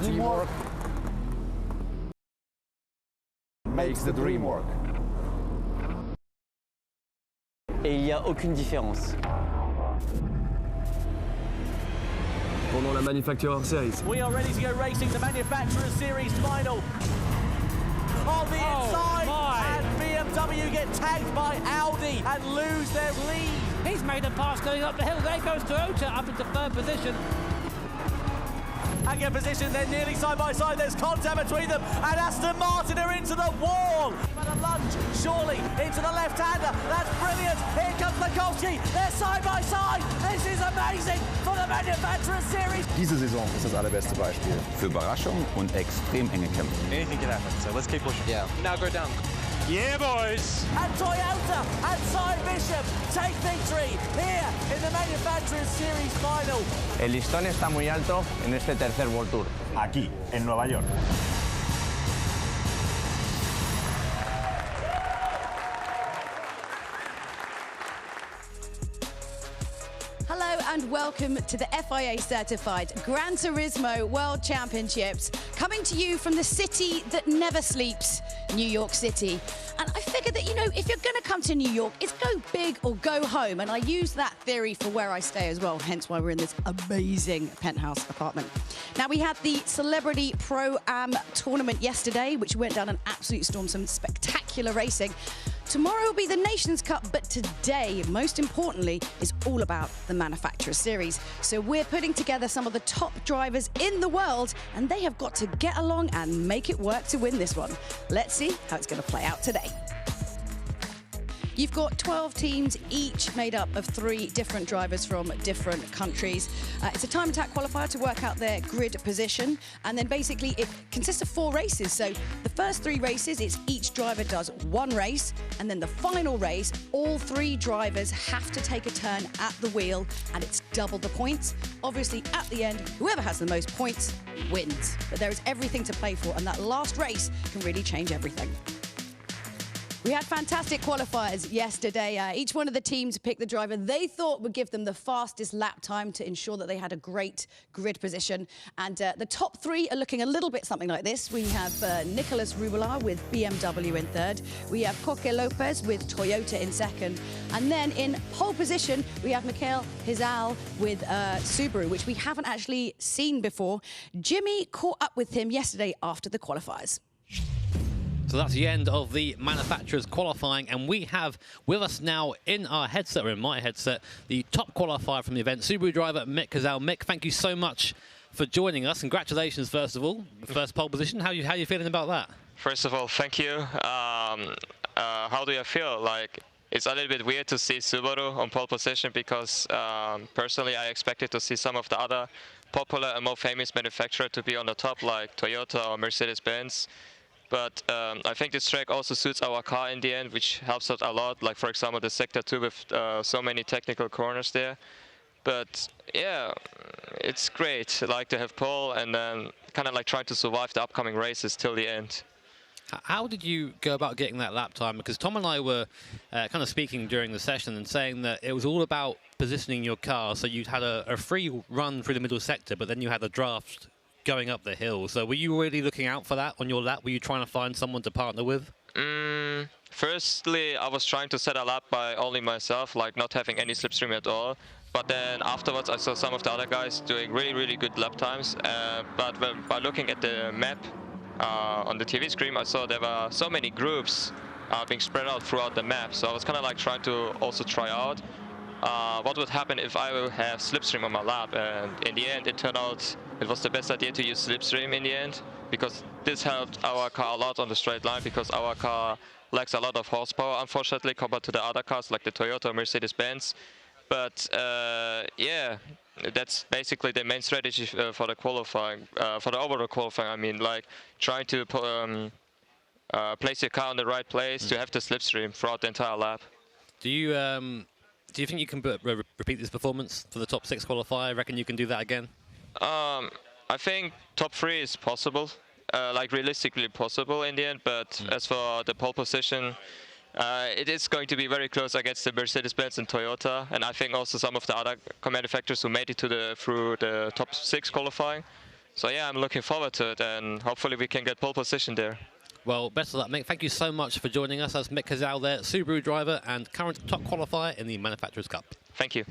Teamwork makes the dream work. Et il n'y a aucune différence. Pendant la Manufacturer Series. We are ready to go racing the Manufacturer Series final. On the inside, and BMW get tagged by Audi and lose their lead. He's made a pass going up the hill. There goes Toyota up into third position. And get position, they're nearly side by side. There's contact between them, and Aston Martin are into the wall. But a lunge, surely, into the left-hander. That's brilliant. Here comes Lekowski. They're side by side. This is amazing for the Manufacturer Series. Diese Saison ist das allerbeste Beispiel. Für Überraschung und extrem enge Kämpfe. Anything can happen, so let's keep pushing. Yeah. Now go down. Yeah, boys. And Toyota and Cy Bishop take victory here in the Manufacturers Series final. El listón está muy alto en este tercer World Tour. Aquí, en Nueva York. Hello and welcome to the FIA certified Gran Turismo World Championships, coming to you from the city that never sleeps, New York City. And I figured that, you know, if you're going to come to New York, it's go big or go home. And I use that theory for where I stay as well, hence why we're in this amazing penthouse apartment. Now, we had the Celebrity Pro-Am tournament yesterday, which went down an absolute storm, some spectacular racing. Tomorrow will be the Nations Cup, but today, most importantly, is all about the Manufacturer Series. So we're putting together some of the top drivers in the world, and they have got to get along and make it work to win this one. Let's see how it's going to play out today. You've got 12 teams, each made up of 3 different drivers from different countries. It's a time attack qualifier to work out their grid position. And then basically it consists of 4 races. So the first 3 races, it's each driver does 1 race. And then the final race, all 3 drivers have to take a turn at the wheel, and it's double the points. Obviously, at the end, whoever has the most points wins. But there is everything to play for, and that last race can really change everything. We had fantastic qualifiers yesterday. Each one of the teams picked the driver they thought would give them the fastest lap time to ensure that they had a great grid position. And the top 3 are looking a little bit something like this. We have Nicolas Rubelar with BMW in third. We have Coque Lopez with Toyota in second. And then in pole position, we have Michael Hizal with Subaru, which we haven't actually seen before. Jimmy caught up with him yesterday after the qualifiers. So that's the end of the manufacturers qualifying, and we have with us now in our headset, or in my headset, the top qualifier from the event, Subaru driver Mick Gazelle. Mick, thank you so much for joining us. Congratulations, first of all, first pole position. How you feeling about that? First of all, thank you. How do you feel? Like, it's a little bit weird to see Subaru on pole position because personally I expected to see some of the other popular and more famous manufacturer to be on the top, like Toyota or Mercedes-Benz. But I think this track also suits our car in the end, which helps us a lot. Like, for example, the Sector 2 with so many technical corners there. But yeah, it's great, like, to have pole and then kind of like try to survive the upcoming races till the end. How did you go about getting that lap time? Because Tom and I were kind of speaking during the session and saying that it was all about positioning your car. So you had a free run through the middle sector, but then you had a draft going up the hill. So were you really looking out for that on your lap? Were you trying to find someone to partner with? Firstly, I was trying to set a lap by only myself, like not having any slipstream at all. But then afterwards, I saw some of the other guys doing really, really good lap times. But by looking at the map on the TV screen, I saw there were so many groups being spread out throughout the map. So I was kind of like trying to also try out what would happen if I will have slipstream on my lap. And in the end, it turned out it was the best idea to use slipstream in the end, because this helped our car a lot on the straight line, because our car lacks a lot of horsepower, unfortunately, compared to the other cars like the Toyota or Mercedes-Benz. But yeah, that's basically the main strategy for the qualifying, for the overall qualifying. I mean, like trying to place your car in the right place to have the slipstream throughout the entire lap. Do you think you can repeat this performance for the top 6 qualifier? I reckon you can do that again? I think top 3 is possible, like realistically possible in the end. But as for the pole position, it is going to be very close against the Mercedes-Benz and Toyota, and I think also some of the other car manufacturers who made it to through the top 6 qualifying. So yeah, I'm looking forward to it, and hopefully we can get pole position there. Well, best of luck, Mick. Thank you so much for joining us. That's Mick Gazelle there, Subaru driver and current top qualifier in the Manufacturers Cup. Thank you.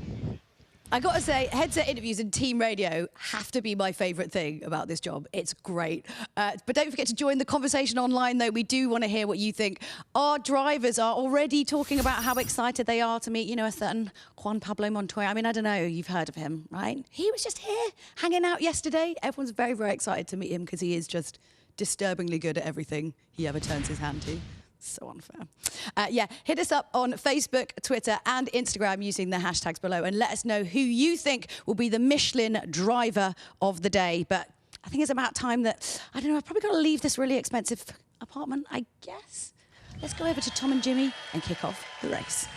I got to say, headset interviews and team radio have to be my favourite thing about this job. It's great. But don't forget to join the conversation online, though. We do want to hear what you think. Our drivers are already talking about how excited they are to meet, you know, a certain Juan Pablo Montoya. I mean, I don't know, you've heard of him, right? He was just here hanging out yesterday. Everyone's very, very excited to meet him because he is just disturbingly good at everything he ever turns his hand to. So unfair. Yeah, hit us up on Facebook, Twitter and Instagram using the hashtags below and let us know who you think will be the Michelin driver of the day. But I think it's about time that, I don't know, I've probably got to leave this really expensive apartment, I guess. Let's go over to Tom and Jimmy and kick off the race.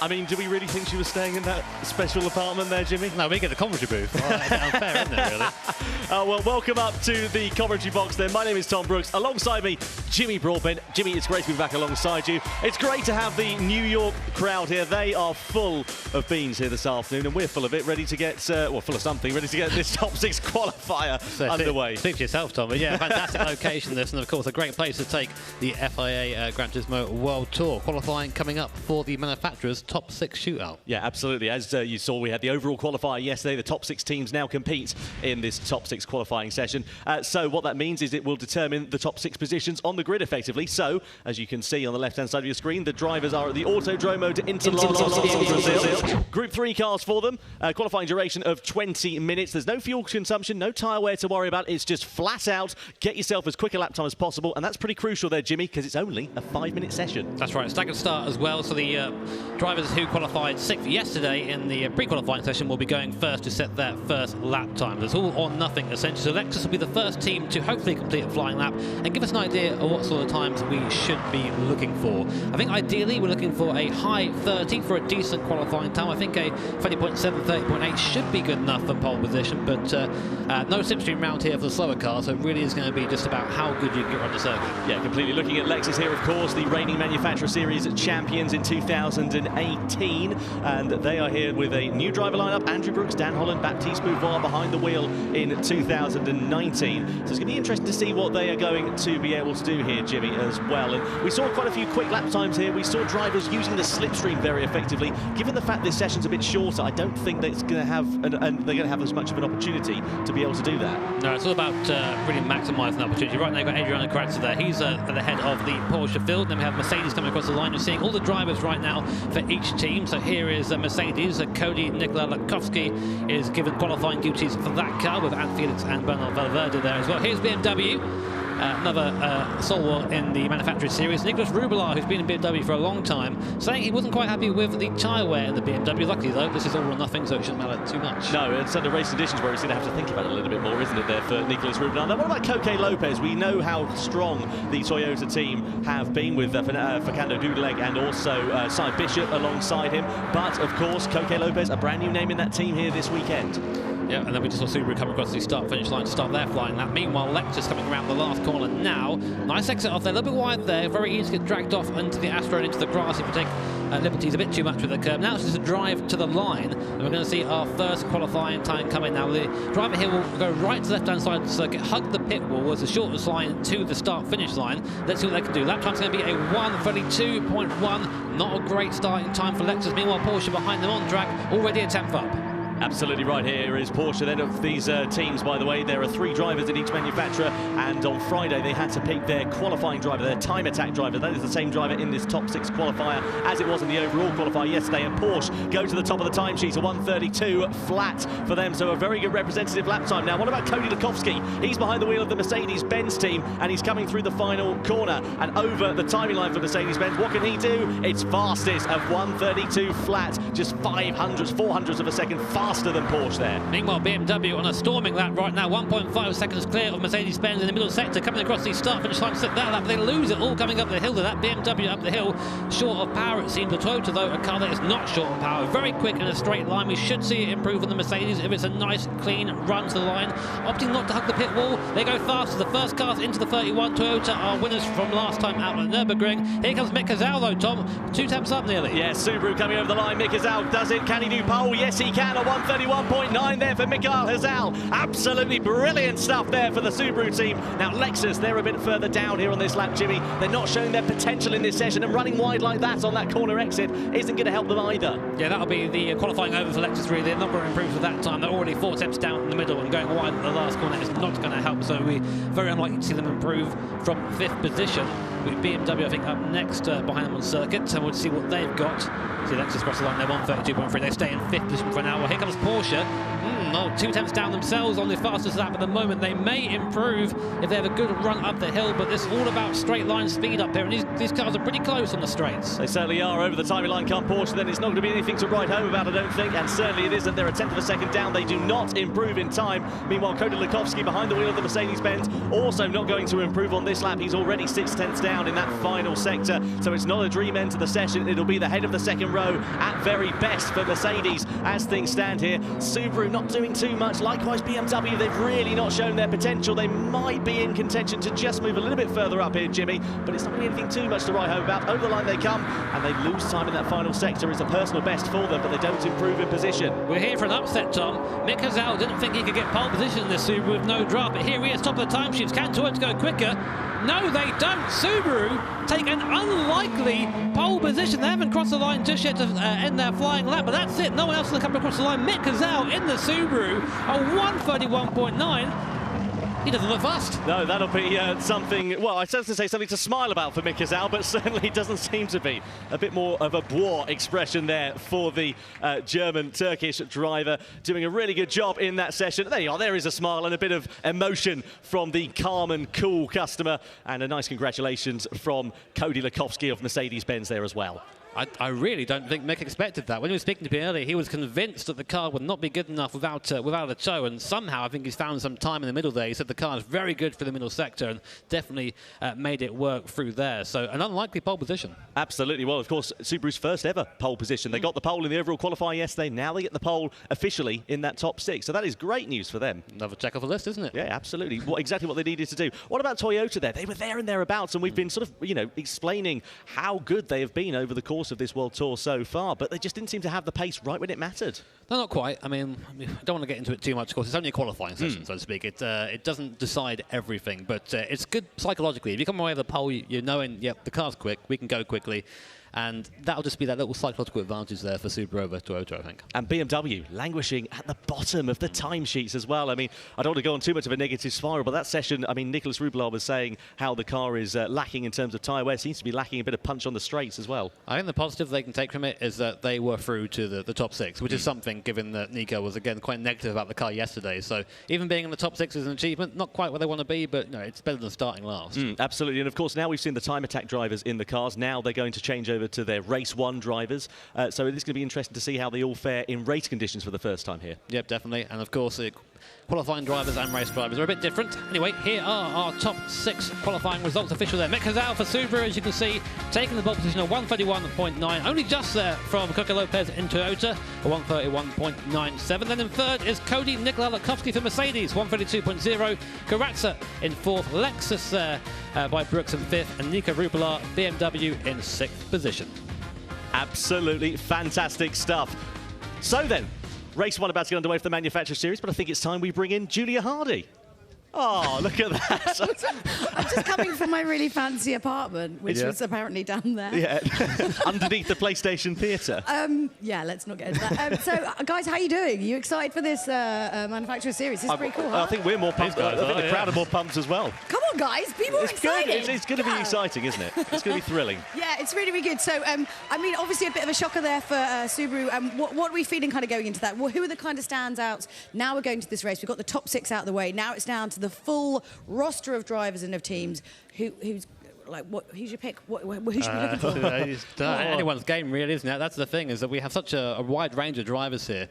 I mean, do we really think she was staying in that special apartment there, Jimmy? No, we get the commentary booth. Well, that's unfair, isn't it, really? Well, welcome up to the commentary box then. My name is Tom Brooks. Alongside me, Jimmy Broadbent. Jimmy, it's great to be back alongside you. It's great to have the New York crowd here. They are full of beans here this afternoon, and we're full of it, ready to get, well, full of something, ready to get this top 6 qualifier underway. Speak to yourself, Tom. But yeah, fantastic location this, and of course, a great place to take the FIA Gran Turismo World Tour. Qualifying coming up for the manufacturers' top 6 shootout. Yeah, absolutely. As you saw, we had the overall qualifier yesterday. The top 6 teams now compete in this top 6 qualifying session. So what that means is it will determine the top 6 positions on the grid effectively. So, as you can see on the left-hand side of your screen, the drivers are at the Autodromo de Interlagos, Brazil. Group 3 cars for them. Qualifying duration of 20 minutes. There's no fuel consumption, no tyre wear to worry about. It's just flat out, get yourself as quick a lap time as possible. And that's pretty crucial there, Jimmy, because it's only a 5-minute session. That's right. Staggered start as well. So the drivers who qualified 6th yesterday in the pre-qualifying session will be going first to set their first lap time. It's all or nothing essentially. So Lexus will be the first team to hopefully complete a flying lap and give us an idea of what sort of times we should be looking for. I think ideally we're looking for a high 30 for a decent qualifying time. I think a 30.7, 30.8 should be good enough for pole position, but no slipstream round here for the slower car, so it really is going to be just about how good you can get around the circuit. Yeah, completely. Looking at Lexus here, of course, the reigning manufacturer series champions in 2008. 2018, and they are here with a new driver lineup. Andrew Brooks, Dan Holland, Baptiste Mouvoir behind the wheel in 2019. So it's going to be interesting to see what they are going to be able to do here, Jimmy, as well. And we saw quite a few quick lap times here. We saw drivers using the slipstream very effectively. Given the fact this session's a bit shorter, I don't think that it's going to have, they're going to have as much of an opportunity to be able to do that. No, it's all about really maximising the opportunity. Right now you've got Adriano Carazza there. He's at the head of the Porsche field. Then we have Mercedes coming across the line. You're seeing all the drivers right now for each team. So here is Mercedes. Cody Nikola Lakowski is given qualifying duties for that car with Ant Felix and Bernard Valverde there as well. Here's BMW. Another stalwart in the manufacturing series, Nicolas Rubelar, who's been in BMW for a long time, saying he wasn't quite happy with the tyre wear in the BMW. Luckily, though, this is all or nothing, so it shouldn't matter too much. No, it's under race conditions where he's going to have to think about it a little bit more, isn't it, there for Nicolas Rubelar. Now, what about Coque Lopez? We know how strong the Toyota team have been with Fernando Dudeleg and also Cy Bishop alongside him. But, of course, Coque Lopez, a brand new name in that team here this weekend. Yeah, and then we just saw Subaru come across the start-finish line to start their flying lap. Meanwhile, Lexus coming around the last corner now. Nice exit off there, a little bit wide there. Very easy to get dragged off into the Astro and into the grass if you take liberties a bit too much with the curb. Now it's just a drive to the line, and we're going to see our first qualifying time coming now. The driver here will go right to the left-hand side of the circuit, hug the pit wall as the shortest line to the start-finish line. Let's see what they can do. Lap time's going to be a 1:32.1. Not a great starting time for Lexus. Meanwhile, Porsche behind them on track, already a 10th up. Absolutely right. Here is Porsche then of these teams, by the way. There are 3 drivers in each manufacturer, and on Friday they had to pick their qualifying driver, their time attack driver. That is the same driver in this top 6 qualifier as it was in the overall qualifier yesterday, and Porsche go to the top of the timesheet, a 1:32 flat for them, so a very good representative lap time. Now, what about Cody Lakowski? He's behind the wheel of the Mercedes-Benz team, and he's coming through the final corner and over the timing line for Mercedes-Benz. What can he do? It's fastest of 1:32 flat, just 400ths of a second faster than Porsche there. Meanwhile, BMW on a storming lap right now, 1.5 seconds clear of Mercedes-Benz in the middle sector, coming across the start-finish line to set that lap. They lose it all coming up the hill to that BMW up the hill. Short of power, it seems. The Toyota, though, a car that is not short of power. Very quick in a straight line. We should see it improve on the Mercedes if it's a nice, clean run to the line. Opting not to hug the pit wall. They go fast. The first cars into the 31. Toyota are winners from last time out at Nürburgring. Here comes Mick Hazal, though, Tom. 2 temps up nearly. Yeah, Subaru coming over the line. Mick Hazal does it. Can he do pole? Yes, he can. A 1:31.9 there for Mikael Hazal. Absolutely brilliant stuff there for the Subaru team. Now, Lexus, they're a bit further down here on this lap, Jimmy. They're not showing their potential in this session, and running wide like that on that corner exit isn't going to help them either. Yeah, that'll be the qualifying over for Lexus, really. They're not going to improve for that time. They're already 4 temps down in the middle, and going wide at the last corner is not going to help, so we're very unlikely to see them improve from 5th position. With BMW, I think, up next behind them on circuit, and we'll see what they've got. See Lexus cross the line, they're 1:32.3. They stay in 5th position for now. Well, here comes Porsche. 2 temps down themselves on the fastest lap at the moment. They may improve if they have a good run up the hill, but it's all about straight line speed up here, and these cars are pretty close on the straights. They certainly are. Over the timing line come Porsche, then it's not going to be anything to write home about, I don't think, and certainly it isn't. They're a 10th of a second down. They do not improve in time. Meanwhile, Cody Lakowski behind the wheel of the Mercedes-Benz also not going to improve on this lap. He's already 6 tenths down in that final sector, so it's not a dream end to the session. It'll be the head of the second row at very best for Mercedes as things stand here. Subaru not doing too much. Likewise, BMW, they've really not shown their potential. They might be in contention to just move a little bit further up here, Jimmy, but it's not really anything too much to write home about. Over the line they come, and they lose time in that final sector. It's a personal best for them, but they don't improve in position. We're here for an upset, Tom. Mick Hazal didn't think he could get pole position in this Subaru with no draft, but here he is, top of the timesheets. Can Toyota go quicker? No, they don't. Subaru take an unlikely pole position. They haven't crossed the line just yet to end their flying lap, but that's it. No one else will come across the line. Mick Hazal in the Subaru, a 1:31.9. He doesn't look fast. No, that'll be something, well, I was going to say something to smile about for Mick Hazal, but certainly doesn't seem to be. A bit more of a bois expression there for the German-Turkish driver, doing a really good job in that session. There you are, there is a smile and a bit of emotion from the calm and cool customer, and a nice congratulations from Cody Lakowski of Mercedes-Benz there as well. I really don't think Mick expected that. When he was speaking to me earlier, he was convinced that the car would not be good enough without a tow, and somehow I think he's found some time in the middle there. He said the car is very good for the middle sector and definitely made it work through there. So an unlikely pole position. Absolutely. Well, of course, Subaru's first ever pole position. They got the pole in the overall qualifier yesterday. Now they get the pole officially in that top 6. So that is great news for them. Another check off the list, isn't it? Yeah, absolutely. Exactly what they needed to do. What about Toyota there? They were there and thereabouts, and we've been sort of, explaining how good they have been over the course course of this World Tour so far, but they just didn't seem to have the pace right when it mattered. No, not quite. I mean, I don't want to get into it too much, of course. It's only a qualifying session, so to speak. It doesn't decide everything, but it's good psychologically. If you come away with the pole, you're knowing, yep, the car's quick, we can go quickly. And that'll just be that little psychological advantage there for Subaru over Toyota, I think. And BMW languishing at the bottom of the timesheets as well. I mean, I don't want to go on too much of a negative spiral, but that session, I mean, Nicolas Rubelar was saying how the car is lacking in terms of tyre wear. Seems to be lacking a bit of punch on the straights as well. I think the positive they can take from it is that they were through to the top 6, which is something, given that Nico was, again, quite negative about the car yesterday. So even being in the top 6 is an achievement. Not quite where they want to be, but no, it's better than starting last. Absolutely. And, of course, now we've seen the time attack drivers in the cars. Now they're going to change over to their race 1 drivers. So it is going to be interesting to see how they all fare in race conditions for the first time here. Yep, definitely. And, of course, qualifying drivers and race drivers are a bit different. Anyway, here are our top 6 qualifying results official there. Mick Hazal for Subaru, as you can see, taking the pole position at 131.9, only just there from Coco Lopez in Toyota, a 131.97. Then in third is Cody Nikolai-Latkovsky for Mercedes, 132.0. Karatza in fourth, Lexus there by Brooks in fifth, and Nico Rubelar, BMW in 6th position. Absolutely fantastic stuff. So then, race 1 about to get underway for the Manufacturer Series, but I think it's time we bring in Julia Hardy. Oh, look at that. I'm just coming from my really fancy apartment, which was apparently down there. Yeah, underneath the PlayStation Theatre. Yeah, let's not get into that. So, guys, how are you doing? Are you excited for this Manufacturer Series? This is pretty cool, huh? I think we're more pumped. I think the crowd are more pumped as well. Come on, guys, be more excited. It's going to be exciting, isn't it? It's going to be thrilling. Yeah, it's really, really good. So, I mean, obviously a bit of a shocker there for Subaru. What are we feeling kind of going into that? Well, who are the kind of standouts? Now we're going to this race. We've got the top 6 out of the way. Now it's down to the full roster of drivers and of teams. Who's your pick? Who should we be looking for? It's anyone's game, really, isn't it? That's the thing, is that we have such a wide range of drivers here.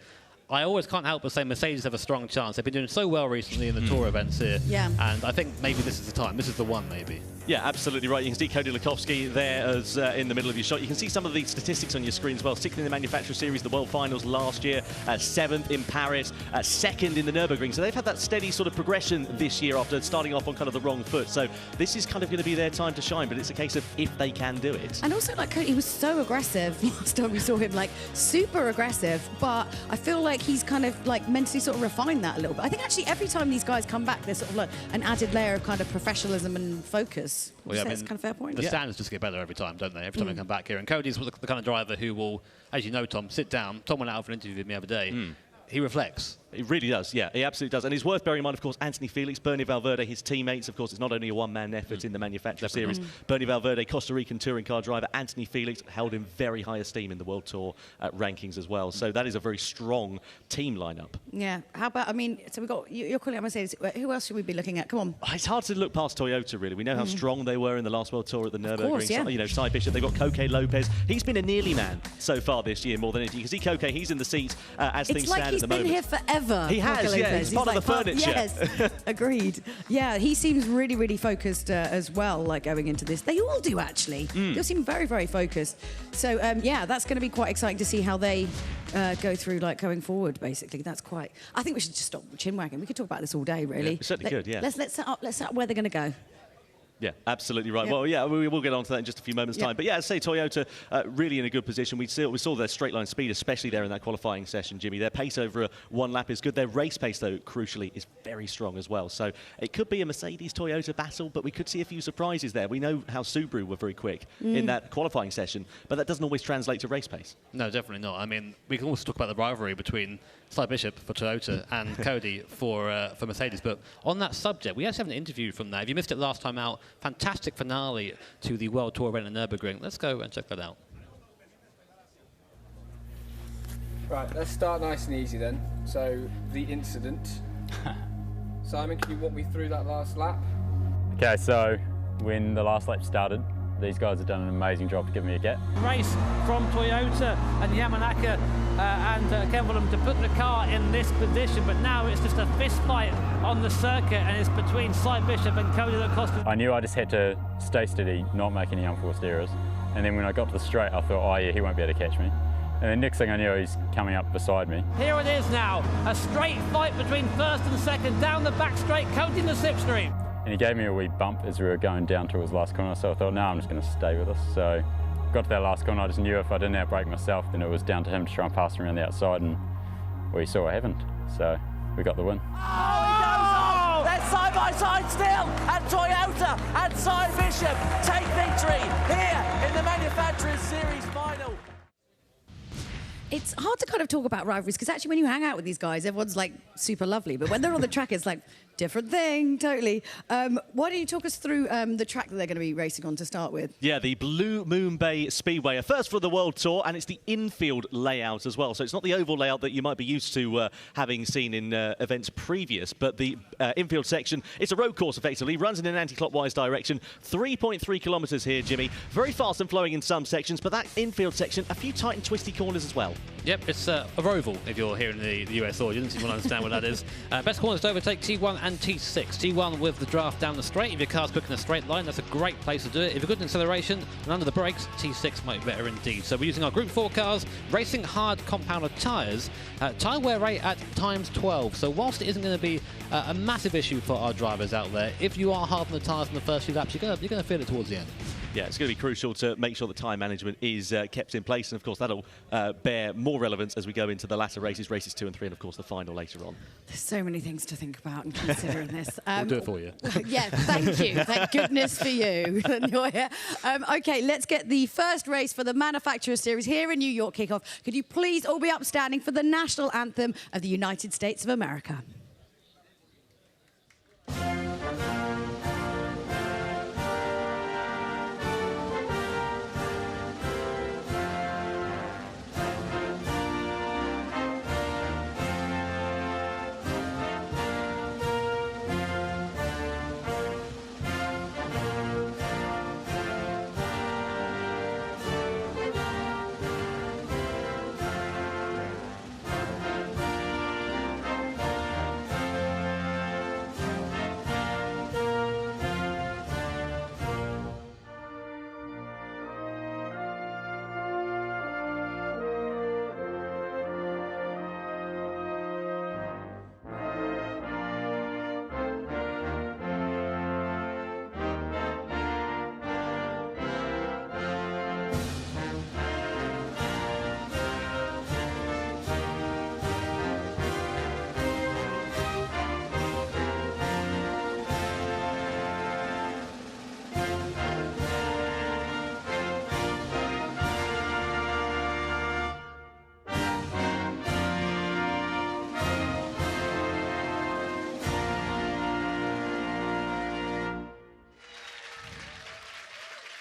I always can't help but say Mercedes have a strong chance. They've been doing so well recently in the Tour events here. Yeah. And I think maybe this is the time. This is the one, maybe. Yeah, absolutely right. You can see Cody Latkovsky there as in the middle of your shot. You can see some of the statistics on your screen as well. 6th in the Manufacturer Series, the World Finals last year, 7th in Paris, 2nd in the Nürburgring. So they've had that steady sort of progression this year after starting off on kind of the wrong foot. So this is kind of going to be their time to shine, but it's a case of if they can do it. And also, like, Cody, he was so aggressive last time we saw him, like, super aggressive, but I feel like he's kind of, like, mentally sort of refined that a little bit. I think actually every time these guys come back, there's sort of like an added layer of kind of professionalism and focus. Well, yeah, I mean, that's kind of fair point. The standards just get better every time, don't they? Every time they come back here. And Cody's the kind of driver who will, as you know, Tom, sit down. Tom went out for an interview with me the other day. He reflects. He really does, yeah, he absolutely does. And it's worth bearing in mind, of course, Anthony Felix, Bernie Valverde, his teammates. Of course, it's not only a one-man effort in the Manufacturer Series. Bernie Valverde, Costa Rican touring car driver. Anthony Felix held in very high esteem in the World Tour rankings as well. So that is a very strong team lineup. Yeah. How about, I mean, so we've got, you're calling out Mercedes. Who else should we be looking at? Come on. It's hard to look past Toyota, really. We know how strong they were in the last World Tour at the Nürburgring. Course, yeah. You know, Cy Bishop, they've got Coque Lopez. He's been a nearly man so far this year more than anything. You can see Coque, he's in the seat as things stand at the moment. It's like he's been here forever. He has, yeah. He's part of the furniture. Yes, agreed. Yeah, he seems really, really focused as well, like going into this. They all do, actually. They all seem very, very focused. So, yeah, that's going to be quite exciting to see how they go through, like, going forward, basically. That's quite... I think we should just stop chin-wagging. We could talk about this all day, really. Yeah, we certainly could, yeah. Let's set up where they're going to go. Yeah, absolutely right. Well, yeah, we will get on to that in just a few moments' time. But yeah, I'd say Toyota really in a good position. We saw their straight line speed, especially there in that qualifying session, Jimmy. Their pace over one lap is good. Their race pace, though, crucially, is very strong as well. So it could be a Mercedes-Toyota battle, but we could see a few surprises there. We know how Subaru were very quick in that qualifying session, but that doesn't always translate to race pace. No, definitely not. I mean, we can also talk about the rivalry between Cy Bishop for Toyota and Cody for Mercedes. But on that subject, we actually have an interview from that. If you missed it last time out, fantastic finale to the World Tour event in Nürburgring. Let's go and check that out. Right, let's start nice and easy then. So, the incident. Simon, can you walk me through that last lap? Okay, so when the last lap started, these guys have done an amazing job to give me a gap. Race from Toyota and Yamanaka and Kevin to put the car in this position, but now it's just a fist fight on the circuit, and it's between Cy Bishop and Cody Latkovsky. I knew I just had to stay steady, not make any unforced errors. And then when I got to the straight, I thought, oh yeah, he won't be able to catch me. And then next thing I knew, he's coming up beside me. Here it is now, a straight fight between first and second, down the back straight, Cody in the slipstream. And he gave me a wee bump as we were going down to his last corner, so I thought, no, I'm just going to stay with us. So got to that last corner, I just knew if I didn't outbrake myself, then it was down to him to try and pass me around the outside, and we saw what happened. So we got the win. Oh, they're side by side still, and Toyota and Cy Bishop take victory here in the Manufacturers Series final. It's hard to kind of talk about rivalries because actually when you hang out with these guys, everyone's like super lovely. But when they're on the track, it's like different thing, totally. Why don't you talk us through the track that they're going to be racing on to start with? Yeah, the Blue Moon Bay Speedway, a first for the World Tour, and it's the infield layout as well. So it's not the oval layout that you might be used to having seen in events previous, but the infield section, it's a road course effectively, runs in an anti-clockwise direction, 3.3 kilometres here, Jimmy. Very fast and flowing in some sections, but that infield section, a few tight and twisty corners as well. Yep, it's a roval if you're here in the US audience. You will understand what that is. Best corners to overtake T1 and T6. T1 with the draft down the straight. If your car's quick in a straight line, that's a great place to do it. If you're good in acceleration and under the brakes, T6 might be better indeed. So we're using our Group 4 cars, racing hard compounder tyres, tyre wear rate at ×12. So whilst it isn't going to be a massive issue for our drivers out there, if you are hard on the tyres in the first few laps, you're going to feel it towards the end. Yeah, it's going to be crucial to make sure the tyre management is kept in place, and of course that'll bear more relevance as we go into the latter races, races 2 and 3, and of course the final later on. There's so many things to think about and consider in this. We'll do it for you. Yeah, thank you. Thank goodness for you. You're here. Okay, let's get the first race for the Manufacturers Series here in New York kick off. Could you please all be upstanding for the national anthem of the United States of America?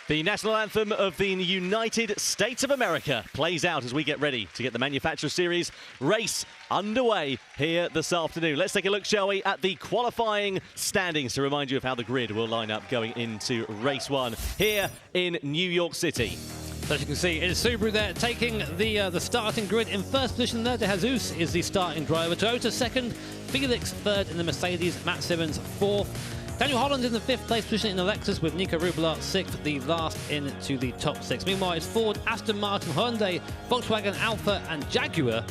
The national anthem of the United States of America plays out as we get ready to get the Manufacturers Series race underway here this afternoon. Let's take a look, shall we, at the qualifying standings to remind you of how the grid will line up going into race 1 here in New York City. So as you can see, it is Subaru there taking the starting grid. In first position there, De Jesus is the starting driver. Toyota second, Felix third in the Mercedes, Matt Simmons fourth. Daniel Holland in the 5th place position in the Lexus with Nico Rubler 6th, the last into the top 6. Meanwhile, it's Ford, Aston Martin, Hyundai, Volkswagen, Alfa and Jaguar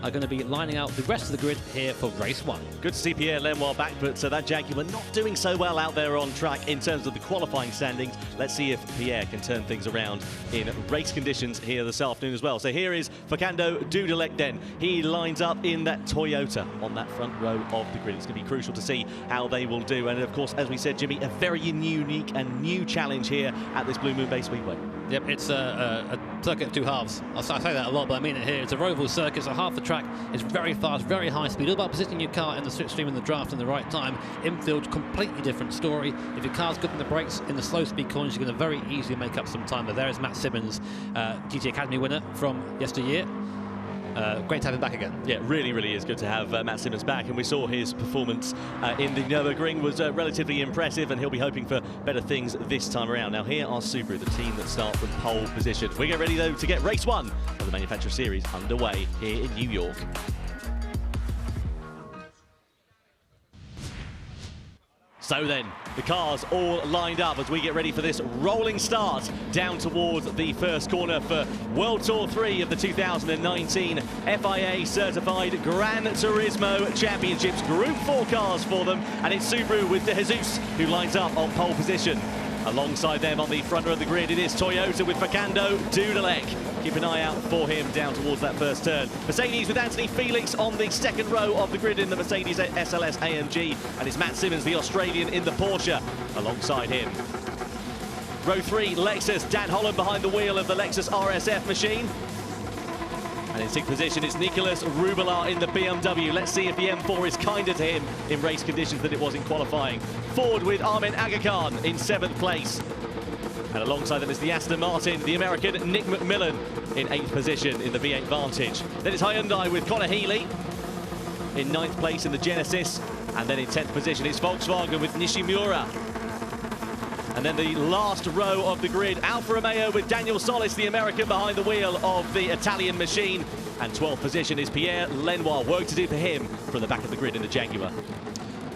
are going to be lining out the rest of the grid here for race 1. Good to see Pierre Lenoir back, but that Jaguar not doing so well out there on track in terms of the qualifying standings. Let's see if Pierre can turn things around in race conditions here this afternoon as well. So here is Fernando Dudelec then. He lines up in that Toyota on that front row of the grid. It's going to be crucial to see how they will do. And of course, as we said, Jimmy, a very unique and new challenge here at this Blue Moon Bay Speedway. Yep, it's a circuit of two halves. I say that a lot, but I mean it here. It's a roval circuit, so half the track is very fast, very high speed. All about positioning your car in the slipstream in the draft in the right time. Infield, completely different story. If your car's good in the brakes in the slow speed corners, you're going to very easily make up some time. But there is Matt Simmons, GT Academy winner from yesteryear. Great to have him back again. Yeah, really is good to have Matt Simmons back, and we saw his performance in the Nürburgring was relatively impressive, and he'll be hoping for better things this time around. Now here are Subaru, the team that start from pole position. We get ready though to get race 1 of the Manufacturer Series underway here in New York. So then, the cars all lined up as we get ready for this rolling start down towards the first corner for World Tour 3 of the 2019 FIA Certified Gran Turismo Championships. Group 4 cars for them, and it's Subaru with De Jesus who lines up on pole position. Alongside them on the front row of the grid, it is Toyota with Fernando Dudalek. Keep an eye out for him down towards that first turn. Mercedes with Anthony Felix on the second row of the grid in the Mercedes SLS AMG. And it's Matt Simmons, the Australian, in the Porsche alongside him. Row 3, Lexus, Dan Holland behind the wheel of the Lexus RSF machine. And in 6th position, it's Nicolas Rubelar in the BMW. Let's see if the M4 is kinder to him in race conditions than it was in qualifying. Ford with Armin Aga-Khan in 7th place. And alongside them is the Aston Martin, the American Nick McMillan in 8th position in the V8 Vantage. Then it's Hyundai with Connor Healy in 9th place in the Genesis. And then in 10th position, it's Volkswagen with Nishimura. And then the last row of the grid, Alfa Romeo with Daniel Solis, the American, behind the wheel of the Italian machine. And 12th position is Pierre Lenoir. Work to do for him from the back of the grid in the Jaguar.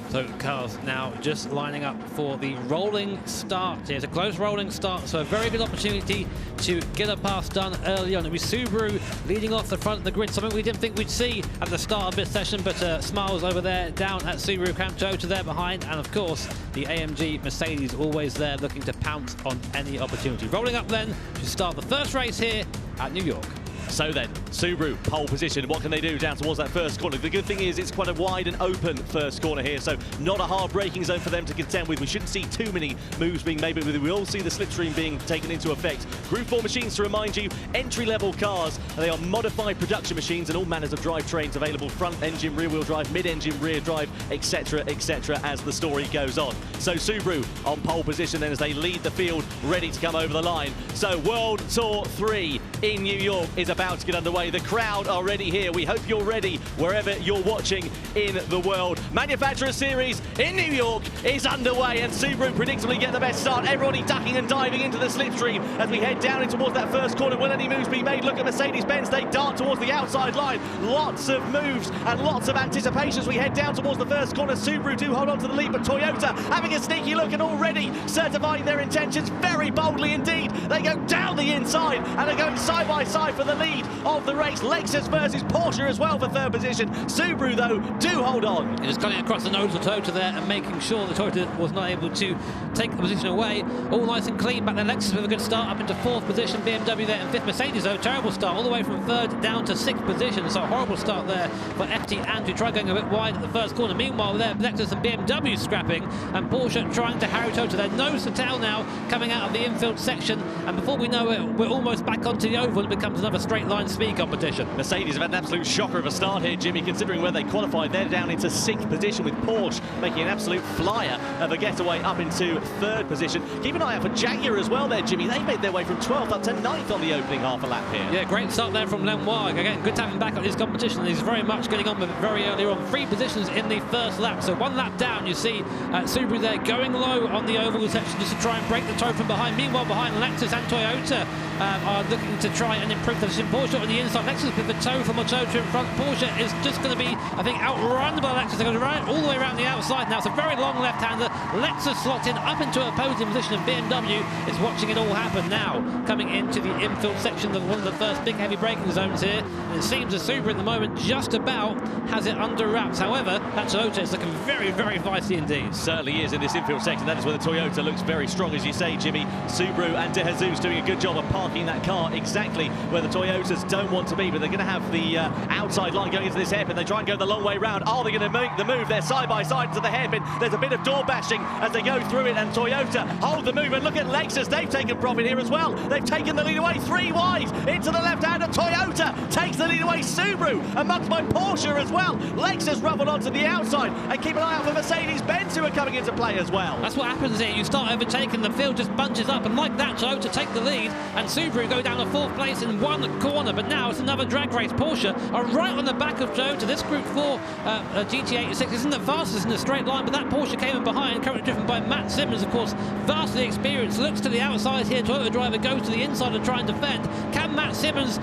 So cars now just lining up for the rolling start. It's a close rolling start, so a very good opportunity to get a pass done early on. It'll be Subaru leading off the front of the grid, something we didn't think we'd see at the start of this session, but Smiles over there down at Subaru, Camp Toyota there behind, and of course the AMG Mercedes always there looking to pounce on any opportunity. Rolling up then to start the first race here at New York. So then, Subaru, pole position. What can they do down towards that first corner? The good thing is it's quite a wide and open first corner here, so not a hard braking zone for them to contend with. We shouldn't see too many moves being made, but we will see the slipstream being taken into effect. Group 4 machines, to remind you, entry-level cars. They are modified production machines and all manners of drivetrains available: front engine, rear-wheel drive, mid-engine, rear drive, etc., as the story goes on. So Subaru on pole position then as they lead the field, ready to come over the line. So World Tour 3 in New York is about to get underway. The crowd are ready here. We hope you're ready wherever you're watching in the world. Manufacturer Series in New York is underway, and Subaru predictably get the best start. Everybody ducking and diving into the slipstream as we head down in towards that first corner. Will any moves be made? Look at Mercedes-Benz. They dart towards the outside line. Lots of moves and lots of anticipation as we head down towards the first corner. Subaru do hold on to the lead, but Toyota having a sneaky look and already certifying their intentions very boldly indeed. They go down the inside and are going side by side for the lead of the race. Lexus versus Porsche as well for 3rd position. Subaru, though, do hold on. Just cutting across the nose of Toyota there and making sure that Toyota was not able to take the position away. All nice and clean back there. Lexus with a good start up into 4th position. BMW there in 5th. Mercedes, though, terrible start all the way from 3rd down to 6th position. So a horrible start there for FT Andrew. Tried going a bit wide at the first corner. Meanwhile, there, Lexus and BMW scrapping, and Porsche trying to harry Toyota. They're nose to tail now coming out of the infield section. And before we know it, we're almost back onto the oval and it becomes another straight line speed competition. Mercedes have had an absolute shocker of a start here, Jimmy, considering where they qualified. They're down into 6th position with Porsche making an absolute flyer of a getaway up into 3rd position. Keep an eye out for Jaguar as well there, Jimmy. They made their way from 12th up to 9th on the opening half a lap here. Yeah, great start there from Lenoir. Again, good to have him back at his competition. He's very much getting on with it very early on. 3 positions in the first lap. So 1 lap down, you see Subaru there going low on the oval section just to try and break the toe from behind. Meanwhile, behind Lexus and Toyota are looking to try and improve the position. Porsche on the inside. Lexus with the toe from Toyota in front. Porsche is just going to be, I think, outrun by Lexus. They're going to run all the way around the outside now. It's a very long left-hander. Lexus slots in up into a podium position, and BMW is watching it all happen now. Coming into the infield section of one of the first big heavy braking zones here. And it seems that Subaru at the moment just about has it under wraps. However, that Toyota is looking very, very feisty indeed. Certainly is in this infield section. That is where the Toyota looks very strong, as you say, Jimmy. Subaru and De Jesus doing a good job of parking that car exactly where the Toyotas don't want to be, but they're going to have the outside line going into this hairpin. They try and go the long way round. Are they going to make the move? They're side by side into the hairpin. There's a bit of door bashing as they go through it, and Toyota hold the move. And look at Lexus. They've taken profit here as well. They've taken the lead away 3 wide into the left-hander. Toyota takes the lead away. Subaru amongst my Porsche as well. Lexus ruffled onto the outside, and keep an eye out for Mercedes-Benz, who are coming into play as well. That's what happens here. You start overtaking, the field just bunches up, and like that, Toyota take the lead, and Subaru go down to 4th place in 1 corner. But now it's another drag race. Porsche are right on the back of Toyota. This Group 4 GT86 isn't the fastest in a straight line, but that Porsche came in behind, currently driven by Matt Simmons, of course, vastly experienced. Looks to the outside here. Toyota driver goes to the inside to try and defend. Can Matt Simmons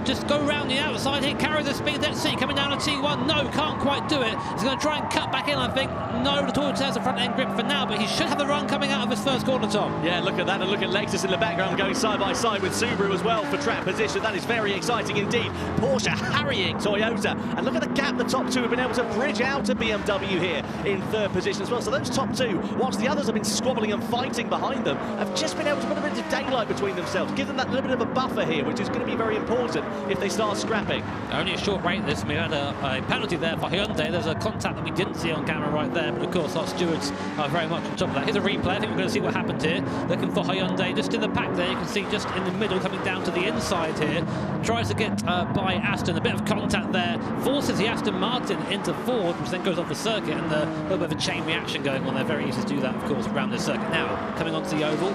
just go around the outside here, carry the speed? Let's see, coming down to T1. No, can't quite do it. He's going to try and cut back in, I think. No, the Toyota has the front end grip for now, but he should have the run coming out of his first corner, Tom. Yeah, look at that, and look at Lexus in the background going side side by side with Subaru as well for track position. That is very exciting indeed. Porsche harrying Toyota. And look at the gap the top two have been able to bridge out to BMW here in third position as well. So those top two, whilst the others have been squabbling and fighting behind them, have just been able to put a bit of daylight between themselves, give them that little bit of a buffer here, which is going to be very important if they start scrapping. Only a short rate this. We had a penalty there for Hyundai. There's a contact that we didn't see on camera right there, but of course our stewards are very much on top of that. Here's a replay. I think we're going to see what happened here. Looking for Hyundai just in the pack there. You can see just in the middle, coming down to the inside here. Tries to get by Aston. A bit of contact there. Forces the Aston Martin into Ford, which then goes off the circuit, and a little bit of a chain reaction going on there. Very easy to do that, of course, around this circuit. Now, coming onto the oval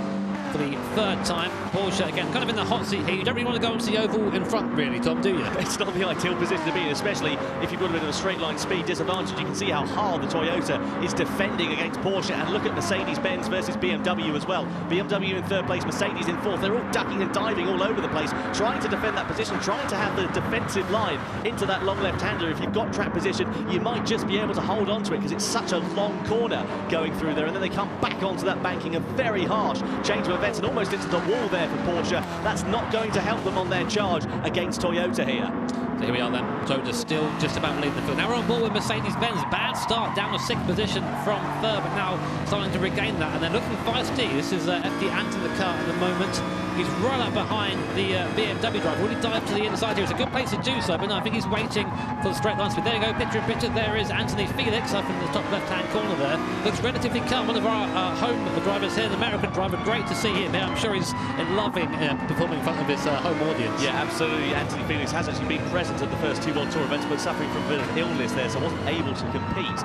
for the third time. Porsche again, kind of in the hot seat here. You don't really want to go into the oval in front, really, Tom, do you? It's not the ideal position to be in, especially if you've got a bit of a straight line speed disadvantage. You can see how hard the Toyota is defending against Porsche, and look at Mercedes-Benz versus BMW as well. BMW in third place, Mercedes in fourth. They're all ducking and diving all over the place, trying to defend that position, trying to have the defensive line into that long left-hander. If you've got track position, you might just be able to hold on to it because it's such a long corner going through there, and then they come back onto that banking. A very harsh change of events and almost into the wall there for Porsche. That's not going to help them on their charge against Toyota here. So here we are then, Toyota still just about leading the field. Now we're on board with Mercedes-Benz. Bad start, down to sixth position from third, but now starting to regain that. And they're looking feisty. This is FD Ant in the car at the moment. He's right up behind the BMW driver. Will he dive to the inside here? It's a good place to do so, but no, I think he's waiting for the straight line speed. There you go, picture in picture. There is Anthony Felix up in the top left-hand corner there. Looks relatively calm. One of our home drivers here, an American driver. Great to see him here. I'm sure he's loving performing in front of his home audience. Yeah, absolutely. Anthony Felix has actually been present at the first two World Tour events, but suffering from a bit of illness there, so wasn't able to compete.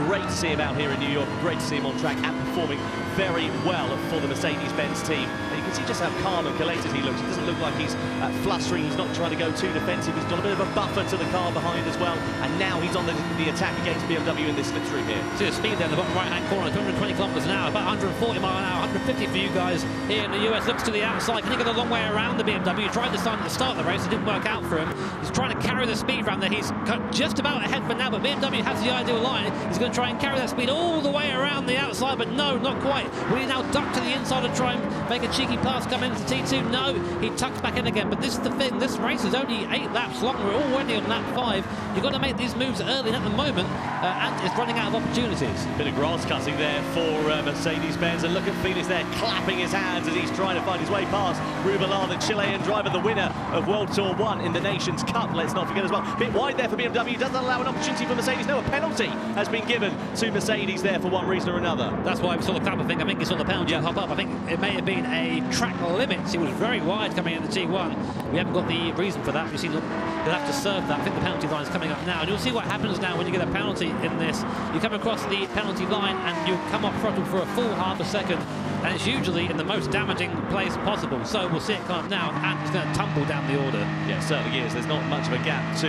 Great to see him out here in New York. Great to see him on track and performing very well for the Mercedes-Benz team. And you can see just how calm and collected he looks. He doesn't look like he's flustering. He's not trying to go too defensive. He's got a bit of a buffer to the car behind as well. And now he's on the attack against BMW in this slipstream here. See the speed there in the bottom right-hand corner, 220 kilometres an hour, about 140 mile an hour, 150 for you guys here in the US. Looks to the outside. Can he get a long way around the BMW? Tried to start at the start of the race. It didn't work out for him. He's trying to carry the speed around there. He's just about ahead for now, but BMW has the ideal line. He's going to try and carry that speed all the way around the outside, but no, not quite. Will he now duck to the inside and try and make a cheeky pass coming into T2? No, he tucks back in again. But this is the thing, this race is only 8 laps long. We're already on lap 5. You've got to make these moves early, and at the moment, Ant is running out of opportunities. Bit of grass cutting there for Mercedes-Benz, and look at Felix there clapping his hands as he's trying to find his way past Rubilar, the Chilean driver, the winner of World Tour 1 in the Nations Cup. Let's not forget as well. Bit wide there for BMW, doesn't allow an opportunity for Mercedes. No, a penalty has been given to Mercedes there for one reason or another. That's why we saw the clap. I think he saw the penalty hop up. I think it may have been a track limit. He was very wide coming into T1. We haven't got the reason for that. You see, he'll have to serve that. I think the penalty line is coming up now, and you'll see what happens now when you get a penalty in this. You come across the penalty line and you come off throttle for a full half a second, and it's usually in the most damaging place possible. So we'll see it come up now, and it's going to tumble down the order. Yeah, it certainly is. There's not much of a gap to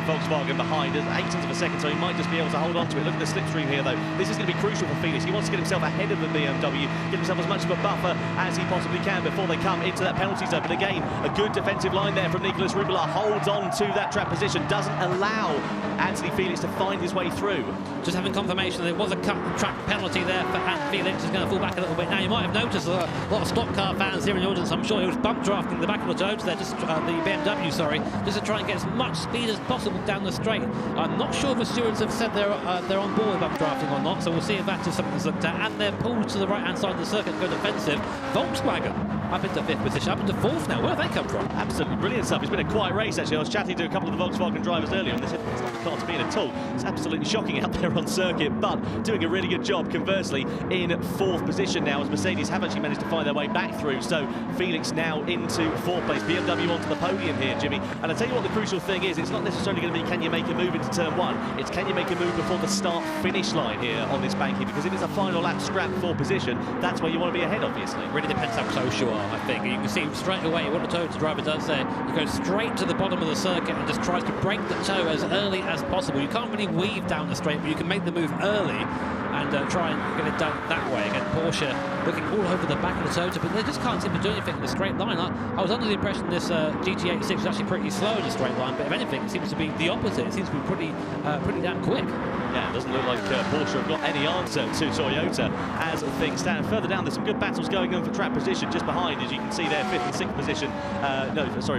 Volkswagen behind. There's 18th of a second, so he might just be able to hold on to it. Look at the slipstream here, though. This is going to be crucial for Felix. He wants to get himself ahead of the BMW, get himself as much of a buffer as he possibly can before they come into that penalty zone. But again, a good defensive line there from Nicolas Rubilar. Holds on to that track position, doesn't allow Anthony Felix to find his way through. Just having confirmation there was a cut track penalty there for Ant Felix. He's going to fall back a little bit now. You might have noticed a lot of stock car fans here in the audience. I'm sure he was bump drafting the back of the Toyota there, just the BMW, sorry, just to try and get as much speed as possible down the straight. I'm not sure if the stewards have said they're on board with bump drafting or not, so we'll see if that is something that's looked at. And they're pulled to the right-hand side of the circuit to go defensive. Volkswagen up into 5th position, up into 4th now. Where have they come from? Absolutely brilliant stuff. It's been a quiet race, actually. I was chatting to a couple of the Volkswagen drivers earlier, and they said it's not the car to be in at all. It's absolutely shocking out there on circuit, but doing a really good job, conversely, in 4th position now, as Mercedes have actually managed to find their way back through. So Felix now into 4th place. BMW onto the podium here, Jimmy. And I tell you what the crucial thing is, it's not necessarily going to be can you make a move into turn 1, it's can you make a move before the start-finish line here on this banking, because if it's a final lap scrap for position, that's where you want to be ahead, obviously. It really depends how close you are, I think. You can see straight away what a Toyota driver does there. He goes straight to the bottom of the circuit and just tries to break the toe as early as possible. You can't really weave down the straight, but you can make the move early. and try and get it done that way. Again, Porsche looking all over the back of the Toyota, but they just can't seem to do anything in the straight line. I was under the impression this GT86 was actually pretty slow in the straight line, but if anything, it seems to be the opposite. It seems to be pretty damn quick. Yeah, it doesn't look like Porsche have got any answer to Toyota as things stand. Further down, there's some good battles going on for track position just behind, as you can see there, 5th and 6th position.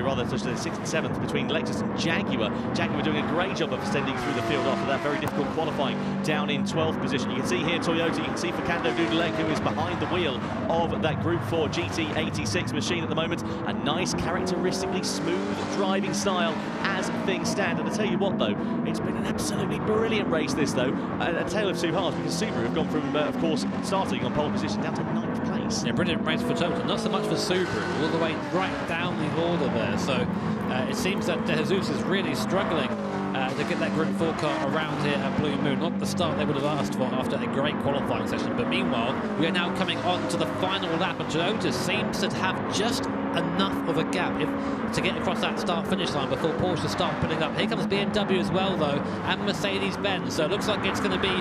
Rather 6th and 7th between Lexus and Jaguar. Jaguar doing a great job of ascending through the field after that very difficult qualifying down in 12th position. You can see here Toyota, you can see Fernando Dudalek, who is behind the wheel of that Group 4 GT86 machine at the moment. A nice, characteristically smooth driving style as things stand. And I tell you what, though, it's been an absolutely brilliant race, this, though. A tale of two halves, because Subaru have gone from, of course, starting on pole position down to 9th place. Yeah, brilliant race for Toyota, not so much for Subaru, all the way right down the order there. So it seems that De Jesus is really struggling to get that Group 4 car around here at Blue Moon. Not the start they would have asked for after a great qualifying session. But meanwhile, we are now coming on to the final lap, and Toyota seems to have just enough of a gap to get across that start-finish line before Porsche start putting up. Here comes BMW as well, though, and Mercedes-Benz. So it looks like it's going to be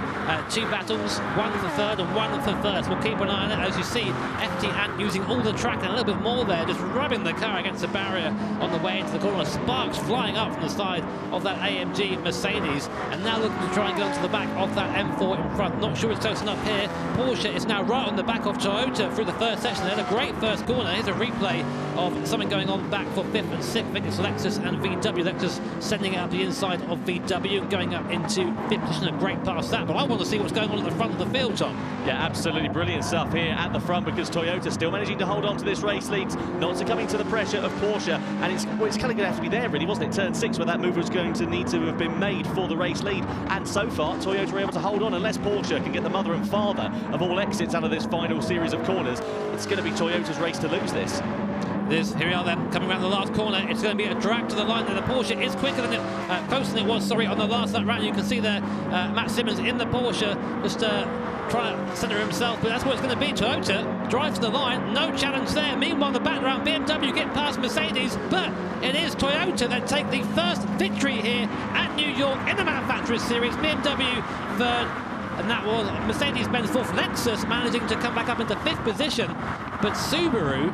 two battles, one for third and one for first. We'll keep an eye on it. As you see, FT Ant using all the track and a little bit more there, just rubbing the car against the barrier on the way into the corner. Sparks flying up from the side of that AMG Mercedes, and now looking to try and get onto the back of that M4 in front. Not sure it's close enough here. Porsche is now right on the back of Toyota through the first section. They had a great first corner. Here's a replay of something going on back for 5th and 6th. I think it's Lexus and VW. Lexus sending it out the inside of VW, going up into 5th position, a great past that. But I want to see what's going on at the front of the field, Tom. Yeah, absolutely brilliant stuff here at the front, because Toyota still managing to hold on to this race lead, not succumbing to the pressure of Porsche. And it's kind of going to have to be there, really, wasn't it? Turn 6, where that move was going to need to have been made for the race lead. And so far, Toyota are able to hold on. Unless Porsche can get the mother and father of all exits out of this final series of corners, it's going to be Toyota's race to lose this. Here we are then, coming around the last corner. It's going to be a drag to the line there. The Porsche is quicker than it, closer than it was, on the last lap round. You can see there, Matt Simmons in the Porsche, just trying to centre himself, but that's what it's going to be. Toyota drive to the line, no challenge there. Meanwhile, in the background, BMW get past Mercedes, but it is Toyota that take the first victory here at New York in the Manufacturers Series. BMW third, and that was Mercedes-Benz fourth. Lexus managing to come back up into 5th position, but Subaru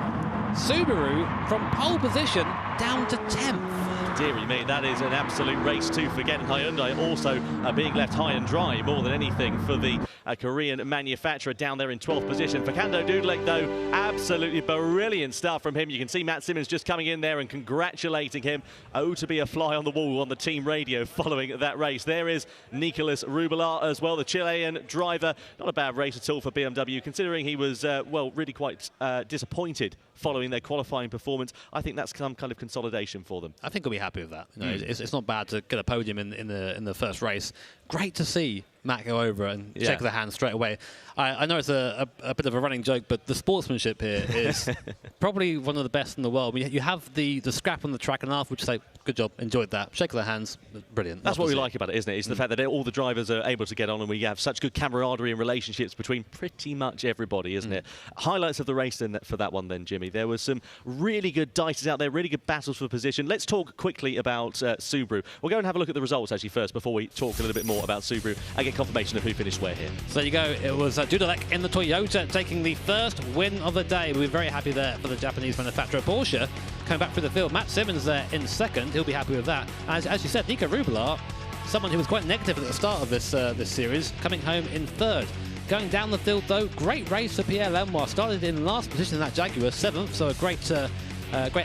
from pole position down to 10th. Deary me, that is an absolute race to forget. Hyundai also being left high and dry more than anything for the Korean manufacturer down there in 12th position. Fernando Dudalek, though, absolutely brilliant stuff from him. You can see Matt Simmons just coming in there and congratulating him. Oh, to be a fly on the wall on the team radio following that race. There is Nicolas Rubelar as well, the Chilean driver. Not a bad race at all for BMW, considering he was, really quite disappointed following their qualifying performance. I think that's some kind of consolidation for them. I think we'll be happy with that. You know, it's not bad to get a podium in the first race. Great to see Matt go over and shake the hand straight away. I know it's a bit of a running joke, but the sportsmanship here is probably one of the best in the world. You have the scrap on the track and afterwards you say, good job, enjoyed that. Shake their hands, brilliant. That's what we like about it, isn't it? It's the fact that all the drivers are able to get on, and we have such good camaraderie and relationships between pretty much everybody, isn't it? Highlights of the race then for that one then, Jimmy. There was some really good dices out there, really good battles for position. Let's talk quickly about Subaru. We'll go and have a look at the results actually first before we talk a little bit more about Subaru and get confirmation of who finished where here. So there you go. It was Dudalek in the Toyota taking the first win of the day. We're very happy there for the Japanese manufacturer. Porsche coming back through the field. Matt Simmons there in second. He'll be happy with that. As you said, Nico Rubelar, someone who was quite negative at the start of this series, coming home in third. Going down the field, though, great race for Pierre Lenoir. Started in last position in that Jaguar, 7th, so a great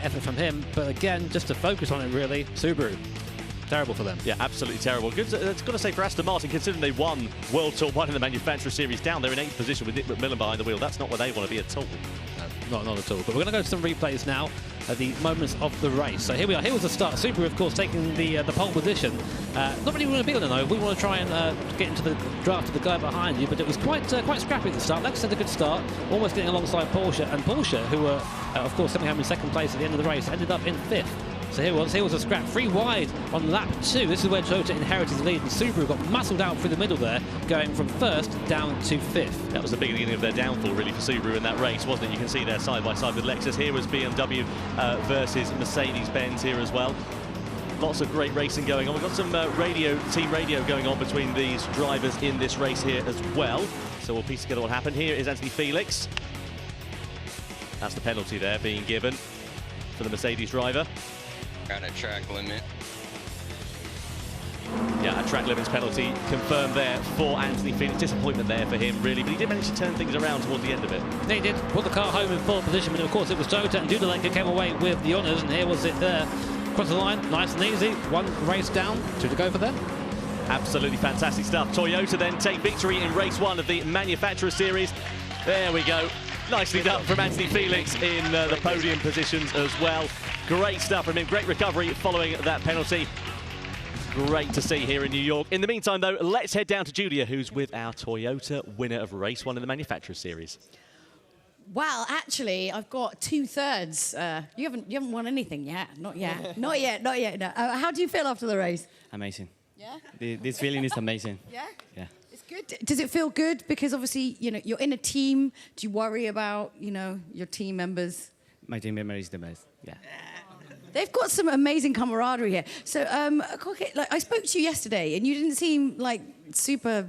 effort from him. But again, just to focus on it, really, Subaru. Terrible for them. Yeah, absolutely terrible. Good. It's got to say for Aston Martin, considering they won World Tour 1 in the Manufacturer Series, down there in 8th position with Nick McMillan behind the wheel. That's not where they want to be at all. No, not at all. But we're going to go to some replays now at the moments of the race. So here we are. Here was the start. Subaru, of course, taking the pole position. Not really want to be on the no. We want to try and get into the draft of the guy behind you, but it was quite scrappy at the start. Lexus had a good start, almost getting alongside Porsche. And Porsche, who were, of course, coming home in second place at the end of the race, ended up in 5th. So here was a scrap, 3 wide on lap 2. This is where Toyota inherited the lead, and Subaru got muscled out through the middle there, going from 1st down to 5th. That was the beginning of their downfall, really, for Subaru in that race, wasn't it? You can see there side by side with Lexus. Here was BMW versus Mercedes-Benz here as well. lots of great racing going on. We've got some team radio going on between these drivers in this race here as well. So we'll piece together what happened. Here is Anthony Felix. That's the penalty there being given for the Mercedes driver. Got a track limit. Yeah, a track limits penalty confirmed there for Anthony Felix. Disappointment there for him, really, but he did manage to turn things around towards the end of it. He did put the car home in fourth position, but of course it was Toyota and Dudelank who came away with the honours, and here was it there. Across the line, nice and easy. One race down, two to go for them. Absolutely fantastic stuff. Toyota then take victory in race 1 of the Manufacturer Series. There we go. Nicely done from Anthony Felix in the podium positions as well. Great stuff from him. Great recovery following that penalty. Great to see here in New York. In the meantime, though, let's head down to Julia, who's with our Toyota winner of race 1 in the Manufacturer Series. Well, actually, I've got 2/3. You haven't won anything yet. Not yet. Not yet. Not yet. No. How do you feel after the race? Amazing. Yeah. This feeling is amazing. Yeah. Yeah. It's good. Does it feel good? Because obviously, you're in a team. Do you worry about, your team members? My team member is the best. Yeah. They've got some amazing camaraderie here. So, I spoke to you yesterday, and you didn't seem like super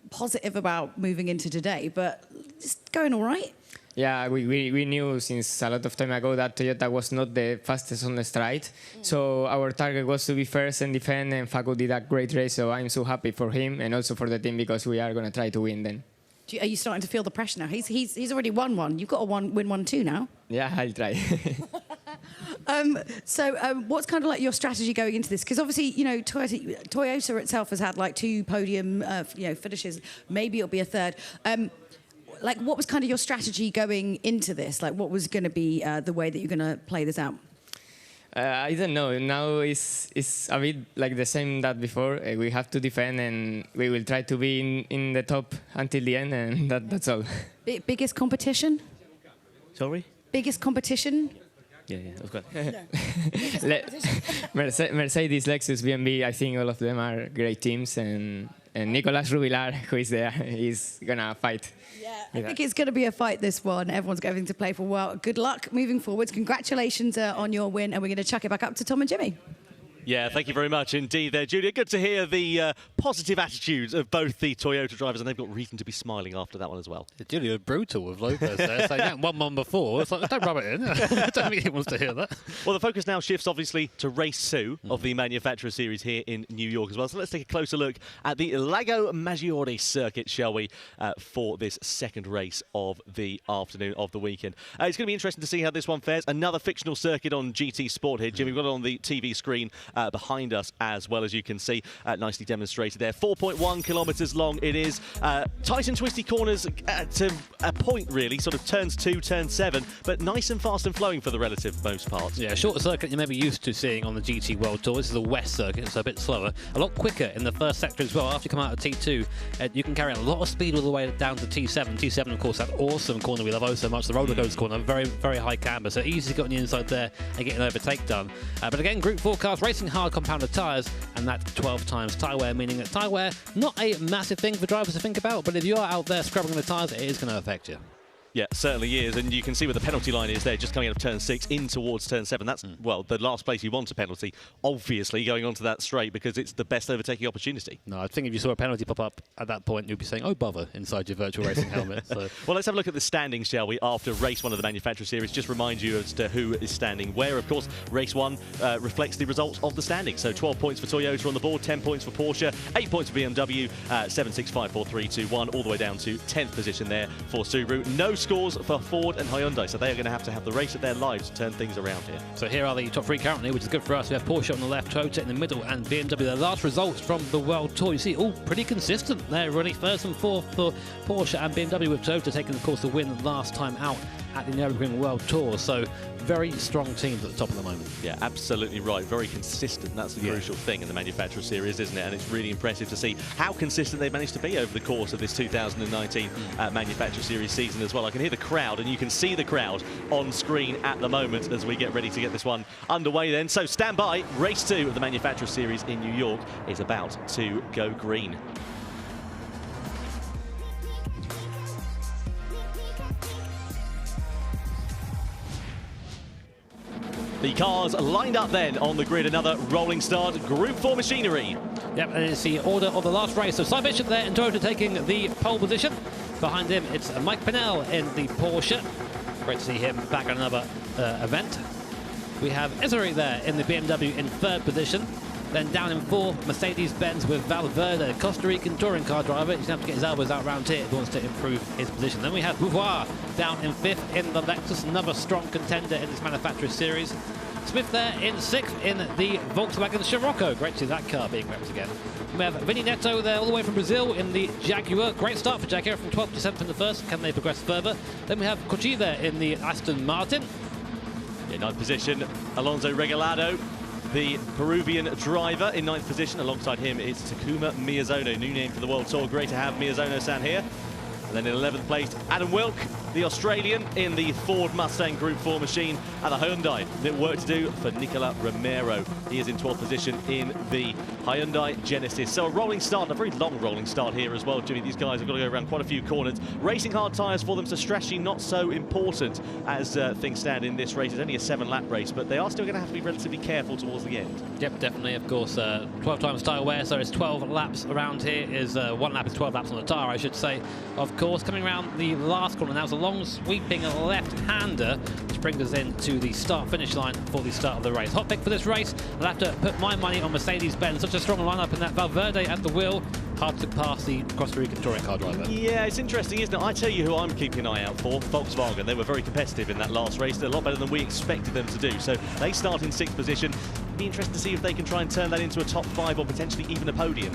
positive about moving into today, but it's going all right. Yeah, we knew since a lot of time ago that Toyota was not the fastest on the straight. So our target was to be first and defend, and Facu did a great race, so I'm so happy for him and also for the team because we are going to try to win then. Are you starting to feel the pressure now? He's already won one. You've got to win one too now. Yeah, I'll try. What's kind of like your strategy going into this? Because obviously, Toyota itself has had like 2 podium, finishes. Maybe it'll be a third. What was kind of your strategy going into this? Like, what was going to be the way that you're going to play this out? I don't know. Now it's a bit like the same that before. We have to defend, and we will try to be in the top until the end, and that's all. Biggest competition? Sorry? Biggest competition? Yeah, of course. Mercedes, Lexus, BMW, I think all of them are great teams, and Nicolas Rubilar, who is there, he's going to fight. Yeah, I think it's going to be a fight, this one. Everyone's got everything to play for. Well, good luck moving forwards. Congratulations on your win, and we're going to chuck it back up to Tom and Jimmy. Yeah, thank you very much indeed there, Julia. Good to hear the positive attitudes of both the Toyota drivers, and they've got reason to be smiling after that one as well. Julia was brutal with Lopez there, saying that 1-1 before. It's like, don't rub it in. I don't think he wants to hear that. Well, the focus now shifts, obviously, to race 2 of the Manufacturer Series here in New York as well. So let's take a closer look at the Lago Maggiore circuit, shall we, for this second race of the afternoon of the weekend. It's going to be interesting to see how this one fares. Another fictional circuit on GT Sport here. Jim, we've got it on the TV screen behind us as well, as you can see, nicely demonstrated there. 4.1 kilometres long it is. Tight and twisty corners to a point, really, sort of turns 2, turn 7, but nice and fast and flowing for the relative most part. Yeah, shorter circuit you may be used to seeing on the GT World Tour. This is a west circuit, so a bit slower. A lot quicker in the first sector as well. After you come out of T2, you can carry a lot of speed all the way down to T7. T7, of course, that awesome corner we love oh so much, the roller coaster corner, very, very high camber, so easy to get on the inside there and get an overtake done. But again, Group 4 cars racing hard compounded tyres, and that's 12 times tyre wear, meaning that tyre wear, not a massive thing for drivers to think about, but if you are out there scrubbing the tyres, it is going to affect you. Yeah, certainly is, and you can see where the penalty line is there, just coming out of turn 6 in towards turn 7. That's, well, the last place you want a penalty, obviously, going onto that straight, because it's the best overtaking opportunity. No, I think if you saw a penalty pop up at that point, you'd be saying, oh, bother, inside your virtual racing helmet. So. Well, let's have a look at the standings, shall we, after race 1 of the Manufacturer Series. Just remind you as to who is standing where. Of course, race 1 reflects the results of the standings. So 12 points for Toyota on the board, 10 points for Porsche, 8 points for BMW, 7, 6, 5, 4, 3, 2, 1, all the way down to 10th position there for Subaru. No scores for Ford and Hyundai, so they are going to have the race of their lives to turn things around here. So here are the top 3 currently, which is good for us. We have Porsche on the left, Toyota in the middle, and BMW. The last results from the World Tour, you see, all pretty consistent. They're really first and fourth for Porsche and BMW, with Toyota taking, of course, the win last time out at the Nürburgring World Tour. So very strong teams at the top of the moment. Yeah, absolutely right. Very consistent. That's the crucial thing in the Manufacturer Series, isn't it? And it's really impressive to see how consistent they've managed to be over the course of this 2019 Manufacturer Series season as well. I can hear the crowd, and you can see the crowd on screen at the moment as we get ready to get this one underway then. So stand by. Race 2 of the Manufacturer Series in New York is about to go green. The cars lined up then on the grid, another rolling start, Group 4 machinery. Yep, and it's the order of the last race. So Cy Bishop there in Toyota taking the pole position. Behind him, it's Mike Pinnell in the Porsche. Great to see him back at another event. We have Isari there in the BMW in third position. Then down in fourth, Mercedes-Benz with Valverde, Costa Rican touring car driver. He's going to have to get his elbows out round here if he wants to improve his position. Then we have Beauvoir down in fifth in the Lexus, another strong contender in this manufacturer series. Smith there in sixth in the Volkswagen Scirocco. Great to see that car being repped again. We have Vini Neto there all the way from Brazil in the Jaguar. Great start for Jaguar from 12th to 7th in the first. Can they progress further? Then we have Kochi there in the Aston Martin. In ninth position, Alonso Regalado, the Peruvian driver in ninth position. Alongside him is Takuma Miyazono, new name for the World Tour. Great to have Miyazono-san here. And then in 11th place, Adam Wilk, the Australian, in the Ford Mustang Group 4 machine. And the Hyundai, bit of work to do for Nicola Romero. He is in 12th position in the Hyundai Genesis. So a rolling start, a very long rolling start here as well, Jimmy. These guys have got to go around quite a few corners. Racing hard tyres for them, so strategy not so important as things stand in this race. It's only a 7-lap race, but they are still going to have to be relatively careful towards the end. Yep, definitely. Of course, 12 times tyre wear, so it's 12 laps around here. Is 1 lap is 12 laps on the tyre, I should say. Of course, coming around the last corner now is a long sweeping left-hander, which brings us into the start-finish line for the start of the race. Hot pick for this race. I'll have to put my money on Mercedes-Benz. Such a strong lineup in that Valverde at the wheel. Hard to pass the Costa Rican touring car driver. Yeah, it's interesting, isn't it? I tell you who I'm keeping an eye out for, Volkswagen. They were very competitive in that last race. They're a lot better than we expected them to do. So they start in 6th position. Be interested to see if they can try and turn that into a top 5 or potentially even a podium.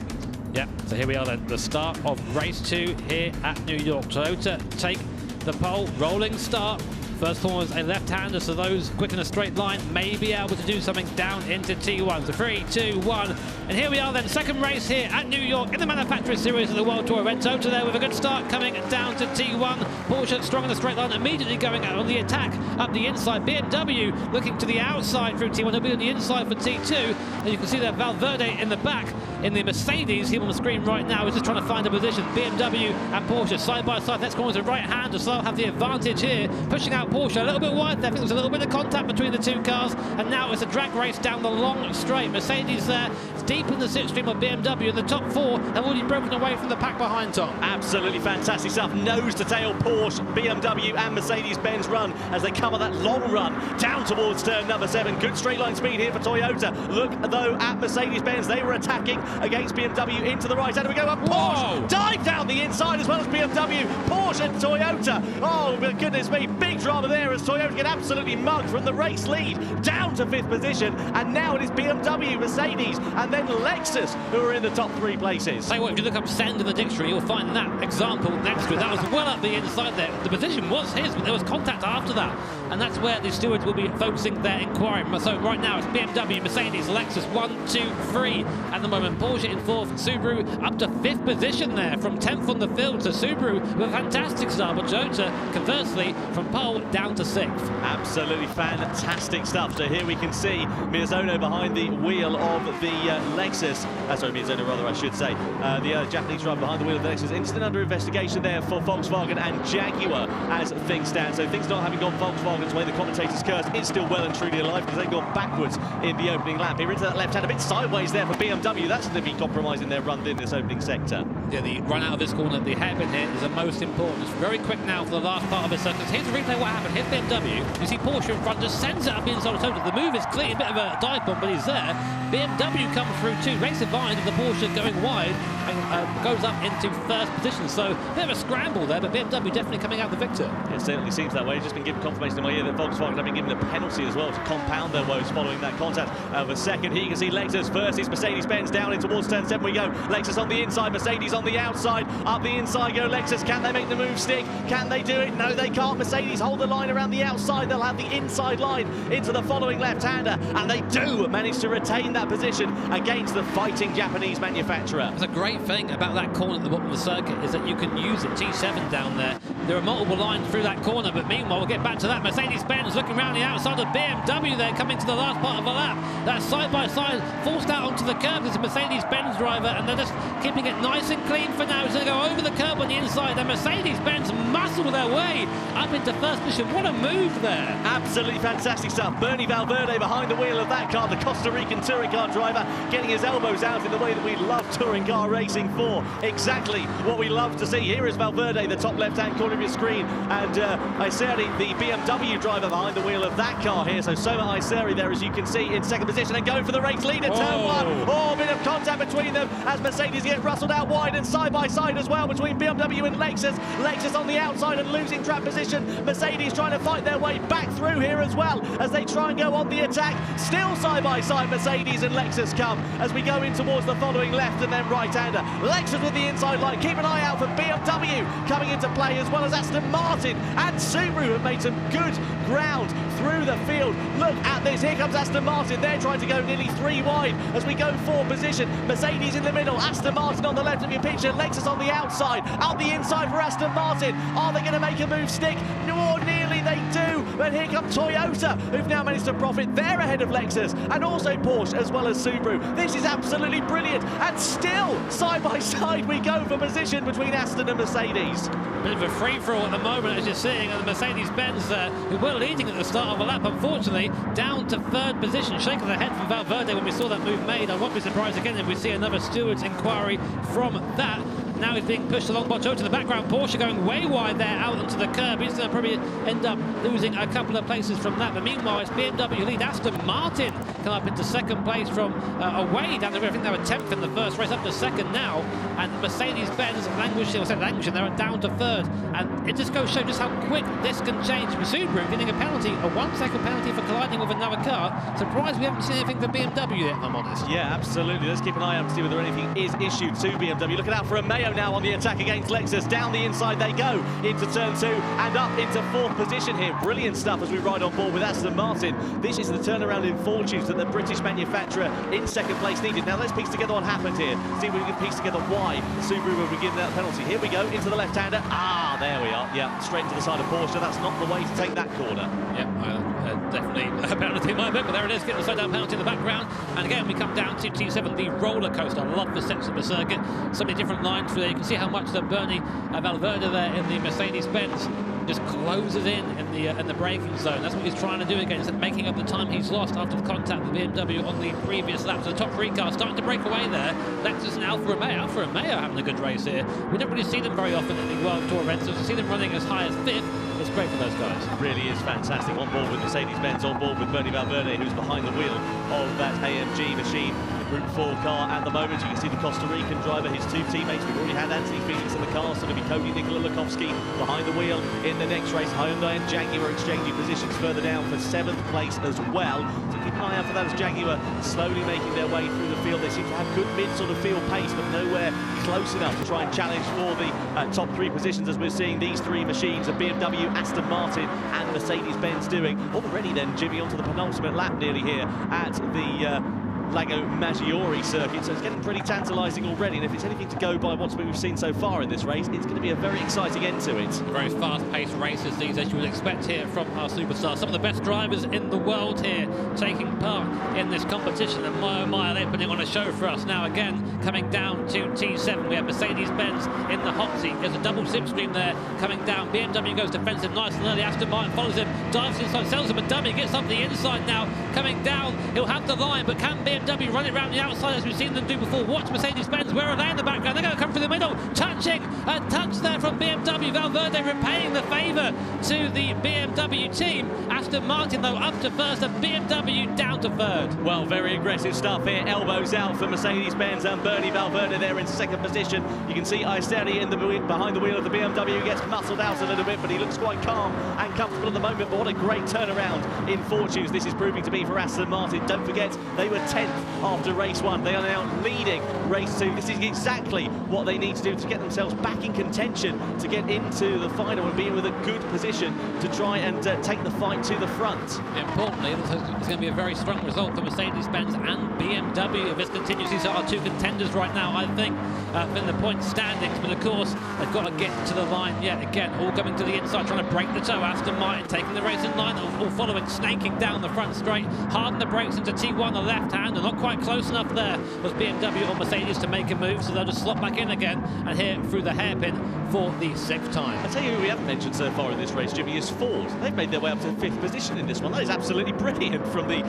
Yeah, so here we are then, the start of race 2 here at New York. Toyota take the pole, rolling start. First one was a left-hander, so those quick in a straight line may be able to do something down into T1. So 3, 2, 1. And here we are then, second race here at New York in the manufacturer series of the World Tour. Red Toyota there with a good start coming down to T1. Porsche strong in the straight line, immediately going out on the attack up the inside. BMW looking to the outside through T1. They'll be on the inside for T2. And you can see there Valverde in the back in the Mercedes. Him on the screen right now is just trying to find a position. BMW and Porsche side by side. Next corner is a right-hander, so they'll have the advantage here. Pushing out Porsche a little bit wide there. I think there was a little bit of contact between the two cars, and now it's a drag race down the long straight. Mercedes there, it's deep in the slipstream of BMW, and the top 4 have already broken away from the pack behind Tom. Absolutely fantastic stuff. Nose to tail Porsche, BMW and Mercedes-Benz run as they cover that long run down towards turn number 7. Good straight line speed here for Toyota. Look though at Mercedes-Benz, they were attacking against BMW into the right. How do we go up? Porsche dive down the inside as well as BMW. Porsche and Toyota. Oh my goodness me, big drama there as Toyota get absolutely mugged from the race lead down to 5th position, and now it is BMW, Mercedes and then Lexus who are in the top 3 places. Tell you what, if you look up Send in the dictionary, you'll find that example next to it. That was well up the inside there. The position was his, but there was contact after that, and that's where the stewards will be focusing their inquiry. So right now it's BMW, Mercedes, Lexus 1, 2, 3 at the moment. Porsche in 4th, Subaru up to 5th position there from 10th on the field. So Subaru with a fantastic start, but Toyota conversely from pole down to 6th. Absolutely fantastic stuff. So here we can see Miyazono behind the wheel of the Lexus. Sorry, Miyazono rather, I should say. The Japanese driver behind the wheel of the Lexus. Instant under investigation there for Volkswagen and Jaguar as things stand. So things not having gone Volkswagen's way, the commentators curse is still well and truly alive because they've gone backwards in the opening lap. Here into that left hand, a bit sideways there for BMW. That's going to be compromising their run in this opening sector. Yeah, the run out of this corner, the hairpin here is the most important. It's very quick now for the last part of the circuit. Here's the replay what happened. Here's BMW. You see Porsche in front, just sends it up the inside of Toyota. The move is clean, a bit of a dive bomb, but he's there. BMW comes through too, race divide of the Porsche going wide and goes up into 1st position. So a bit of a scramble there, but BMW definitely coming out the victor. It certainly seems that way. Just been given confirmation in my ear that Volkswagen have been given a penalty as well to compound their woes following that contact. The second here you can see Lexus first, is Mercedes-Benz down in towards turn 7 we go. Lexus on the inside, Mercedes on the outside. Up the inside go Lexus. Can they make the move stick? Can they do it? No, they can't. Mercedes hold the line around the outside. They'll have the inside line into the following left-hander, and they do manage to retain that position against the fighting Japanese manufacturer. It's a great thing about that corner at the bottom of the circuit is that you can use it. T7 down there There are multiple lines through that corner, but meanwhile, we'll get back to that. Mercedes-Benz looking around the outside of BMW there, coming to the last part of the lap. That side-by-side forced out onto the curb. There's a Mercedes-Benz driver, and they're just keeping it nice and clean for now. It's going to go over the curb on the inside. The Mercedes-Benz muscle their way up into first position. What a move there. Absolutely fantastic stuff. Bernie Valverde behind the wheel of that car, the Costa Rican touring car driver, getting his elbows out in the way that we love touring car racing for. Exactly what we love to see. Here is Valverde, the top left-hand corner of your screen, and Ayseri, the BMW driver behind the wheel of that car here. So Soma Ayseri there, as you can see, in second position and going for the race lead at turn one. Oh, a bit of contact between them as Mercedes get rustled out wide, and side by side as well between BMW and Lexus. Lexus on the outside and losing track position. Mercedes trying to fight their way back through here as well as they try and go on the attack. Still side by side Mercedes and Lexus come as we go in towards the following left and then right-hander. Lexus with the inside line. Keep an eye out for BMW coming into play, as well as Aston Martin and Subaru have made some good ground through the field. Look at this. Here comes Aston Martin. They're trying to go nearly 3 wide as we go 4 position. Mercedes in the middle. Aston Martin on the left of your picture. Lexus on the outside. Out the inside for Aston Martin. Are they going to make a move stick? No, nearly they do. But here comes Toyota, who've now managed to profit. They're ahead of Lexus and also Porsche as well as Subaru. This is absolutely brilliant. And still, side by side, we go for position between Aston and Mercedes. Bit of a free-for-all at the moment, as you're seeing, and the Mercedes-Benz, who were leading at the start of the lap, unfortunately, down to 3rd position. Shake of the head from Valverde when we saw that move made. I won't be surprised again if we see another steward's inquiry from that. Now he's being pushed along by Toyota to the background. Porsche going way wide there out onto the curb. He's going to probably end up losing a couple of places from that. But meanwhile, it's BMW lead. Aston Martin come up into 2nd place from away down the rear. I think they were 10th in the first race, up to 2nd now. And Mercedes-Benz languishing, they're down to 3rd. And it just goes to show just how quick this can change. Subaru getting a penalty, a 1-second penalty for colliding with another car. Surprised we haven't seen anything for BMW yet, if I'm honest. Yeah, absolutely. Let's keep an eye out to see whether anything is issued to BMW. Looking out for a Mayo now on the attack against Lexus. Down the inside they go into turn 2 and up into 4th position here. Brilliant stuff as we ride on board with Aston Martin. This is the turnaround in fortunes that the British manufacturer in 2nd place needed. Now let's piece together what happened here. See if we can piece together why Subaru will be given that penalty. Here we go into the left-hander. Ah, there we are. Yeah, straight into the side of Porsche. That's not the way to take that corner. Yeah, definitely a penalty in my book, but there it is, getting the side down penalty in the background. And again, we come down to T7, the roller coaster. I love the sets of the circuit. So many different lines through there. You can see how much the Bernie Valverde there in the Mercedes-Benz just closes in the braking zone. That's what he's trying to do again, instead of making up the time he's lost after the contact with BMW on the previous lap. So the top 3 cars starting to break away there. Lexus and Alfa Romeo. Alfa Romeo having a good race here. We don't really see them very often in the World Tour events, so to see them running as high as 5th, it's great for those guys. It really is fantastic. On board with Mercedes-Benz, on board with Bernie Valverde, who's behind the wheel of that AMG machine. The Group 4 car at the moment. You can see the Costa Rican driver, his 2 teammates. We've already had Anthony Felix in the car, so it'll be Cody Nikola Lukovsky behind the wheel in the next race. Hyundai and Jaguar exchanging positions further down for 7th place as well. So keep an eye out for that as Jaguar slowly making their way through the field. They seem to have good mid sort of field pace, but nowhere close enough to try and challenge for the top 3 positions, as we're seeing these 3 machines of BMW, Aston Martin and Mercedes-Benz doing. Already then, Jimmy, onto the penultimate lap nearly here at the Lago Maggiore circuit, so it's getting pretty tantalising already, and if it's anything to go by what we've seen so far in this race, it's going to be a very exciting end to it. Very fast-paced races these, as you would expect here from our superstars. Some of the best drivers in the world here taking part in this competition, and my oh my, they're putting on a show for us. Now again, coming down to T7, we have Mercedes-Benz in the hot seat. There's a double slipstream there coming down. BMW goes defensive nice and early. Aston Martin follows him, dives inside, sells him a dummy, gets up the inside now, coming down. He'll have the line, but can BMW run it around the outside as we've seen them do before? Watch Mercedes-Benz, where are they in the background? They're going to come through the middle, touching a touch there from BMW. Valverde repaying the favour to the BMW team. Aston Martin, though, up to 1st, and BMW down to 3rd. Well, very aggressive stuff here. Elbows out for Mercedes-Benz and Bernie Valverde there in 2nd position. You can see Ayseri behind the wheel of the BMW. Gets muscled out a little bit, but he looks quite calm and comfortable at the moment. But what a great turnaround in fortunes this is proving to be for Aston Martin. Don't forget, they were 10th after race 1. They are now leading race 2. This is exactly what they need to do to get themselves back in contention, to get into the final and be with a good position to try and take the fight to the front. Importantly, it's going to be a very strong result for Mercedes-Benz and BMW if this continues. These are our two contenders right now, I think, in the point standings. But of course, they've got to get to the line yet again. All coming to the inside, trying to break the toe. Aston Martin taking the race in line, all following, snaking down the front straight. Harden the brakes into T1, the left hand, and not quite close enough there was BMW or Mercedes to make a move, so they'll just slot back in again and here through the hairpin for the 6th time. I'll tell you who we haven't mentioned so far in this race, Jimmy, is Ford. They've made their way up to 5th position in this one. That is absolutely brilliant from the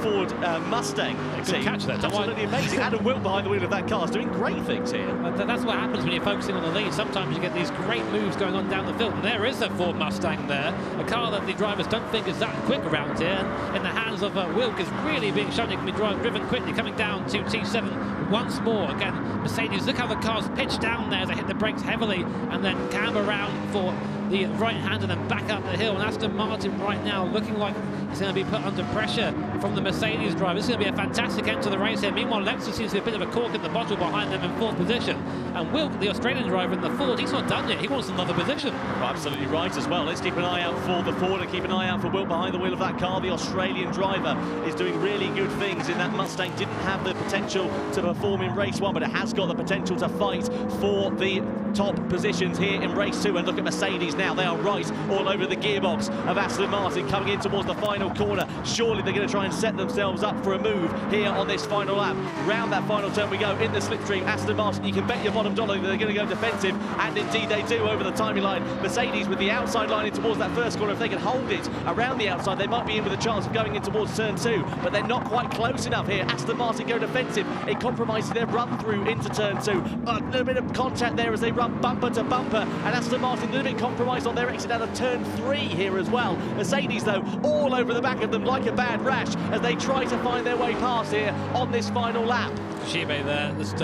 Ford Mustang team. Catch that. Absolutely amazing. Adam Wilt behind the wheel of that car is doing great things here. That's what happens when you're focusing on the lead. Sometimes you get these great moves going on down the field. And there is a Ford Mustang there, a car that the drivers don't think is that quick around here. And in the hands of Wilk is really being shown it can be driven quickly, coming down to T7 once more. Again, Mercedes, look how the car's pitched down there as they hit the brakes heavily and then camber around for the right hand and then back up the hill. And Aston Martin right now looking like he's going to be put under pressure from the Mercedes driver. This is going to be a fantastic end to the race here. Meanwhile, Lexus seems to be a bit of a cork in the bottle behind them in 4th position. And Wilk, the Australian driver in the Ford, he's not done yet. He wants another position. Well, absolutely right as well. Let's keep an eye out for the Ford and keep an eye out for Wilk behind the wheel of that car. The Australian driver is doing really good things in that Mustang. Didn't have the potential to perform in race 1, but it has got the potential to fight for the top positions here in race 2. And look at Mercedes now. They are right all over the gearbox of Aston Martin coming in towards the final corner. Surely they're going to try and set themselves up for a move here on this final lap. Round that final turn we go in the slipstream. Aston Martin, you can bet your bottom dollar they're going to go defensive, and indeed they do over the timing line. Mercedes with the outside line in towards that first corner. If they can hold it around the outside, they might be in with a chance of going in towards turn 2, but they're not quite close enough here. Aston Martin go defensive. It compromises their run through into turn 2. A little bit of contact there as they run bumper to bumper, and Aston Martin a little bit compromised on their exit out of turn 3 here as well. Mercedes though all over the back of them like a bad rash as they try to find their way past here on this final lap. Shibe there, just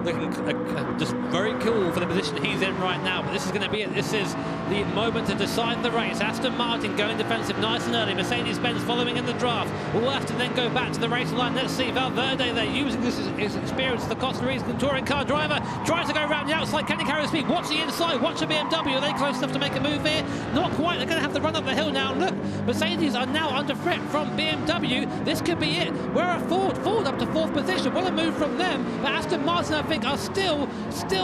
looking just very cool for the position he's in right now. But this is going to be it. This is the moment to decide the race. Aston Martin going defensive nice and early. Mercedes-Benz following in the draft. We'll have to then go back to the racing line. Let's see Valverde there using his experience. The Costa Rican touring car driver tries to go around the outside. Can he carry the speed? Watch the inside. Watch the BMW. Are they close enough to make a move here? Not quite. They're going to have to run up the hill now. Look, Mercedes are now under threat from BMW. This could be it. Where are Ford? Ford up to 4th position. What a move from them. But Aston Martin, I think, are still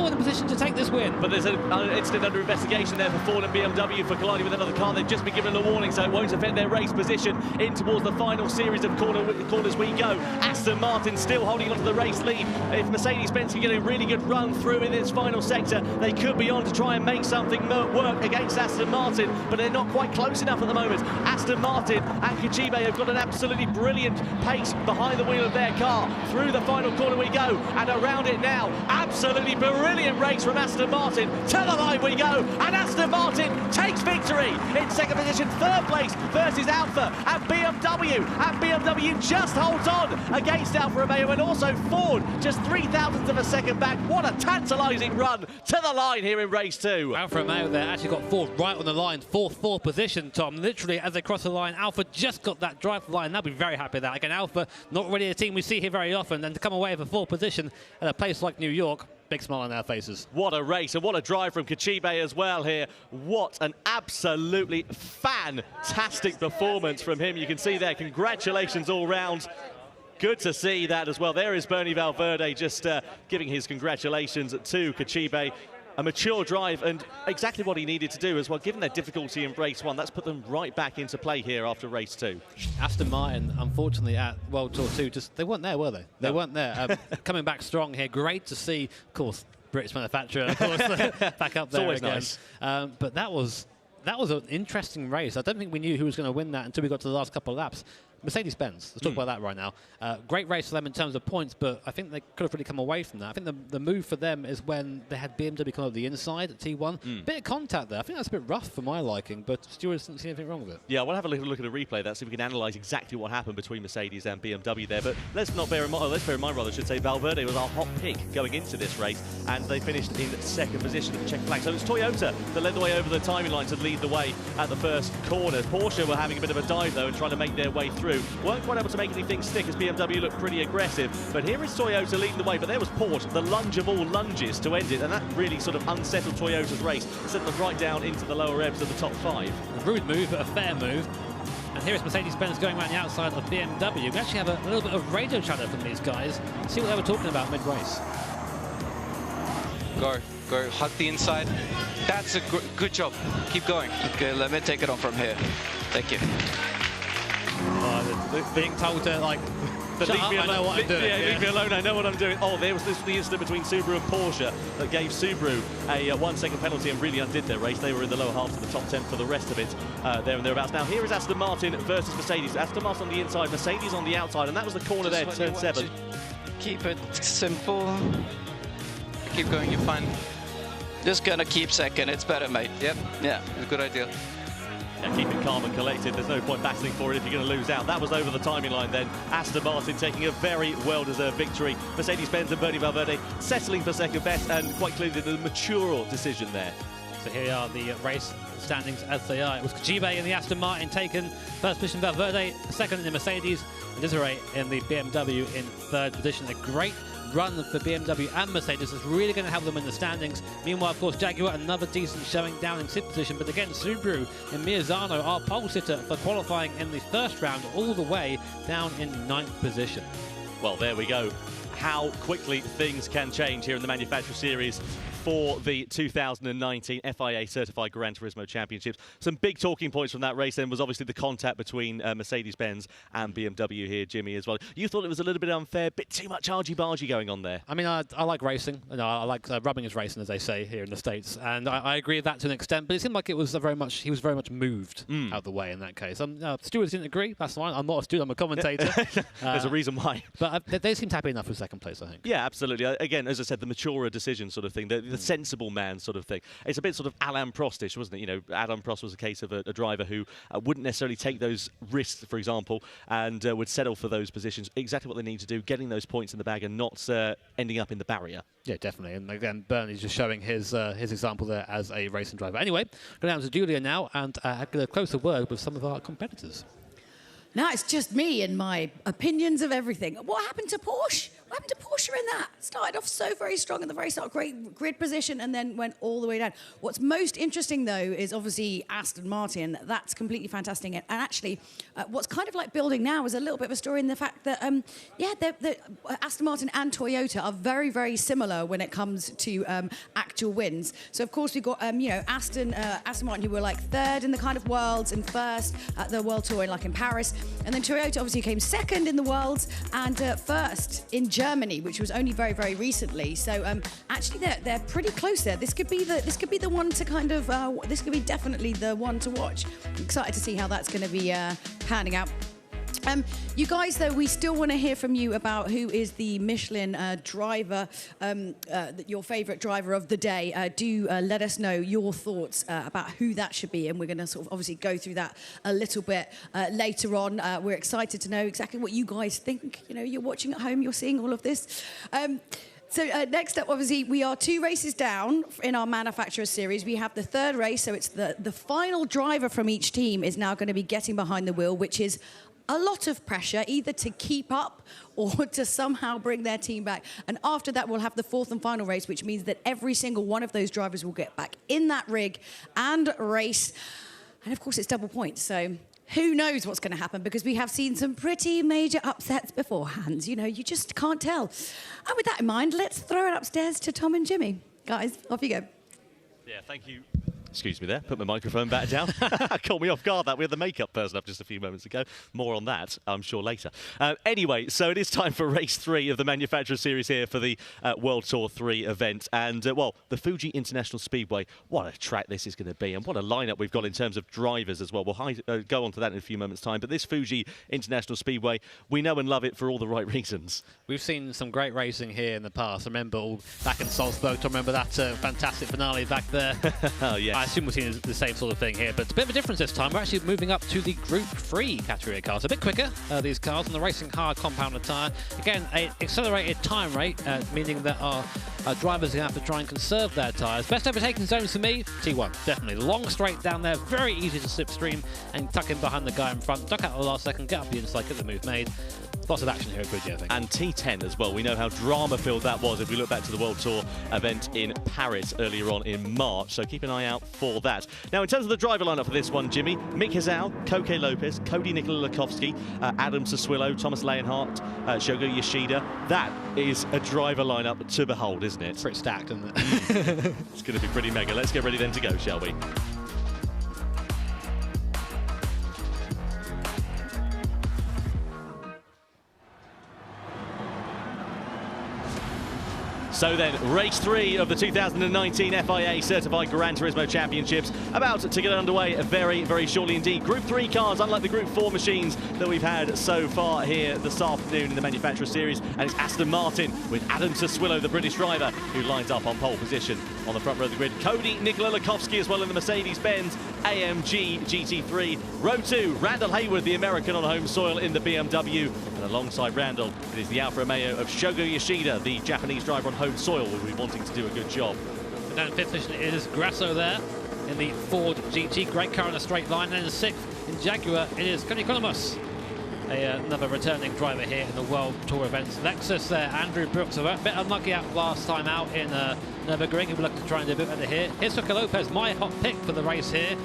in a position to take this win. But there's an incident under investigation there for Ford and BMW for colliding with another car. They've just been given a warning, so it won't affect their race position in towards the final series of corners we go. Aston Martin still holding on to the race lead. If Mercedes-Benz can get a really good run through in this final sector, they could be on to try and make something work against Aston Martin, but they're not quite close enough at the moment. Aston Martin and Kajibe have got an absolutely brilliant pace behind the wheel of their car. Through the final corner we go, and around it now. Absolutely brilliant race from Aston Martin. To the line we go, and Aston Martin takes victory in 2nd position. 3rd place versus Alfa and BMW. And BMW just holds on against Alfa Romeo, and also Ford just 0.003 of a second back. What a tantalising run to the line here in race 2. Alfa Romeo there actually got Ford right on the line, 4th position, Tom. Literally, as they cross the line, Alfa just got that drive line. They'll be very happy with that. Again, Alfa, not really a team we see here very often, and to come away with a 4th position at a place like New York, big smile on our faces. What a race, and what a drive from Kajibe as well here. What an absolutely fantastic performance from him. You can see there, congratulations all round. Good to see that as well. There is Bernie Valverde just giving his congratulations to Kajibe. A mature drive and exactly what he needed to do as well. Given their difficulty in race 1, that's put them right back into play here after race 2. Aston Martin, unfortunately, at World Tour 2, they weren't there, were they? They weren't there. Coming back strong here. Great to see, of course, British manufacturer, of course, back up there always again. Nice. But that was an interesting race. I don't think we knew who was going to win that until we got to the last couple of laps. Mercedes-Benz, let's talk about that right now. Great race for them in terms of points, but I think they could have really come away from that. I think the move for them is when they had BMW come over the inside at T1. Bit of contact there. I think that's a bit rough for my liking, but Stewart didn't see anything wrong with it. Yeah, we'll have a little look at a replay of that, see if we can analyse exactly what happened between Mercedes and BMW there. But let's bear in mind, I should say, Valverde was our hot pick going into this race, and they finished in 2nd position at the check flag. So it's Toyota that led the way over the timing line to lead the way at the first corner. Porsche were having a bit of a dive, though, and trying to make their way through through. Weren't quite able to make anything stick as BMW looked pretty aggressive. But here is Toyota leading the way. But there was Porsche, the lunge of all lunges to end it. And that really sort of unsettled Toyota's race. Sent them right down into the lower ebbs of the top 5. A rude move, but a fair move. And here is Mercedes-Benz going around the outside of BMW. We actually have a little bit of radio chatter from these guys. See what they were talking about mid-race. Go, hug the inside. That's a good job. Keep going. Okay, let me take it on from here. Thank you. Being told to, like, shut up, I know what I'm doing. Yeah, leave me alone, I know what I'm doing. Oh, this was the incident between Subaru and Porsche that gave Subaru a 1-second penalty and really undid their race. They were in the lower half of the top 10 for the rest of it, there and thereabouts. Now, here is Aston Martin versus Mercedes. Aston Martin on the inside, Mercedes on the outside, and that was the corner there, turn 7. Keep it simple. Keep going, you're fine. Just gonna keep second, it's better, mate. Yep. Yeah. It's a good idea. Yeah, keep it calm and collected. There's no point battling for it if you're going to lose out. That was over the timing line then. Aston Martin taking a very well-deserved victory. Mercedes-Benz and Bernie Valverde settling for second best, and quite clearly the mature decision there. So here are the race standings as they are. It was Kajibe in the Aston Martin taken first position, Valverde second in the Mercedes, and Desiree in the BMW in third position. A great run for BMW and Mercedes is really going to help them in the standings. Meanwhile, of course, Jaguar, another decent showing down in 6th position, but again, Subaru and Miyazano, our pole sitter for qualifying in the first round, all the way down in 9th position. Well, there we go. How quickly things can change here in the Manufacturer Series for the 2019 FIA Certified Gran Turismo Championships. Some big talking points from that race then was obviously the contact between Mercedes-Benz and BMW here, Jimmy, as well. You thought it was a little bit unfair, bit too much argy-bargy going on there. I mean, I like racing. You know, I like rubbing is racing, as they say here in the States, and I agree with that to an extent, but it seemed like it was he was very much moved out of the way in that case. Stewards didn't agree, that's fine. I'm not a steward, I'm a commentator. There's a reason why. But they seemed happy enough with second place, I think. Yeah, absolutely. Again, as I said, the maturer decision sort of thing, the sensible man sort of thing. It's a bit sort of Alain Prostish, wasn't it? You know, Alain Prost was a case of a driver who wouldn't necessarily take those risks, for example, and would settle for those positions. Exactly what they need to do, getting those points in the bag and not ending up in the barrier. Yeah, definitely. And again, Bernie's just showing his example there as a racing driver. Anyway, going down to Julia now and get a closer word with some of our competitors. Now it's just me and my opinions of everything. What happened to Porsche? What happened to Porsche in that? Started off so very strong at the very start, great grid position, and then went all the way down. What's most interesting, though, is obviously Aston Martin. That's completely fantastic. And actually, what's kind of like building now is a little bit of a story in the fact that, Aston Martin and Toyota are very, very similar when it comes to actual wins. So, of course, we've got, Aston Martin, who were like third in the kind of worlds and first at the World Tour, like in Paris. And then Toyota obviously came second in the worlds and first in Germany, which was only very, very recently. So actually, they're pretty close there. This could be the one to kind of. This could be definitely the one to watch. I'm excited to see how that's going to be panning out. You guys, though, we still want to hear from you about who is the Michelin driver, your favourite driver of the day. Do let us know your thoughts about who that should be, and we're going to sort of obviously go through that a little bit later on. We're excited to know exactly what you guys think. You know, you're watching at home, you're seeing all of this. So next up, obviously, we are 2 races down in our Manufacturer Series. We have the third race, so it's the final driver from each team is now going to be getting behind the wheel, which is a lot of pressure, either to keep up or to somehow bring their team back. And after that, we'll have the 4th and final race, which means that every single one of those drivers will get back in that rig and race. And of course, it's double points. So who knows what's going to happen, because we have seen some pretty major upsets beforehand. You know, you just can't tell. And with that in mind, let's throw it upstairs to Tom and Jimmy. Guys, off you go. Yeah, thank you. Excuse me there, put my microphone back down. Caught me off guard that we had the makeup person up just a few moments ago. More on that, I'm sure, later. Anyway, so it is time for race 3 of the Manufacturer Series here for the World Tour 3 event. And, the Fuji International Speedway, what a track this is going to be, and what a lineup we've got in terms of drivers as well. We'll go on to that in a few moments' time. But this Fuji International Speedway, we know and love it for all the right reasons. We've seen some great racing here in the past. I remember all back in Salzburg. I remember that fantastic finale back there. Oh, yes. assume we'll see the same sort of thing here, but it's a bit of a difference this time. We're actually moving up to the Group 3 category of cars. A bit quicker, these cars, on the racing hard compound tyre. Again, an accelerated time rate, meaning that our drivers are going to have to try and conserve their tyres. Best overtaking zones for me, T1, definitely. Long straight down there, very easy to slipstream and tuck in behind the guy in front. Duck out at the last second, get up the inside, get the move made. Lots of action here at Goodyear, I think. And T10 as well. We know how drama-filled that was if we look back to the World Tour event in Paris earlier on in March, so keep an eye out for that. Now, in terms of the driver lineup for this one, Jimmy, Mick Hizao, Koke Lopez, Cody Nicola-Lakowski, Adam Sassuolo, Thomas Leonhardt, Shogo Yoshida. That is a driver lineup to behold, isn't it? It's pretty stacked, isn't it? It's going to be pretty mega. Let's get ready then to go, shall we? So then, race 3 of the 2019 FIA Certified Gran Turismo Championships about to get underway very, very shortly indeed. Group 3 cars, unlike the Group 4 machines that we've had so far here this afternoon in the Manufacturer Series, and it's Aston Martin with Adam Sassuolo, the British driver, who lines up on pole position on the front row of the grid. Cody Nicola-Lakowski as well in the Mercedes-Benz AMG GT3. Row 2, Randall Hayward, the American on home soil in the BMW. And alongside Randall, it is the Alfa Romeo of Shogo Yoshida, the Japanese driver on home soil, will be wanting to do a good job. And down in 5th position is Grasso there in the Ford GT. Great car in a straight line. And in 6th in Jaguar, it is Conny Colomus, another returning driver here in the World Tour events. Lexus there, Andrew Brooks, a bit unlucky out last time out in Nürburgring. He'll be looking to try and do a bit better here. Here's Koke Lopez, my hot pick for the race here.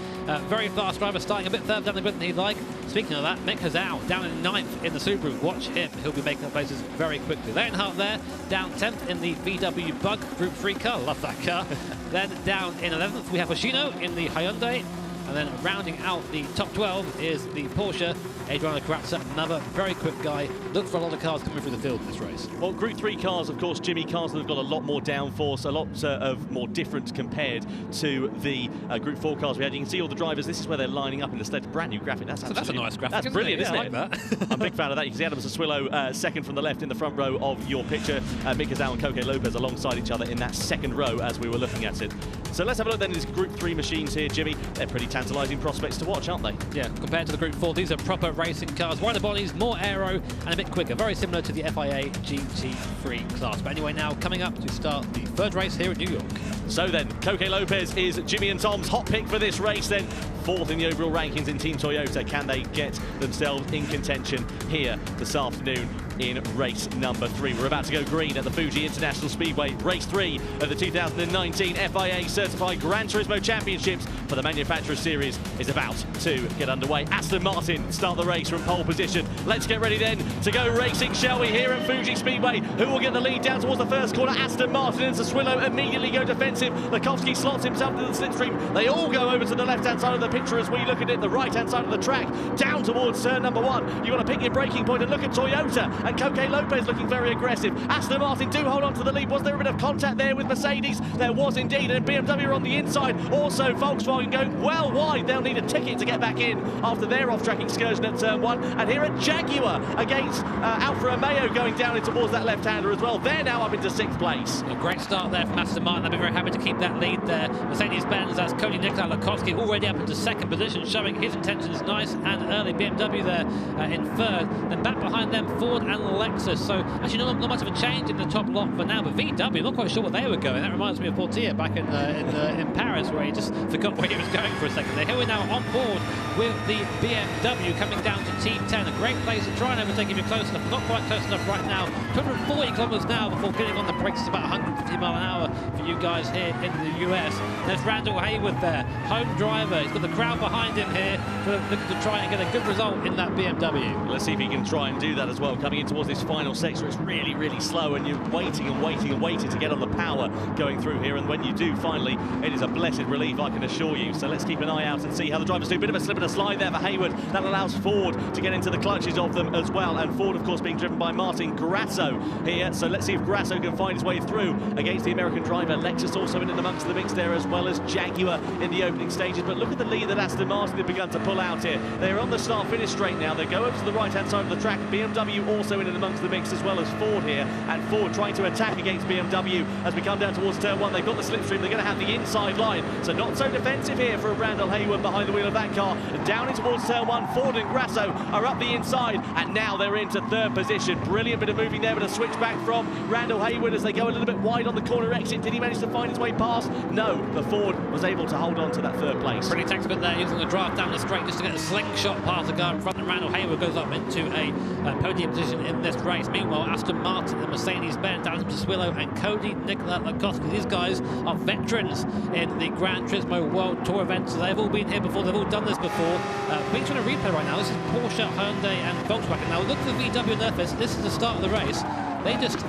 Very fast driver, starting a bit further down the grid than he'd like. Speaking of that, Mick Hizao down in 9th in the Subaru. Watch him. He'll be making the places very quickly. Leonhardt there, down 10th in the VW Bug Group 3 car. Love that car. Then down in 11th, we have Hoshino in the Hyundai. And then rounding out the top 12 is the Porsche, Adriano Corazza, another very quick guy. Look for a lot of cars coming through the field in this race. Well, Group 3 cars, of course, Jimmy, cars that have got a lot more downforce, a lot of more difference compared to the Group 4 cars we had. You can see all the drivers. This is where they're lining up in the sled. Brand new graphic. That's a nice graphic. That's brilliant, isn't it? I like that. I'm a big fan of that. You can see Adam Sassuolo second from the left in the front row of your picture. Mick Hizao and Koke Lopez alongside each other in that second row as we were looking at it. So let's have a look then at these Group 3 machines here, Jimmy. They're pretty tantalising prospects to watch, aren't they? Yeah, compared to the Group 4, these are proper racing cars. Wider bodies, more aero, and a bit quicker. Very similar to the FIA GT3 class. But anyway, now coming up to start the third race here at New York. So then, Koke Lopez is Jimmy and Tom's hot pick for this race then. 4th in the overall rankings in Team Toyota. Can they get themselves in contention here this afternoon in race number 3? We're about to go green at the Fuji International Speedway. Race 3 of the 2019 FIA Certified Gran Turismo Championships for the Manufacturer Series is about to get underway. Aston Martin start the race from pole position. Let's get ready then to go racing, shall we, here at Fuji Speedway. Who will get the lead down towards the first corner? Aston Martin and Sassuolo immediately go defensive. Lakowski slots himself to the slipstream. They all go over to the left-hand side of the picture as we look at it, the right-hand side of the track, down towards turn number 1. You want to pick your braking point and look at Toyota, and Koke Lopez looking very aggressive. Aston Martin do hold on to the lead. Was there a bit of contact there with Mercedes? There was indeed, and BMW on the inside. Also Volkswagen going well wide. They'll need a ticket to get back in after their off-track excursion at turn 1. And here at Jaguar against Alfa Romeo going down in towards that left-hander as well. They're now up into 6th place. A great start there from Aston Martin. They'll be very happy to keep that lead there. Mercedes-Benz, that's Cody Nicola-Lakowski already up into 2nd position, showing his intentions nice and early. BMW there in 3rd. Then back behind them, Ford and Lexus. So actually not much of a change in the top lot for now, but VW, not quite sure where they were going. That reminds me of Portier back in Paris, where he just forgot where he was going for a second there. Here we're now on board with the BMW coming down to T10. A great place to try and overtake if you're close enough. Not quite close enough right now. 240 kilometers now before getting on the brakes. It's about 150 mile an hour for you guys here in the US. There's Randall Hayward there, home driver. He's got the crowd behind him here, looking to try and get a good result in that BMW. Let's see if he can try and do that as well. Coming in towards this final sector, it's really, really slow, and you're waiting and waiting and waiting to get on the power going through here. And when you do finally, it is a blessed relief, I can assure you. So let's keep an eye out and see how the drivers do. Bit of a slip and a slide there for Hayward. That allows Ford to get into the clutches of them as well. And Ford, of course, being driven by Martin Grasso here. So let's see if Grasso can find his way through against the American driver, Lexus also in and amongst the mix there, as well as Jaguar in the opening stages. But look at the lead that Aston Martin have begun to pull out here. They're on the start-finish straight now. They go over to the right-hand side of the track. BMW also in and amongst the mix, as well as Ford here. And Ford trying to attack against BMW as we come down towards turn 1. They've got the slipstream. They're going to have the inside line. So not so defensive here for Randall Hayward behind the wheel of that car. Down in towards turn 1. Ford and Grasso are up the inside. And now they're into third position. Brilliant bit of moving there, but a switch back from Randall Hayward as they go a little bit wide on the corner exit. Did he manage to find his way past? No, the Ford was able to hold on to that third place. Pretty technical there, using the draft down the straight just to get a slingshot past the guy in front. And Randall Hayward goes up into a podium position in this race. Meanwhile, Aston Martin and Mercedes-Benz, Adam Swillow and Cody Nicola Lakowski. These guys are veterans in the Gran Turismo World Tour events. They've all been here before. They've all done this before. Being shown a replay right now. This is Porsche, Hyundai and Volkswagen. Now look at the VW and Nerfus. This is the start of the race. They just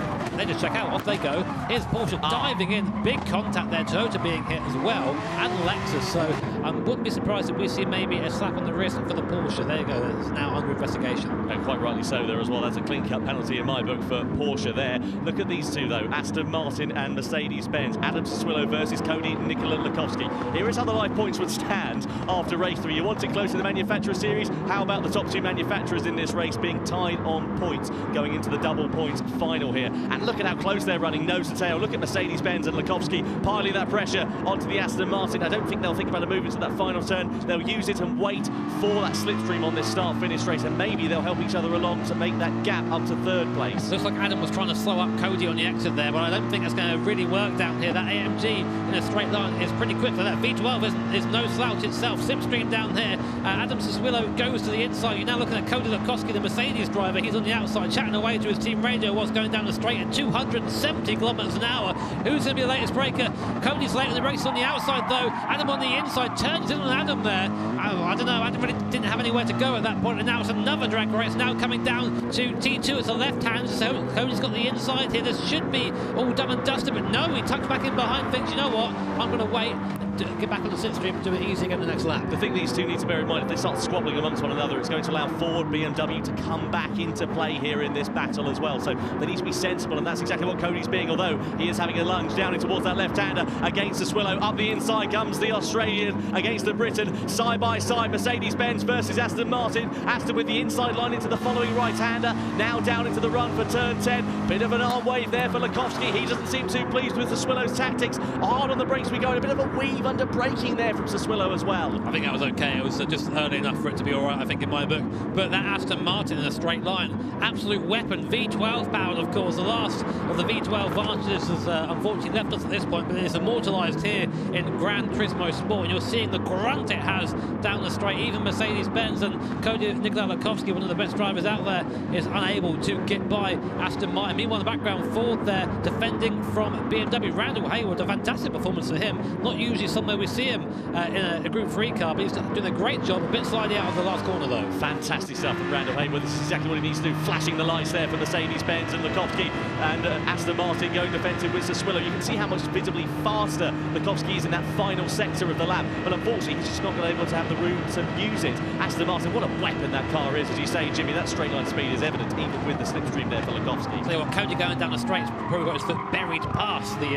check out, off they go. Here's Porsche diving in, big contact there, Toyota being hit as well, and Lexus. So I wouldn't be surprised if we see maybe a slap on the wrist for the Porsche. There you go, it's now under investigation. And quite rightly so there as well. That's a clean-cut penalty in my book for Porsche there. Look at these two though, Aston Martin and Mercedes-Benz. Adam Swillow versus Cody Nicola Lakowski. Here is how the live points would stand after race 3. You want it close to the manufacturer series? How about the top 2 manufacturers in this race being tied on points going into the double points final here? And look at how close they're running, nose to tail. Look at Mercedes-Benz and Lakowski piling that pressure onto the Aston Martin. I don't think they'll think about a move into that final turn. They'll use it and wait for that slipstream on this start-finish race, and maybe they'll help each other along to make that gap up to third place. Looks like Adam was trying to slow up Cody on the exit there, but I don't think that's going to really work down here. That AMG in a straight line is pretty quick. That V12 is no slouch itself. Slipstream down here. Adam Swillow goes to the inside. You're now looking at Cody Lakowski, the Mercedes driver. He's on the outside, chatting away to his team radio whilst going down the straight at 270 kilometres an hour. Who's going to be the latest breaker? Cody's late in the race on the outside though. Adam on the inside, turns in on Adam there. I don't know, Adam really didn't have anywhere to go at that point, and now it's another drag race now coming down to T2. It's a left hand, so Cody's got the inside here. This should be all done and dusted, but no, he tucks back in behind, thinks, you know what, I'm going to wait and get back on the slipstream and do it easy again the next lap. The thing these two need to bear in mind, if they start squabbling amongst one another, it's going to allow Ford, BMW to come back into play here in this battle as well. So they need to be sensible, and that's exactly what Cody's being, although he is having a lunge down in towards that left-hander against the Swillow. Up the inside comes the Australian against the Briton. Side by side, Mercedes-Benz versus Aston Martin. Aston with the inside line into the following right-hander. Now down into the run for turn 10. Bit of an arm wave there for Lakowski. He doesn't seem too pleased with the Swillow's tactics. Hard on the brakes we go, and a bit of a weave under braking there from Swillow as well. I think that was okay. It was just early enough for it to be all right, I think, in my book. But that Aston Martin in a straight line, absolute weapon. V12 powered, of course. The last of the V12 Vantages has unfortunately left us at this point, but it is immortalised here in Gran Turismo Sport. And you're seeing the grunt it has down the straight. Even Mercedes-Benz and Cody Nicola Lakowski, one of the best drivers out there, is unable to get by Aston Martin. Meanwhile, in the background, Ford there defending from BMW. Randall Hayward, a fantastic performance for him. Not usually somewhere we see him in a Group 3 car, but he's doing a great job. A bit slidey out of the last corner though. Fantastic stuff from Randall Hayward. This is exactly what he needs to do. Flashing the lights there for Mercedes-Benz and Lakowski, and Aston Martin going defensive with Swillow. You can see how much visibly faster Lakowski is in that final sector of the lap, but unfortunately he's just not going to be able to have the room to use it. Aston Martin, what a weapon that car is, as you say, Jimmy. That straight line speed is evident even with the slipstream there for Lakowski. Tell you what, Cody going down the straight, probably got his foot buried past the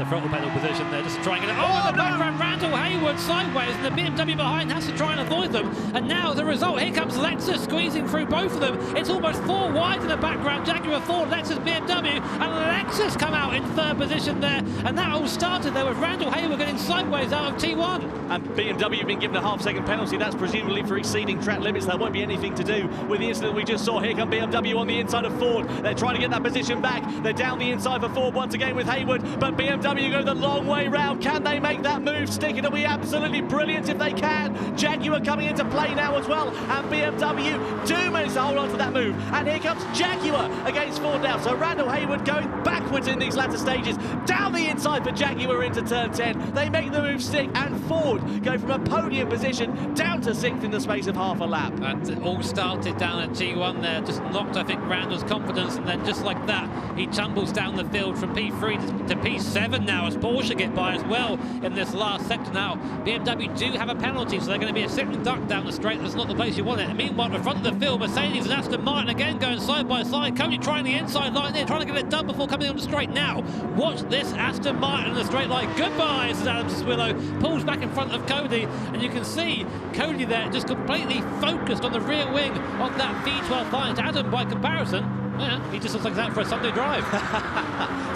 throttle pedal position there, just trying to get it. Oh, in the background, Randall Hayward sideways, and the BMW behind has to try and avoid them. And now the result, here comes Lexus squeezing through both of them. It's almost 4 wide in the background. Jaguar, Ford, Lexus, BMW, and Lexus come out in third position there. And that all started there with Randall Hayward getting sideways out of T1. And BMW being given a half-second penalty. That's presumably for exceeding track limits. That won't be anything to do with the incident we just saw. Here come BMW on the inside of Ford. They're trying to get that position back. They're down the inside for Ford once again with Hayward, but BMW go the long way round. Can they make that move stick? It'll be absolutely brilliant if they can. Jaguar coming into play now as well, and BMW do manage to hold on to that move. And here comes Jaguar against Ford now. So Randall Hayward going backwards in these latter stages. Down the inside for Jaguar into turn 10. They make the move stick, and Ford go from a podium position down to 6th in the space of half a lap. And it all started down at T1 there, just knocked, I think, Randall's confidence, and then just like that, he tumbles down the field from P3 to P7 now as Porsche get by as well in this last sector. Now, BMW do have a penalty, so they're going to be a sitting duck down the straight. That's not the place you want it. And meanwhile, at the front of the field, Mercedes and Aston Martin again going side by side. Cody trying the inside line there, trying to get it done before coming on the straight. Now, watch this Aston Martin in the straight line. Goodbye, says Adam Sassuolo. Pulls back in front of Cody, and you can see Cody there just completely focused on the rear wing of that V12 Fiat. Adam, by comparison, yeah, he just looks like that for a Sunday drive.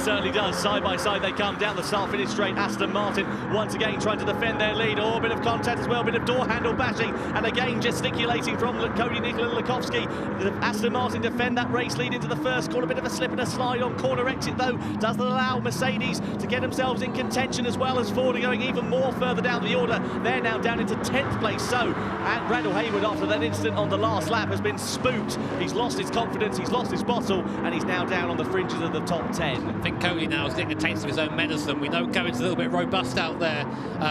Certainly does. Side by side they come down the start-finish straight. Aston Martin once again trying to defend their lead. Oh, a bit of contact as well, a bit of door handle bashing, and again gesticulating from Cody Nicola Lukovski. Aston Martin defend that race lead into the first corner. A bit of a slip and a slide on corner exit though. Doesn't allow Mercedes to get themselves in contention, as well as Ford are going even more further down the order. They're now down into 10th place. So, and Randall Hayward, after that incident on the last lap, has been spooked. He's lost his confidence, he's lost his bottle, and he's now down on the fringes of the top 10. I think Cody now is getting a taste of his own medicine. We know Cody's a little bit robust out there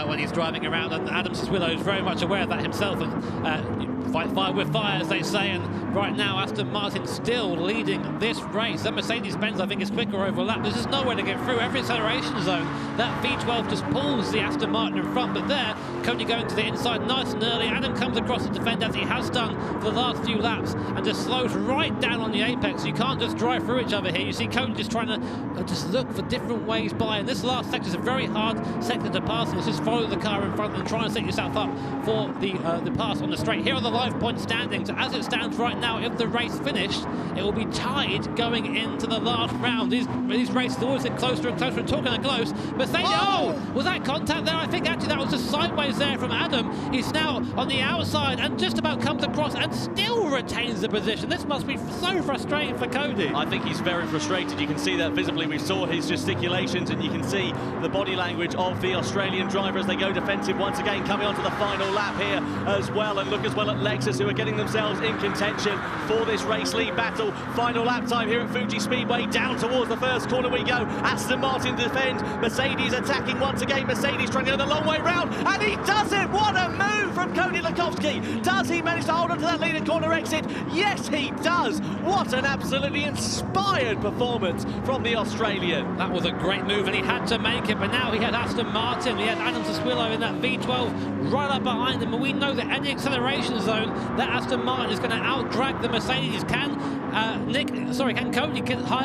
when he's driving around, and Adam Sassuolo is very much aware of that himself, and fight fire with fire, as they say. And right now Aston Martin still leading this race. That Mercedes-Benz, I think, is quicker over lap. There's just nowhere to get through. Every acceleration zone, that V12 just pulls the Aston Martin in front. But there, Cody going to the inside nice and early. Adam comes across to defend, as he has done for the last few laps, and just slows right down on the apex. You can't just drive through each other here. You see Cody just trying to just look for different ways by. And this last sector is a very hard sector to pass, and it's just follow the car in front and try and set yourself up for the pass on the straight. Here are the live point standings. As it stands right now, if the race finished, it will be tied going into the last round. These races always get closer and closer, and talking of close, Mercedes, oh, was that contact there? I think actually that was just sideways there from Adam. He's now on the outside and just about comes across and still retains the position. This must be so frustrating for Cody. I think he's very frustrated. You can see that visibly. We saw his gesticulations, and you can see the body language of the Australian driver as they go defensive once again, coming onto the final lap here as well. And look as well at Lexus, who are getting themselves in contention for this race lead battle. Final lap time here at Fuji Speedway. Down towards the first corner we go. Aston Martin defend. Mercedes attacking once again. Mercedes trying to go the long way round, and he does it. What a move from Cody Lukovski. Does he manage to hold on to that lead at corner exit? Yes, he does. What an absolutely inspired performance from the Australian. That was a great move, and he had to make it, but now he had Aston Martin, he had Adam Sassuolo in that V12 right up behind him, and we know that any acceleration zone, that Aston Martin is going to out-drag the Mercedes. Can Cody get far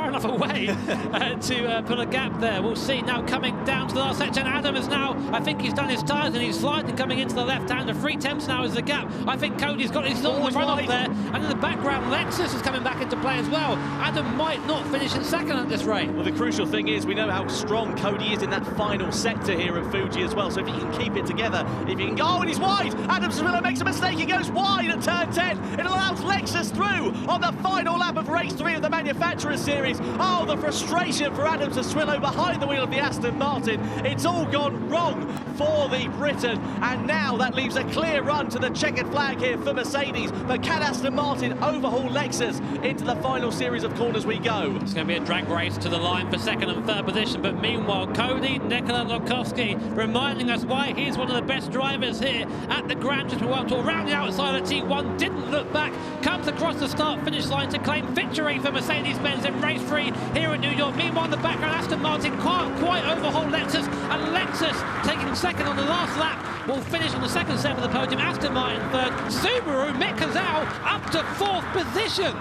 enough away to put a gap there? We'll see. Now coming down to the last section, Adam is now, I think he's done his tyres and he's sliding coming into the left-hander. 3 tenths now is the gap. I think Cody's got his on the run off there, and in the background Lexus is coming back into play as well. Adam might not finish in second at this rate. Well, the crucial thing is we know how strong Cody is in that final sector here at Fuji as well, so if he can keep it together, if he can go, and he's wide, Adam Sassuolo makes a mistake, he goes wide at turn 10, it allows Lexus through on the final lap of race 3 of the Manufacturers Series. Oh, the frustration for Adam Sassuolo behind the wheel of the Aston Martin. It's all gone wrong for the Briton, and now that leaves a clear run to the checkered flag here for Mercedes. But can Aston Martin overhaul Lexus into the final series of corners we go? It's going to be a drag race to the line for second and third position, but meanwhile Cody Nicola Lukovski reminding us why he's one of the best drivers here at the Gran Turismo World Tour. Round the outside at T1, didn't look back, comes across the start-finish line to claim victory for Mercedes-Benz in race 3 here in New York. Meanwhile in the background, Aston Martin can't quite overhaul Lexus, and Lexus taking second on the last lap will finish on the second step of the podium. Aston Martin third, Subaru Mick Kazao up to 4th position.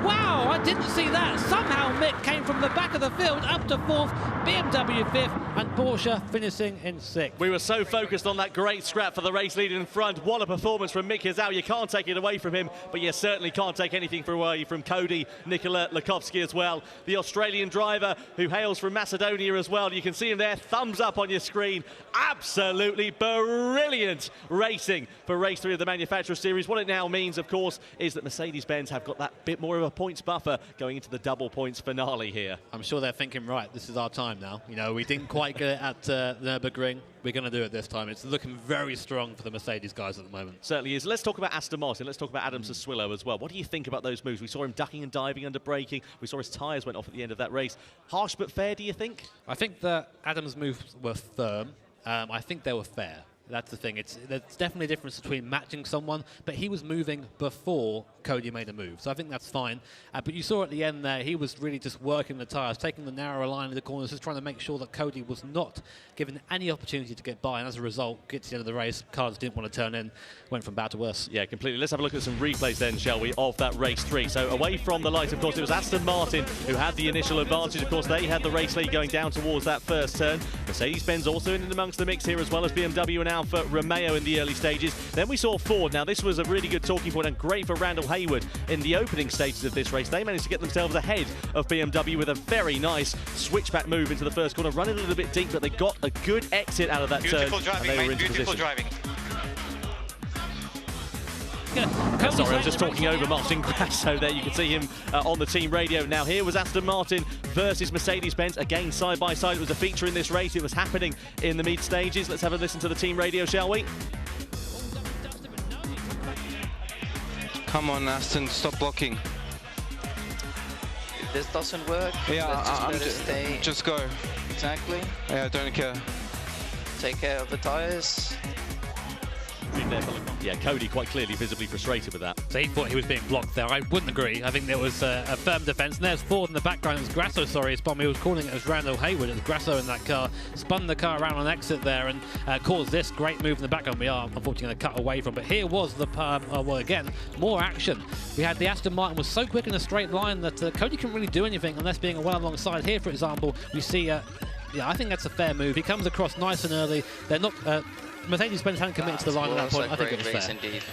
Wow, I didn't see that. Somehow Mick came from the back of the field up to 4th, BMW 5th, and Porsche finishing in 6th. We were so focused on that great scrap for the race leader in front. What a performance from Mick Kazao. You can't take it away from him, but you certainly can't take anything away from Cody Nicola Lukovski as well. The Australian driver who hails from Macedonia as well. You can see him there, thumbs up on your screen. Absolutely brilliant racing for race 3 of the Manufacturer Series. What it now means, of course, is that Mercedes-Benz have got that bit more of a points buffer going into the double points finale here. I'm sure they're thinking, right, this is our time now. You know, we didn't quite get it at Nürburgring. We're going to do it this time. It's looking very strong for the Mercedes guys at the moment. Certainly is. Let's talk about Aston Martin. Let's talk about Adam Sassuolo as well. What do you think about those moves? We saw him ducking and diving under braking. We saw his tyres went off at the end of that race. Harsh but fair, do you think? I think that Adam's moves were firm. I think they were fair. That's the thing. There's definitely a difference between matching someone, but he was moving before Cody made a move, so I think that's fine. But you saw at the end there, he was really just working the tyres, taking the narrower line in the corners, just trying to make sure that Cody was not given any opportunity to get by, and as a result, get to the end of the race, cars didn't want to turn in, went from bad to worse. Yeah, completely. Let's have a look at some replays then, shall we, of that race 3. So away from the light, of course, it was Aston Martin who had the initial advantage. Of course, they had the race lead going down towards that first turn. Mercedes-Benz also in amongst the mix here, as well as BMW and Alfa Romeo in the early stages. Then we saw Ford. Now, this was a really good talking point and great for Randall Hayward in the opening stages of this race. They managed to get themselves ahead of BMW with a very nice switchback move into the first corner, running a little bit deep, but they got a good exit out of that turn. Driving, and they were into beautiful position. driving. Sorry, I'm just talking over Martin Grasso there. You can see him on the team radio. Now here was Aston Martin versus Mercedes-Benz. Again, side by side. It was a feature in this race. It was happening in the mid stages. Let's have a listen to the team radio, shall we? Come on, Aston, stop blocking. If this doesn't work, just go. Exactly. Yeah, don't care. Take care of the tires. Yeah, Cody quite clearly visibly frustrated with that. So he thought he was being blocked there. I wouldn't agree. I think there was a firm defence. And there's Ford in the background. It was Grasso, sorry, spun. He was calling it as Randall Hayward. It was Grasso in that car. Spun the car around on exit there and caused this great move in the background. We are unfortunately going to cut away from. But here was the, well, again, more action. We had the Aston Martin was so quick in a straight line that Cody couldn't really do anything unless being well alongside. Here, for example, we see, yeah, I think that's a fair move. He comes across nice and early. They're not... Mercedes-Benz hadn't committed to the line at that point. I think it was fair. Indeed.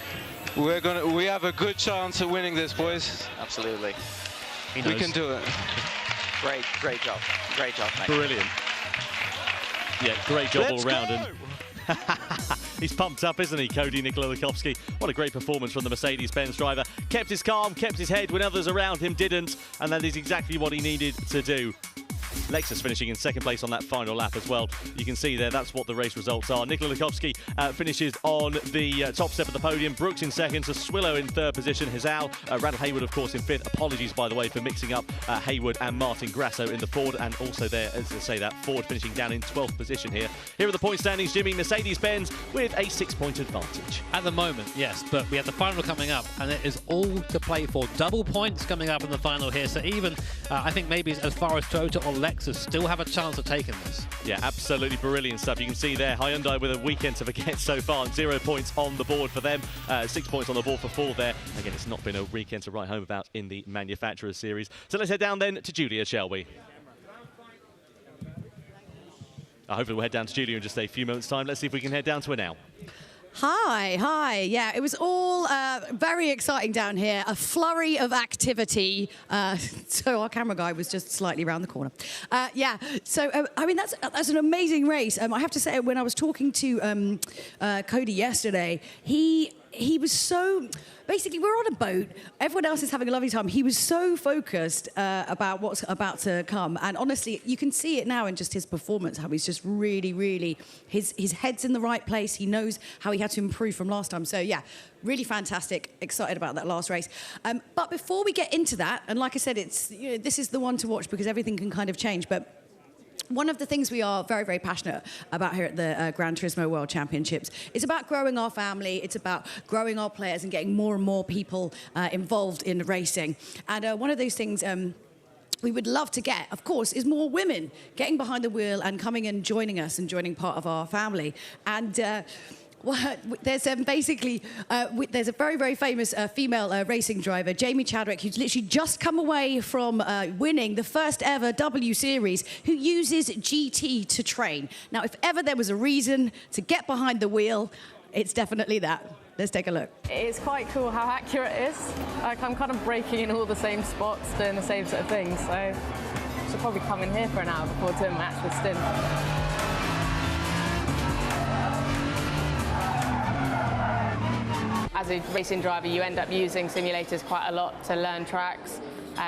We have a good chance of winning this, boys. Absolutely. We can do it. Great job. Great job, mate. Brilliant. Yeah, great job all round. And he's pumped up, isn't he, Cody Nikolakowski? What a great performance from the Mercedes-Benz driver. Kept his calm, kept his head when others around him didn't, and that is exactly what he needed to do. Lexus finishing in second place on that final lap as well. You can see there, that's what the race results are. Nikola Lukovsky finishes on the top step of the podium. Brooks in second, Swillow in third position. Hizal, Randall Hayward, of course, in fifth. Apologies, by the way, for mixing up Hayward and Martin Grasso in the Ford. And also there, as I say, that Ford finishing down in 12th position here. Here are the point standings, Jimmy. Mercedes-Benz with a 6-point advantage. At the moment, yes, but we have the final coming up, and it is all to play for. Double points coming up in the final here. So even, I think maybe as far as Toyota or Lexus still have a chance of taking this. Yeah, absolutely brilliant stuff. You can see there, Hyundai with a weekend to forget so far. 0 points on the board for them. 6 points on the board for Ford there. Again, it's not been a weekend to write home about in the Manufacturers Series. So let's head down then to Julia, shall we? Hopefully we'll head down to Julia in just a few moments' time. Let's see if we can head down to her now. Hi. Yeah, it was all very exciting down here. A flurry of activity. So our camera guy was just slightly around the corner. Yeah, so I mean, that's an amazing race. I have to say, when I was talking to Cody yesterday, he was so... Basically, we're on a boat. Everyone else is having a lovely time. He was so focused about what's about to come. And honestly, you can see it now in just his performance, how he's just really, his head's in the right place. He knows how he had to improve from last time. So, yeah, really fantastic. Excited about that last race. But before we get into that, and like I said, it's this is the one to watch because everything can kind of change. But one of the things we are very, very passionate about here at the Gran Turismo World Championships is about growing our family. It's about growing our players and getting more and more people involved in racing. And one of those things we would love to get, of course, is more women getting behind the wheel and coming and joining us and joining part of our family. And well, there's basically, there's a very, very famous female racing driver, Jamie Chadwick, who's literally just come away from winning the first ever W Series, who uses GT to train. Now, if ever there was a reason to get behind the wheel, it's definitely that. Let's take a look. It's quite cool how accurate it is. Like, I'm kind of braking in all the same spots, doing the same sort of things, so I should probably come in here for an hour before doing my actual stint. As a racing driver, you end up using simulators quite a lot to learn tracks,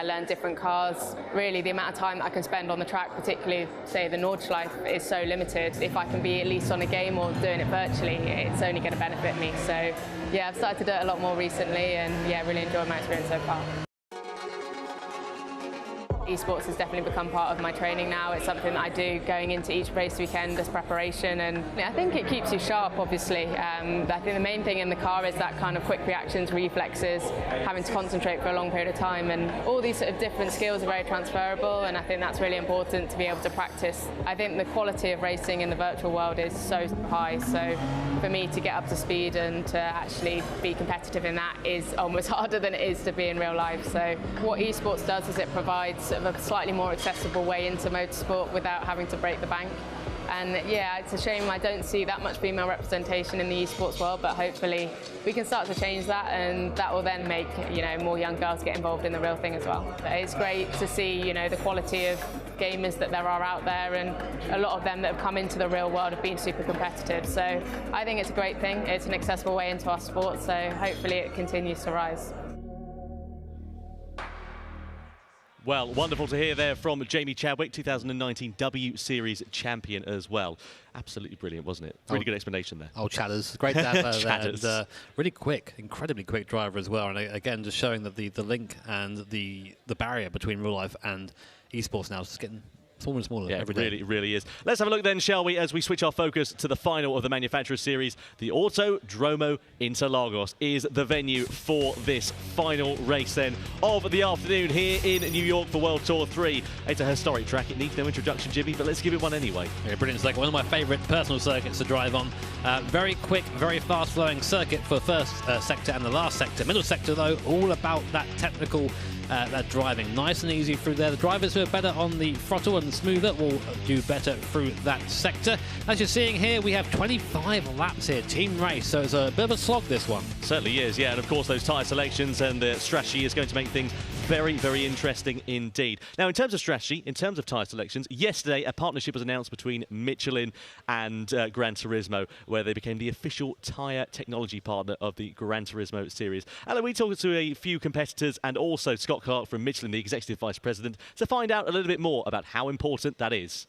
learn different cars. Really, the amount of time that I can spend on the track, particularly, say, the Nordschleife, is so limited. If I can be at least on a game or doing it virtually, it's only going to benefit me. So, yeah, I've started to do it a lot more recently and, yeah, really enjoyed my experience so far. Esports has definitely become part of my training now. It's something that I do going into each race weekend as preparation, and I think it keeps you sharp, obviously. I think the main thing in the car is that kind of quick reactions, reflexes, having to concentrate for a long period of time, and all these sort of different skills are very transferable, and I think that's really important to be able to practice. I think the quality of racing in the virtual world is so high, so for me to get up to speed and to actually be competitive in that is almost harder than it is to be in real life. So what esports does is it provides sort of a slightly more accessible way into motorsport without having to break the bank. And yeah, it's a shame I don't see that much female representation in the esports world, but hopefully we can start to change that, and that will then make, you know, more young girls get involved in the real thing as well. But it's great to see, you know, the quality of gamers that there are out there, and a lot of them that have come into the real world have been super competitive. So I think it's a great thing. It's an accessible way into our sport, so hopefully it continues to rise. Well, wonderful to hear there from Jamie Chadwick, 2019 W Series champion as well. Absolutely brilliant, wasn't it? Really good explanation there. Oh, Chatters. Great to have her there. And, really quick, incredibly quick driver as well. And again, just showing that the link and the barrier between real life and esports now is just getting smaller and smaller every day. It really is. Let's have a look then, shall we, as we switch our focus to the final of the Manufacturers Series. The Autodromo Interlagos is the venue for this final race then of the afternoon here in New York for World Tour 3. It's a historic track. It needs no introduction, Jimmy, but let's give it one anyway. Yeah, brilliant circuit. One of my favourite personal circuits to drive on. Very quick, very fast-flowing circuit for first sector and the last sector. Middle sector, though, all about that technical that driving. Nice and easy through there. The drivers who are better on the throttle and smoother will do better through that sector. As you're seeing here, we have 25 laps here, team race, so it's a bit of a slog, this one. Certainly is, yeah, and of course those tyre selections and the strategy is going to make things very, very interesting indeed. Now, in terms of strategy, in terms of tyre selections, yesterday a partnership was announced between Michelin and Gran Turismo, where they became the official tyre technology partner of the Gran Turismo series. And we talked to a few competitors and also Scott Clark from Michelin, the Executive Vice President, to find out a little bit more about how important that is.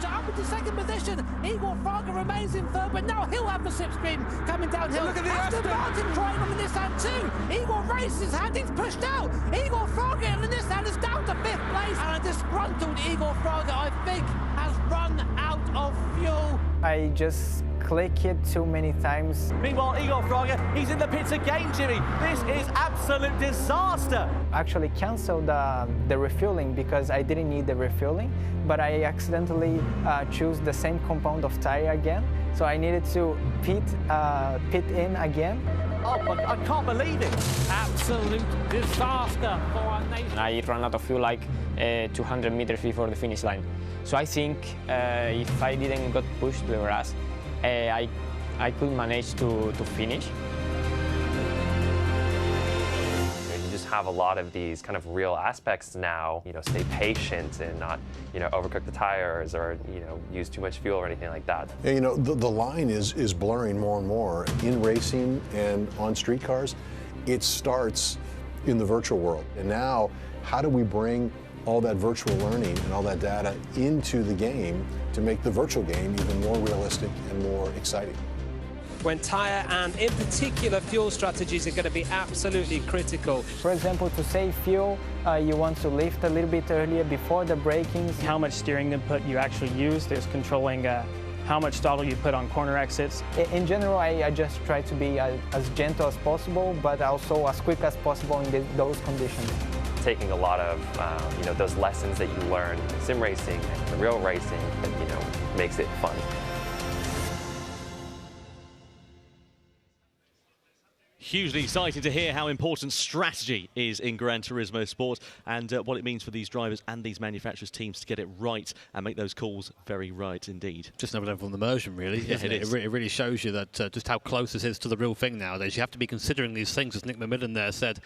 Up into second position, Igor Fraga remains in third, but now he'll have the slipstream coming downhill. Look at the Aston Martin trying on the Nissan too. Igor races, and he's pushed out. Igor Fraga and the Nissan is down to 5th place, and a disgruntled Igor Fraga, I think, has run out of fuel. I just click it too many times. Meanwhile, Igor Fraga, he's in the pits again, Jimmy. This is absolute disaster. Actually canceled the refueling because I didn't need the refueling, but I accidentally chose the same compound of tire again. So I needed to pit in again. Oh, I can't believe it. Absolute disaster for our nation. I ran out of fuel like 200 meters before the finish line. So I think if I didn't got pushed to the grass, I could manage to finish. You just have a lot of these kind of real aspects now, you know, stay patient and not, you know, overcook the tires or, you know, use too much fuel or anything like that. Yeah, you know, the line is blurring more and more in racing and on street cars. It starts in the virtual world. And now, how do we bring all that virtual learning and all that data into the game to make the virtual game even more realistic and more exciting? When tyre and in particular fuel strategies are going to be absolutely critical. For example, to save fuel, you want to lift a little bit earlier before the braking. How much steering input you actually use, there's controlling how much throttle you put on corner exits. In general, I just try to be as gentle as possible, but also as quick as possible in those conditions. Taking a lot of, you know, those lessons that you learn in sim racing and the real racing that, you know, makes it fun. Hugely exciting to hear how important strategy is in Gran Turismo sport and what it means for these drivers and these manufacturers' teams to get it right and make those calls very right indeed. Just another level of immersion, really. Yeah, it is. It really shows you that just how close this is to the real thing nowadays. You have to be considering these things, as Nick McMillan there said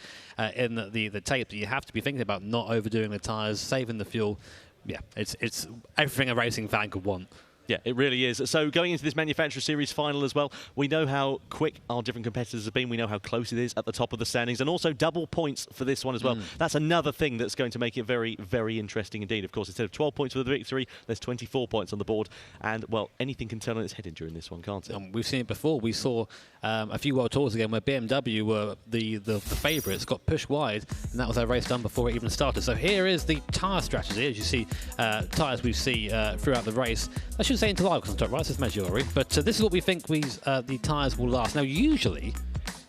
in the tape, that you have to be thinking about not overdoing the tyres, saving the fuel. Yeah, it's everything a racing fan could want. Yeah, it really is. So going into this Manufacturer Series final as well, we know how quick our different competitors have been. We know how close it is at the top of the standings, and also double points for this one as well. That's another thing that's going to make it very, very interesting indeed. Of course, instead of 12 points for the victory, there's 24 points on the board. And, well, anything can turn on its head during this one, can't it? We've seen it before. We saw a few World Tours again where BMW were the favourites, got pushed wide, and that was their race done before it even started. So here is the tyre strategy. As you see, tyres we see throughout the race. I should say interlagos on top, right? This is Maggiore. But this is what we think the tyres will last. Now, usually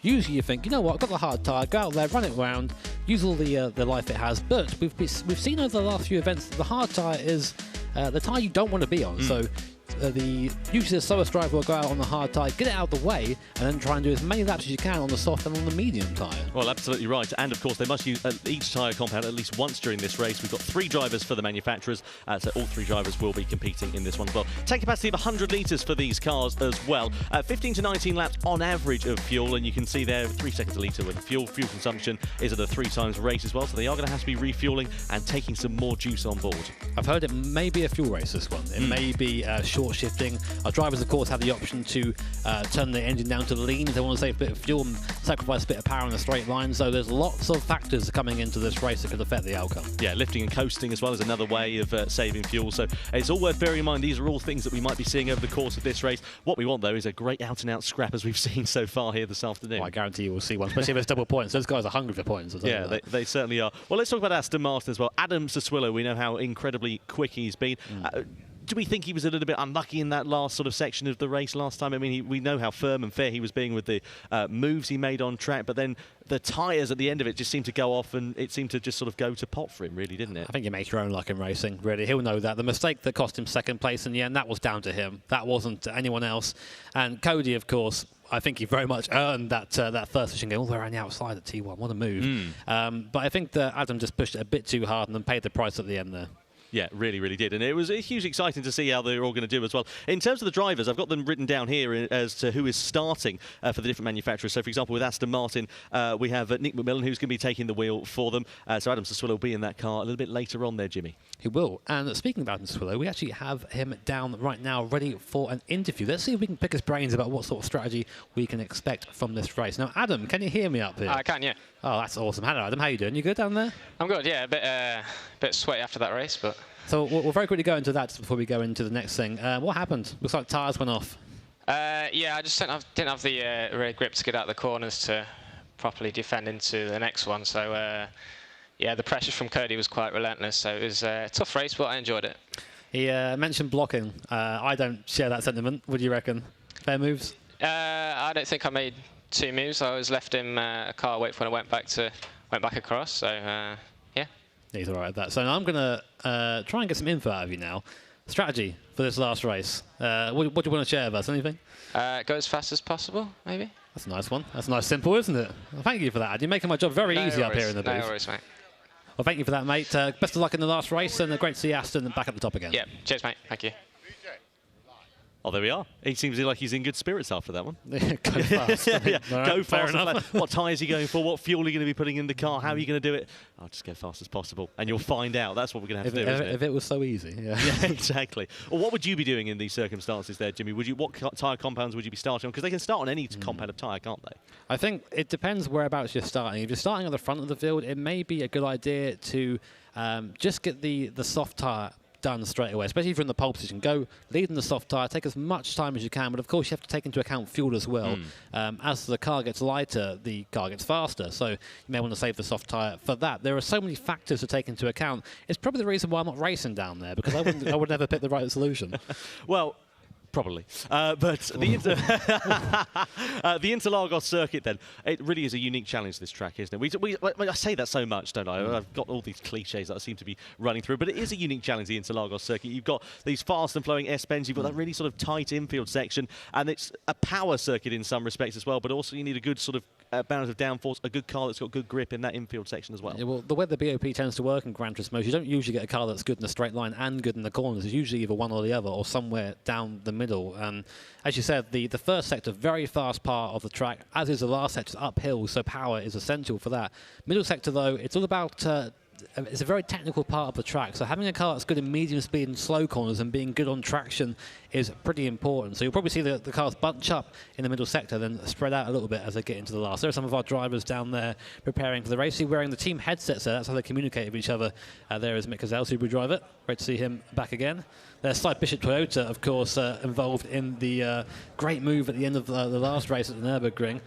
you think, you know what, I've got the hard tyre, go out there, run it round, use all the life it has. But we've seen over the last few events that the hard tyre is the tyre you don't want to be on. So usually the slowest driver will go out on the hard tyre, get it out of the way, and then try and do as many laps as you can on the soft and on the medium tyre. Well, absolutely right. And of course, they must use each tyre compound at least once during this race. We've got 3 drivers for the manufacturers, so all 3 drivers will be competing in this one as well. Tank capacity of 100 litres for these cars as well. 15 to 19 laps on average of fuel, and you can see there 3 seconds a litre with fuel. Fuel consumption is at a 3 times rate as well, so they are going to have to be refuelling and taking some more juice on board. I've heard it may be a fuel race, this one. It may be short shifting. Our drivers, of course, have the option to turn the engine down to lean if they want to save a bit of fuel and sacrifice a bit of power in a straight line. So there's lots of factors coming into this race that could affect the outcome. Yeah, lifting and coasting as well is another way of saving fuel. So it's all worth bearing in mind. These are all things that we might be seeing over the course of this race. What we want, though, is a great out-and-out scrap as we've seen so far here this afternoon. I guarantee you will see one, especially if it's double points. Those guys are hungry for points. Yeah, they certainly are. Well, let's talk about Aston Martin as well. Adam Sassuolo, we know how incredibly quick he's been. Do we think he was a little bit unlucky in that last sort of section of the race last time? I mean, we know how firm and fair he was being with the moves he made on track, but then the tyres at the end of it just seemed to go off, and it seemed to just sort of go to pot for him, really, didn't it? I think you make your own luck in racing, really. He'll know that. The mistake that cost him second place in the end, that was down to him. That wasn't anyone else. And Cody, of course, I think he very much earned that first position going all the way around the outside at T1. What a move. But I think that Adam just pushed it a bit too hard and then paid the price at the end there. Yeah, really, really did. And it was hugely exciting to see how they're all going to do as well. In terms of the drivers, I've got them written down here as to who is starting for the different manufacturers. So, for example, with Aston Martin, we have Nick McMillan, who's going to be taking the wheel for them. So Adam Sassuolo will be in that car a little bit later on there, Jimmy. He will. And speaking about Adam Sassuolo, we actually have him down right now ready for an interview. Let's see if we can pick his brains about what sort of strategy we can expect from this race. Now, Adam, can you hear me up here? I can, yeah. Oh, that's awesome. Hello, Adam. How you doing? You good down there? I'm good, yeah. A bit sweaty after that race, but... So we'll very quickly go into that just before we go into the next thing. What happened? Looks like tyres went off. Yeah, I just didn't have the rear grip to get out of the corners to properly defend into the next one. So, yeah, the pressure from Cody was quite relentless. So it was a tough race, but I enjoyed it. He mentioned blocking. I don't share that sentiment. What do you reckon? Fair moves? I don't think I made 2 moves. I was left him a car wait for when I went back across. So, yeah. He's all right at that. So now I'm going to try and get some info out of you now. Strategy for this last race. What do you want to share with us? Anything? Go as fast as possible, maybe. That's a nice one. That's nice, simple, isn't it? Well, thank you for that. You're making my job very easy up here in the booth. No worries, mate. Well, thank you for that, mate. Best of luck in the last race, and great to see Aston back at the top again. Yeah, cheers, mate. Thank you. Oh, there we are. He seems like he's in good spirits after that one. Go fast. Yeah, right, go fair fast. enough. What tyres are you going for? What fuel are you going to be putting in the car? How are you going to do it? I'll just go fast as possible, and you'll find out. That's what we're going to have to do, isn't it? If it was so easy, yeah. Yeah, exactly. Well, what would you be doing in these circumstances there, Jimmy? What tyre compounds would you be starting on? Because they can start on any compound of tyre, can't they? I think it depends whereabouts you're starting. If you're starting at the front of the field, it may be a good idea to just get the soft tyre done straight away, especially if you're in the pole position. Go lead in the soft tyre, take as much time as you can, but of course you have to take into account fuel as well. As the car gets lighter, the car gets faster, so you may want to save the soft tyre for that. There are so many factors to take into account. It's probably the reason why I'm not racing down there, because I would never pick the right solution. Well, probably. But the Interlagos circuit, then, it really is a unique challenge, this track, isn't it? I say that so much, don't I? I've got all these cliches that I seem to be running through, but it is a unique challenge, the Interlagos circuit. You've got these fast and flowing S-bends, you've got that really sort of tight infield section, and it's a power circuit in some respects as well, but also you need a good sort of balance of downforce, a good car that's got good grip in that infield section as well. Yeah, well, the way the BOP tends to work in Gran Turismo, you don't usually get a car that's good in a straight line and good in the corners. It's usually either one or the other, or somewhere down the middle. And as you said, the first sector, very fast part of the track, as is the last sector, uphill, so power is essential for that. Middle sector, though, it's all about it's a very technical part of the track. So having a car that's good in medium speed and slow corners and being good on traction is pretty important. So you'll probably see the cars bunch up in the middle sector, then spread out a little bit as they get into the last. There are some of our drivers down there preparing for the race, wearing the team headsets there. That's how they communicate with each other. There is Mick Gazelle, Subaru driver. Great to see him back again. There's Cy Bishop Toyota, of course, involved in the great move at the end of the last race at the Nürburgring.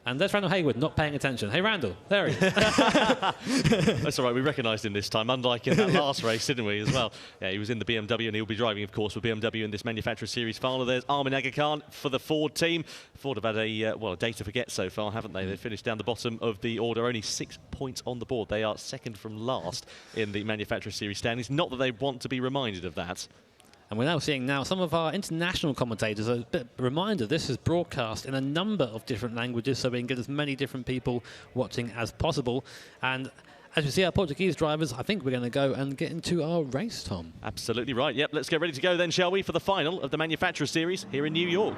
And there's Randall Haywood not paying attention. Hey, Randall, there he is. That's all right, we recognised him this time, unlike in that last race, didn't we, as well? Yeah, he was in the BMW, and he'll be driving, of course, with BMW in this Manufacturer Series final. There's Armin Aga-Khan for the Ford team. Ford have had a day to forget so far, haven't they? They've finished down the bottom of the order, only 6 points on the board. They are second from last in the Manufacturer Series standings. Not that they want to be reminded of that. And we're now seeing some of our international commentators. A bit of a reminder, this is broadcast in a number of different languages, so we can get as many different people watching as possible. And as we see our Portuguese drivers, I think we're going to go and get into our race, Tom. Absolutely right. Yep, let's get ready to go then, shall we, for the final of the Manufacturer Series here in New York.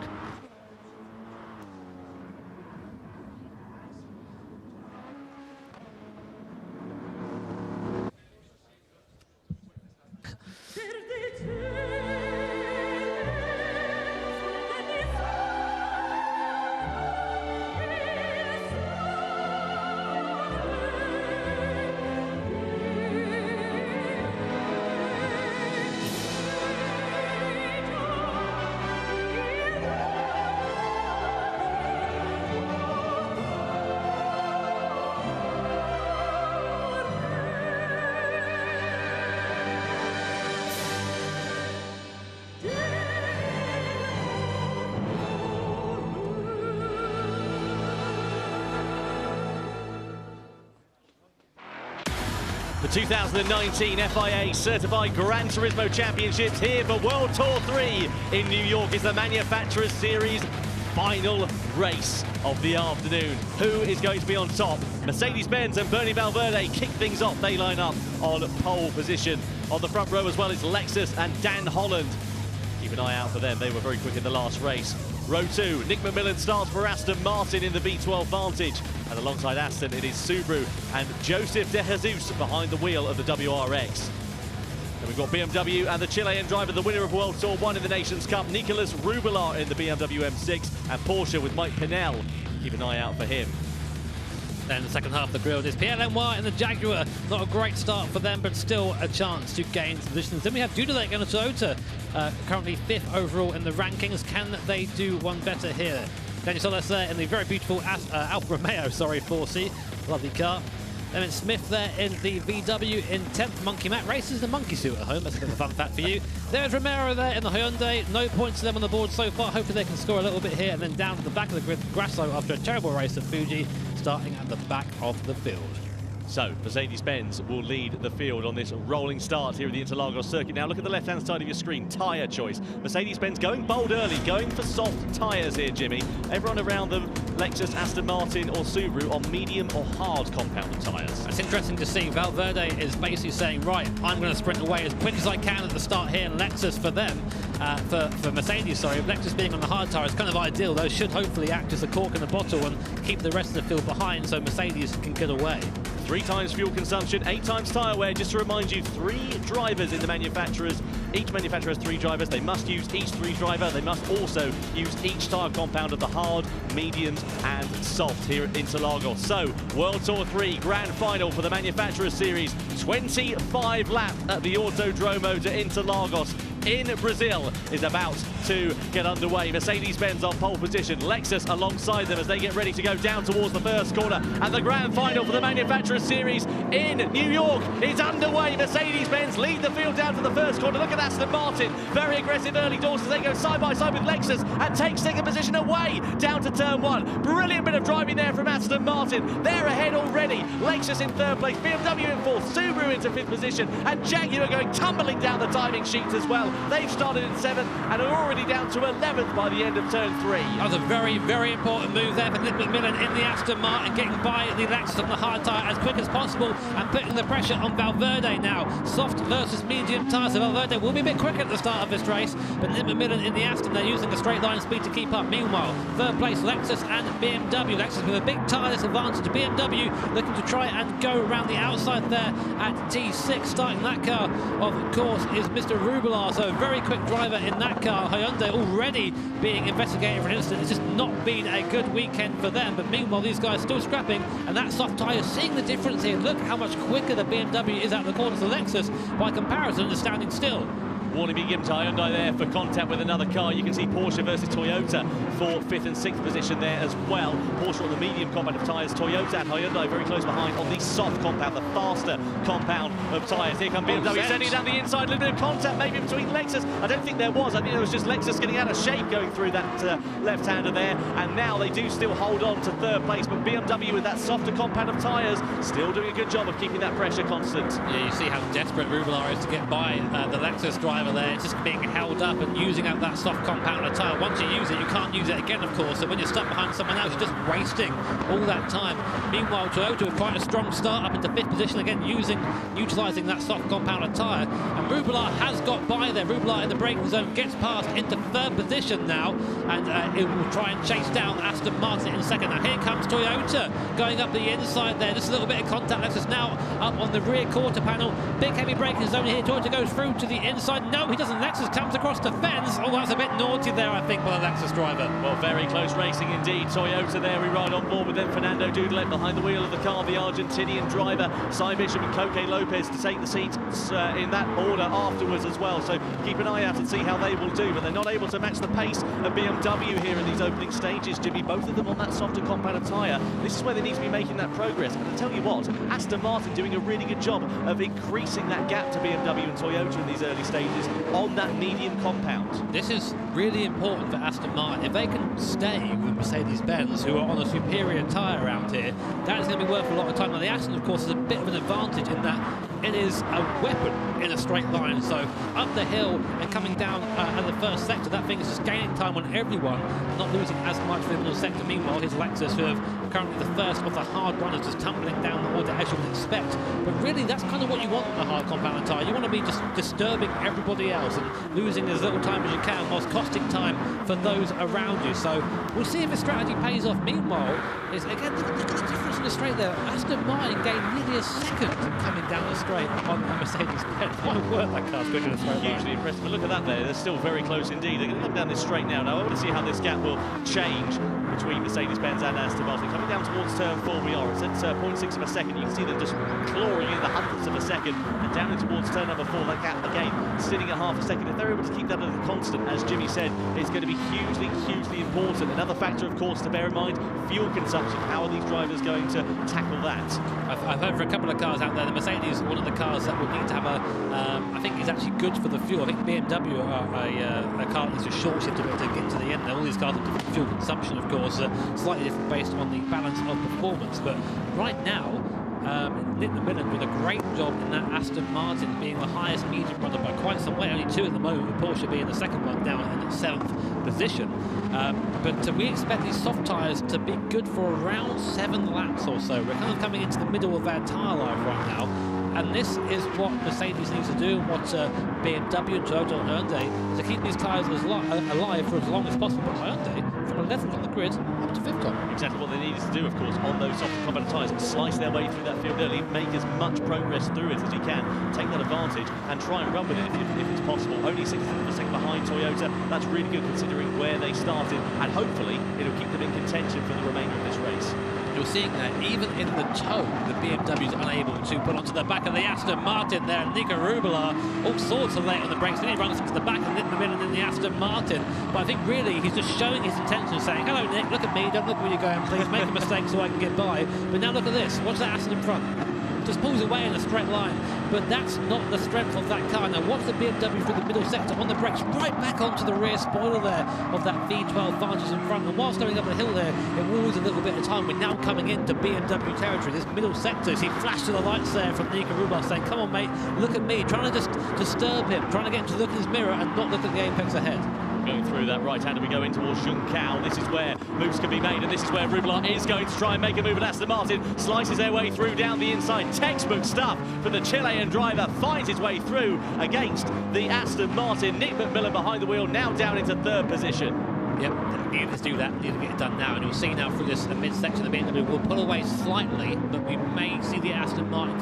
The 2019 FIA Certified Gran Turismo Championships here for World Tour 3 in New York is the Manufacturers Series final race of the afternoon. Who is going to be on top? Mercedes-Benz and Bernie Valverde kick things off. They line up on pole position. On the front row as well is Lexus and Dan Holland. Keep an eye out for them. They were very quick in the last race. Row 2, Nick McMillan starts for Aston Martin in the V12 Vantage. And alongside Aston, it is Subaru and Joseph De Jesus behind the wheel of the WRX. Then we've got BMW and the Chilean driver, the winner of World Tour 1 in the Nations Cup, Nicolas Rubelar in the BMW M6, and Porsche with Mike Pinnell. Keep an eye out for him. Then the second half of the grid is Pierre Lenoir and the Jaguar. Not a great start for them, but still a chance to gain positions. Then we have Dudelet and Toyota, currently 5th overall in the rankings. Can they do one better here? Then you saw us there in the very beautiful Alfa Romeo, 4C. Lovely car. Then it's Smith there in the VW in 10th. Monkey Matt races the monkey suit at home. That's a bit of a fun fact for you. There's Romero there in the Hyundai. No points to them on the board so far. Hopefully they can score a little bit here. And then down to the back of the grid, Grasso after a terrible race at Fuji, starting at the back of the field. So, Mercedes-Benz will lead the field on this rolling start here at the Interlagos circuit. Now, look at the left-hand side of your screen, tyre choice. Mercedes-Benz going bold early, going for soft tyres here, Jimmy. Everyone around them, Lexus, Aston Martin or Subaru, on medium or hard compound tyres. It's interesting to see. Valverde is basically saying, right, I'm going to sprint away as quick as I can at the start here. And Lexus for them, for Mercedes, sorry, Lexus being on the hard tyre is kind of ideal. Those should hopefully act as a cork in the bottle and keep the rest of the field behind so Mercedes can get away. 3 times fuel consumption, 8 times tyre wear. Just to remind you, 3 drivers in the manufacturers. Each manufacturer has 3 drivers. They must use each 3 driver. They must also use each tyre compound of the hard, mediums and soft here at Interlagos. So, World Tour 3 Grand Final for the Manufacturers Series. 25 laps at the Autodromo de Interlagos in Brazil is about to get underway. Mercedes-Benz on pole position. Lexus alongside them as they get ready to go down towards the first corner. And the Grand Final for the Manufacturers Series in New York is underway. Mercedes-Benz lead the field down to the first corner. Look at Aston Martin. Very aggressive early doors as they go side by side with Lexus and take second position away down to turn 1. Brilliant bit of driving there from Aston Martin. They're ahead already. Lexus in 3rd place, BMW in 4th, Subaru into 5th position, and Jaguar going tumbling down the timing sheets as well. They've started in 7th and are already down to 11th by the end of turn 3. That was a very, very important move there for Nick McMillan in the Aston Martin, getting by the Lexus on the hard tyre as quick as possible and putting the pressure on Valverde now. Soft versus medium tyres, so Valverde will be a bit quicker at the start of this race, but Nick McMillan in the Aston, they're using a straight line speed to keep up. Meanwhile, third place Lexus and BMW. Lexus with a big tyre disadvantage to BMW, looking to try and go around the outside there at T6. Starting that car, of course, is Mr. Rubelar, so a very quick driver in that car. Hyundai already being investigated for an incident. It's just not been a good weekend for them, but meanwhile these guys still scrapping, and that soft tyre, seeing the difference here. Look how much quicker the BMW is out the corner to Lexus by comparison to standing still. Warning being given to Hyundai there for contact with another car. You can see Porsche versus Toyota for 5th and 6th position there as well. Porsche on the medium compound of tyres, Toyota and Hyundai very close behind on the soft compound, the faster compound of tyres. Here come BMW sending it down the inside, a little bit of contact maybe between Lexus. I don't think there was. I think there was just Lexus getting out of shape going through that left-hander there, and now they do still hold on to 3rd place, but BMW with that softer compound of tyres still doing a good job of keeping that pressure constant. Yeah, you see how desperate Rubelar is to get by the Lexus driver there. It's just being held up and using up that soft compound of tyre. Once you use it, you can't use it again, of course, so when you're stuck behind someone else, you're just wasting all that time. Meanwhile, Toyota with quite a strong start up into 5th position again, utilising that soft compound of tyre, and Rubelar has got by there. Rubelar in the braking zone gets past into 3rd position now, and it will try and chase down Aston Martin in 2nd. Now here comes Toyota going up the inside there, just a little bit of contact. Lexus now up on the rear quarter panel, big heavy braking zone here. Toyota goes through to the inside. No, he doesn't. Lexus comes across the fence. Oh, that's a bit naughty there, I think, by the Lexus driver. Well, very close racing indeed. Toyota there, we ride on board with them. Fernando Dudelet behind the wheel of the car, the Argentinian driver. Cy Bishop and Coque Lopez to take the seats in that order afterwards as well. So keep an eye out and see how they will do, but they're not able to match the pace of BMW here in these opening stages, Jimmy. Both of them on that softer compound of tyre. This is where they need to be making that progress. And I tell you what, Aston Martin doing a really good job of increasing that gap to BMW and Toyota in these early stages on that medium compound. This is really important for Aston Martin. If they can stay with Mercedes-Benz, who are on a superior tyre around here, that is going to be worth a lot of time. Now the Aston, of course, is a bit of an advantage in that it is a weapon in a straight line. So up the hill and coming down at the first sector, that thing is just gaining time on everyone, not losing as much for the middle sector. Meanwhile, his Lexus, who have currently the first of the hard runners, just tumbling down the order as you would expect. But really, that's kind of what you want in a hard compound tyre. You want to be just disturbing everybody else and losing as little time as you can, whilst costing time for those around you. So we'll see if the strategy pays off. Meanwhile, is again, look at the difference in the straight there. Aston Martin gained nearly a second coming down the straight on Mercedes-Benz. My word, that car's quicker than a straight line. Hugely impressive, but look at that there. They're still very close indeed. They're going to come down this straight now. Now I want to see how this gap will change between Mercedes-Benz and Aston Martin. Coming down towards turn 4 we are. It's at 0.6 of a second. You can see them just clawing in the hundredths of a second, and down in towards turn number 4, that gap again sitting at half a second. If they're able to keep that at a constant, as Jimmy said, it's going to be hugely, hugely important. Another factor, of course, to bear in mind, fuel consumption. How are these drivers going to tackle that? I've heard for a couple of cars out there, the Mercedes, one of the cars that would need to have I think is actually good for the fuel. I think BMW are a car that needs a short shift to get to the end. All these cars have different fuel consumption, of course, slightly different based on the balance of performance. But right now, Nick McMillan doing a great job in that Aston Martin, being the highest medium runner by quite some way, only 2 at the moment, with Porsche being the second one down in 7th position. But we expect these soft tyres to be good for around 7 laps or so. We're kind of coming into the middle of their tyre life right now, and this is what Mercedes needs to do, and what BMW, Toyota and Hyundai, to keep these tyres alive for as long as possible. But Hyundai, from 11th on the grid up to 5th on. Exactly what they needed to do, of course, on those soft compound tyres, slice their way through that field early, make as much progress through it as you can, take that advantage and try and run with it if it's possible. Only 6th behind Toyota, that's really good considering where they started, and hopefully it'll keep them in contention for the remainder of this race. You're seeing that even in the toe, the BMW is unable to put onto the back of the Aston Martin there. Nico Rubelar, all sorts of late on the brakes, then he runs into the back and Nick McMillan in the Aston Martin. But I think really he's just showing his intention, saying, hello Nick, look at me, don't look where you're going, please, make a mistake so I can get by. But now look at this, watch that Aston in front. just pulls away in a straight line. But that's not the strength of that car. Now watch the BMW through the middle sector on the brakes, right back onto the rear spoiler there of that V12 Vantage in front. And whilst going up the hill there, it will lose a little bit of time. We're now coming into BMW territory, this middle sector. So he flashed to the lights there from Nico Rubler saying, come on mate, look at me, trying to just disturb him, trying to get him to look in his mirror and not look at the apex ahead. Going through that right-hander, we go in towards Junção. This is where moves can be made, and this is where Rubler is going to try and make a move. And Aston Martin slices their way through down the inside. Textbook stuff for the Chilean driver, finds his way through against the Aston Martin. Nick McMillan behind the wheel, now down into third position. Yep, needed to do that, needed to get it done now, and you'll see now through this mid-section the BMW will pull away slightly, but we may see the Aston Martin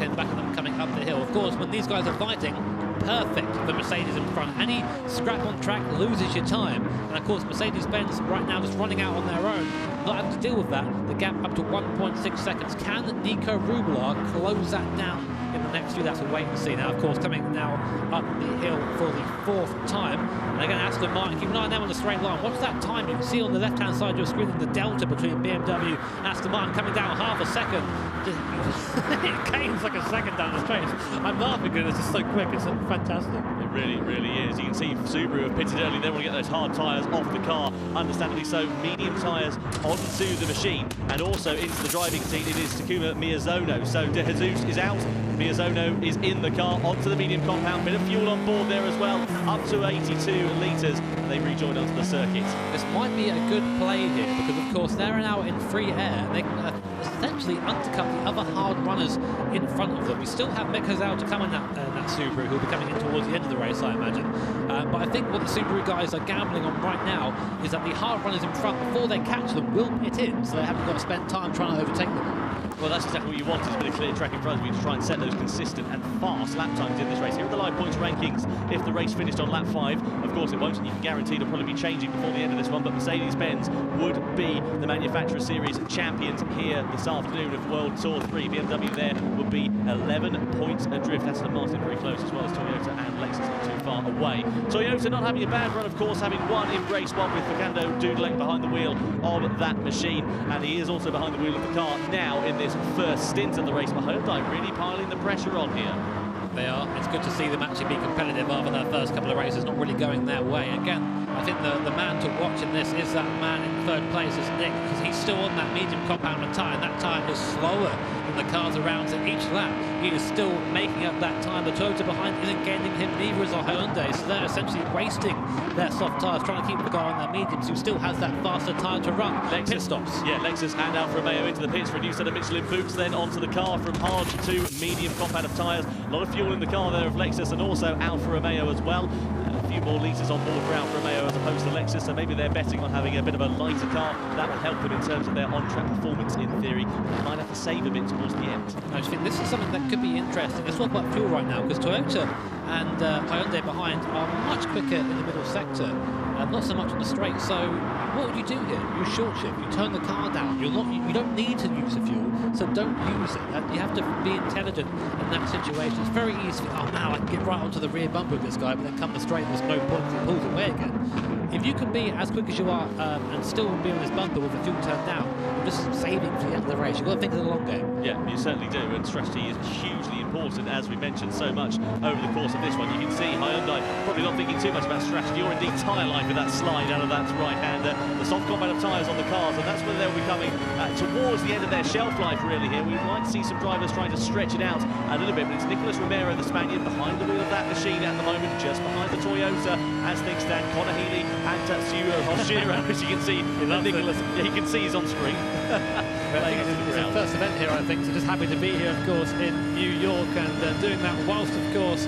coming up the hill. Of course, when these guys are fighting, perfect for Mercedes in front. Any scrap on track loses your time, and of course Mercedes-Benz right now just running out on their own, not having to deal with that. The gap up to 1.6 seconds. Can Nico Rubler close that down in the next few? That's a wait and see. Now, of course, coming now up the hill for the fourth time. And again, Aston Martin, keep an eye on them on the straight line. Watch that time. You can see on the left-hand side of your screen the delta between BMW and Aston Martin coming down half a second. It gains like a second down the straight. I'm laughing because it's just so quick. It's fantastic. It really, really is. You can see Subaru have pitted early. They want to get those hard tyres off the car. Understandably so. Medium tyres onto the machine and also into the driving seat. It is Takuma Miyazono. So De Jesus is out. Miyazono is in the car onto the medium compound. Bit of fuel on board there as well. Up to 82 litres. They rejoin onto the circuit. This might be a good play here because, of course, they're now in free air. They can essentially undercut the other hard runners in front of them. We still have Mick Hazal to come in that Subaru, who'll be coming in towards the end of the race, I imagine. But I think what the Subaru guys are gambling on right now is that the hard runners in front, before they catch them, will pit in, so they haven't got to spend time trying to overtake them. Well, that's exactly what you want, is a bit of clear track in front of you to try and set those consistent and fast lap times in this race. Here are the live points rankings. If the race finished on lap 5, of course it won't, and you can guarantee it'll probably be changing before the end of this one, but Mercedes-Benz would be the Manufacturer Series champions here this afternoon of World Tour 3. BMW there would be 11 points adrift. Aston Martin very close, as well as Toyota and Lexus not too far away. Toyota not having a bad run, of course, having won in race 1 with Fernando Dudlek behind the wheel of that machine, and he is also behind the wheel of the car now in this first stint of the race. But Hyundai really piling the pressure on here. They are. It's good to see them actually be competitive after that first couple of races not really going their way. Again, I think the man to watch in this is that man in third place, is Nick, because he's still on that medium compound tyre, and that tyre is slower than the cars around him each lap. He is still making up that time. The Toyota behind isn't gaining him, neither is the Hyundai, so they're essentially wasting their soft tyres, trying to keep the guy on that mediums who still has that faster tyre to run. Lexus stops. Yeah, Lexus and Alfa Romeo into the pits for a new set of Michelin boots, then onto the car from hard to medium compound of tyres. A lot of fuel in the car there of Lexus and also Alfa Romeo as well. A few more litres on board for Alfa Romeo as opposed to Lexus, so maybe they're betting on having a bit of a lighter car. That will help them in terms of their on-track performance in theory. They might have to save a bit towards the end. I just think this is something that could be interesting. Let's talk about fuel right now, because Toyota and Hyundai behind are much quicker in the middle sector, not so much on the straight. So what would you do here? You short shift, you turn the car down. You don't need to use the fuel, so don't use it. You have to be intelligent in that situation. It's very easy. Oh, now I can get right onto the rear bumper of this guy, but then come the straight, there's no point, he pulls away again. If you can be as quick as you are and still be on this bumper with the fuel turned down, you're just saving for the end of the race. You've got to think of the long game. Yeah, you certainly do, and strategy is hugely important, as we mentioned so much over the course of this one. You can see Hyundai probably not thinking too much about strategy or indeed tyre life with that slide out of that right-hander. The soft compound of tyres on the cars, and that's where they'll be coming towards the end of their shelf life, really, here. We might see some drivers trying to stretch it out a little bit, but it's Nicolas Romero, the Spaniard, behind the wheel of that machine at the moment, just behind the Toyota, as things stand. Connor Healy and Tatsuo Hoshiro, as you can see, Nicolas, you can see he's on screen. It's his first event here, I think, so just happy to be here, of course, in New York, and doing that whilst, of course,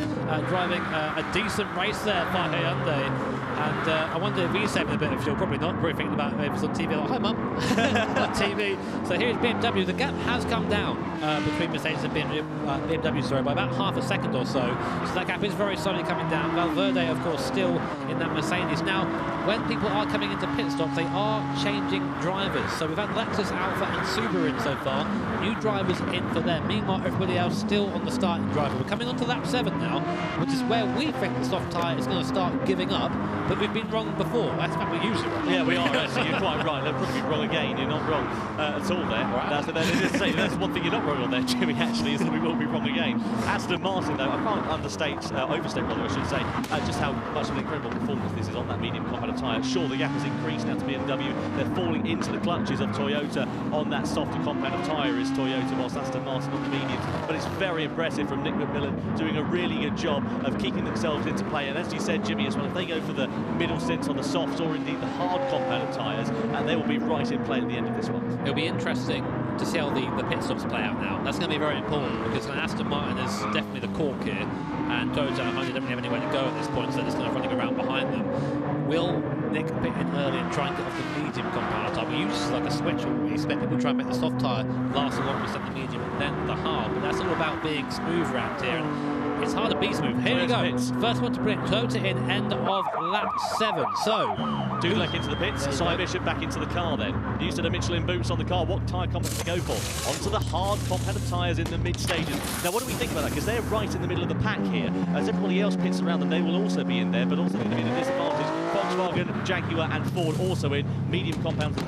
driving a decent race there by Hyundai. And I wonder if he's saving a bit of fuel. Probably not. Probably thinking about maybe it's on TV. Like, hi, Mum. On TV. So here's BMW. The gap has come down between Mercedes and BMW, sorry, by about half a second or so. So that gap is very slowly coming down. Valverde, of course, still in that Mercedes. Now, when people are coming into pit stops, they are changing drivers. So we've had Lexus, Alfa and Subaru in so far. New drivers in for them. Meanwhile, everybody else still on the starting driver. We're coming on to lap 7 now, which is where we think the soft tyre is going to start giving up. but we've been wrong before. That's in fact we're usually wrong. Yeah, we are actually. You're quite right. Let's be wrong again. You're not wrong at all there. Wow. That's one thing you're not wrong on there, Jimmy. Actually, is that we will be wrong again. Aston Martin, though, I can't overstate, rather, I should say, just how much of an incredible performance this is on that medium compound tyre. Sure, the gap has increased now to BMW. They're falling into the clutches of Toyota on that softer compound of tyre is Toyota, whilst Aston Martin on the mediums. But it's very impressive from Nick McMillan, doing a really good job of keeping themselves into play. And as you said, Jimmy, as well, if they go for the middle stints on the soft or indeed the hard compound of tyres, they will be right in play at the end of this one. It'll be interesting to see how the pit stops play out now. That's going to be very important because Aston Martin is definitely the cork here, and Toyota don't really have anywhere to go at this point, so they're just kind of running around behind them. Will Nick pit in early and try and get off the medium compound tyre? We use like a switch. We expect people to try and make the soft tyre last the longest on the medium and then the hard, but that's all about being smooth around here. And it's hard to be smooth. Here we go. First one to print. Toyota in end of lap 7. So, Dudek into the pits. Cy Bishop back into the car then. Used to the Michelin boots on the car. What tyre compound to go for? Onto the hard compound of tyres in the mid stages. Now, what do we think about that? Because they're right in the middle of the pack here. As everybody else pits around them, they will also be in there, but also going to be at a disadvantage. Volkswagen, Jaguar, and Ford also in medium compounds of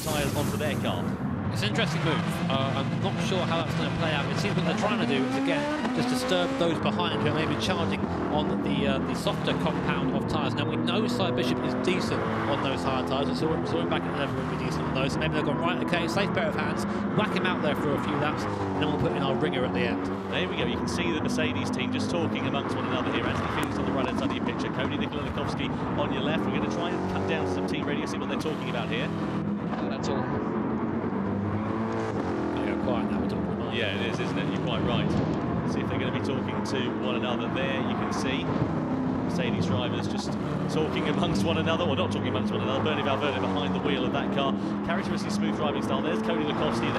tyres onto their car. It's an interesting move. I'm not sure how that's going to play out. It seems what they're trying to do is, again, just disturb those behind who are maybe charging on the softer compound of tyres. Now, we know Cy Bishop is decent on those hard tyres. We saw him back at the level be decent on those. So maybe they've gone, right, okay, safe pair of hands, whack him out there for a few laps, and then we'll put in our ringer at the end. There we go. You can see the Mercedes team just talking amongst one another here. Anthony Felix on the right-hand side of your picture. Cody Nikolanikovsky on your left. We're going to try and cut down some team radio, see what they're talking about here. That's all. Quiet now, we're talking about. Yeah, it is, isn't it? You're quite right. See if they're going to be talking to one another there. You can see Mercedes drivers just talking amongst one another, or not talking amongst one another. Bernie Valverde behind the wheel of that car. Characteristically smooth driving style. There's Cody Lukovsky,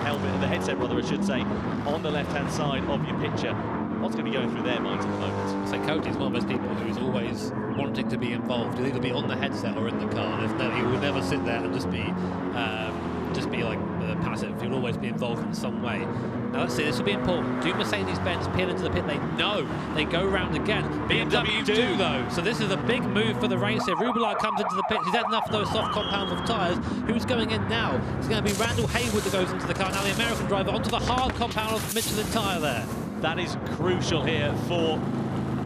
the headset, I should say, on the left-hand side of your picture. What's going to be going through their minds at the moment? So Cody's one of those people who is always wanting to be involved. He'll either be on the headset or in the car. He will never sit there and just be like passive. He'll always be involved in some way. Now let's see, this will be important. Do Mercedes-Benz peel into the pit lane? No, they go round again. BMW do though. So this is a big move for the race here. Rubelar comes into the pit. He's had enough of those soft compounds of tyres. Who's going in now? It's going to be Randall Haywood that goes into the car. Now the American driver onto the hard compound of Michelin tyre there. That is crucial here for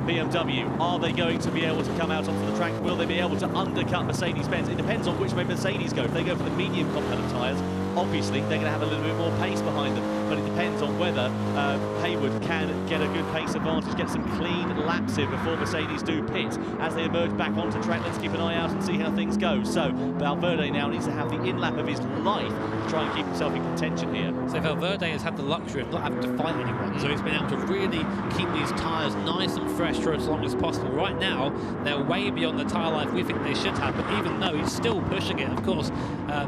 BMW. Are they going to be able to come out onto the track? Will they be able to undercut Mercedes-Benz? It depends on which way Mercedes go. If they go for the medium compound of tyres, obviously they're going to have a little bit more pace behind them, but it depends on whether Haywood can get a good pace advantage, get some clean laps in before Mercedes do pit as they emerge back onto track. Let's keep an eye out and see how things go. So Valverde now needs to have the in-lap of his life to try and keep himself in contention here. So Valverde has had the luxury of not having to fight anyone, so he's been able to really keep these tyres nice and fresh for as long as possible. Right now, they're way beyond the tyre life we think they should have, but even though he's still pushing it, of course,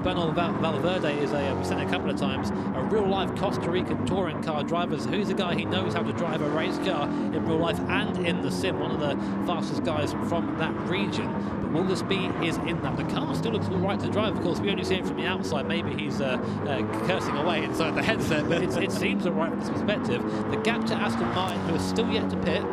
Bernal Valverde is we've said it a couple of times, a real-life Costa Rican touring car driver. Who's a guy who knows how to drive a race car in real life and in the sim, one of the fastest guys from that region. But will this be his in-lap? The car still looks all right to drive, of course. We only see it from the outside. Maybe he's cursing away inside the headset, but it seems all right from this perspective. The gap to Aston Martin, who is still yet to pit,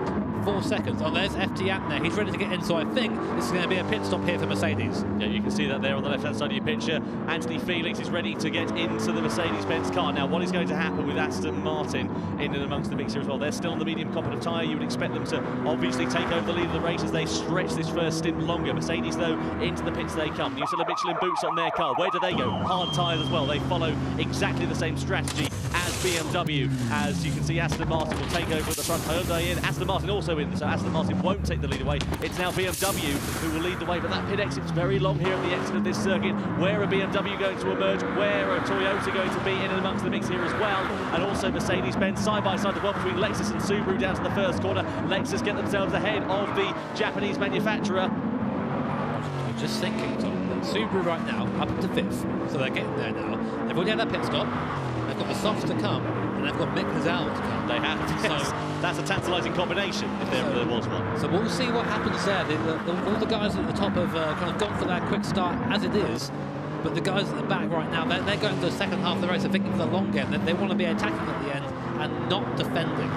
4 seconds. Oh, there's FT Ant there. He's ready to get in, so I think this is going to be a pit stop here for Mercedes. Yeah, you can see that there on the left-hand side of your picture. Anthony Felix is ready to get into the Mercedes-Benz car. Now, what is going to happen with Aston Martin in and amongst the mix here as well? They're still in the medium competent tyre. You would expect them to obviously take over the lead of the race as they stretch this first stint longer. Mercedes, though, into the pits they come. Use of the Michelin boots on their car. Where do they go? Hard tyres as well. They follow exactly the same strategy as BMW. As you can see, Aston Martin will take over at the front. Hyundai in. Aston Martin also in. So Aston Martin won't take the lead away. It's now BMW who will lead the way, but that pit exit's very long here at the exit of this circuit. Where are BMW going to emerge? Where are Toyota going to be in and amongst the mix here as well? And also Mercedes-Benz side by side, the one between Lexus and Subaru down to the first corner. Lexus get themselves ahead of the Japanese manufacturer. I'm just thinking, Tom, that Subaru right now up to 5th, so they're getting there now. They've already had that pit stop. They've got the softs to come, and they've got Mick Lazal to come. They have. Yes. So that's a tantalising combination if there was one. So we'll see what happens there. All the guys at the top have kind of gone for that quick start as it is, but the guys at the back right now, they're going to the second half of the race. They're thinking for the long game. They want to be attacking at the end and not defending.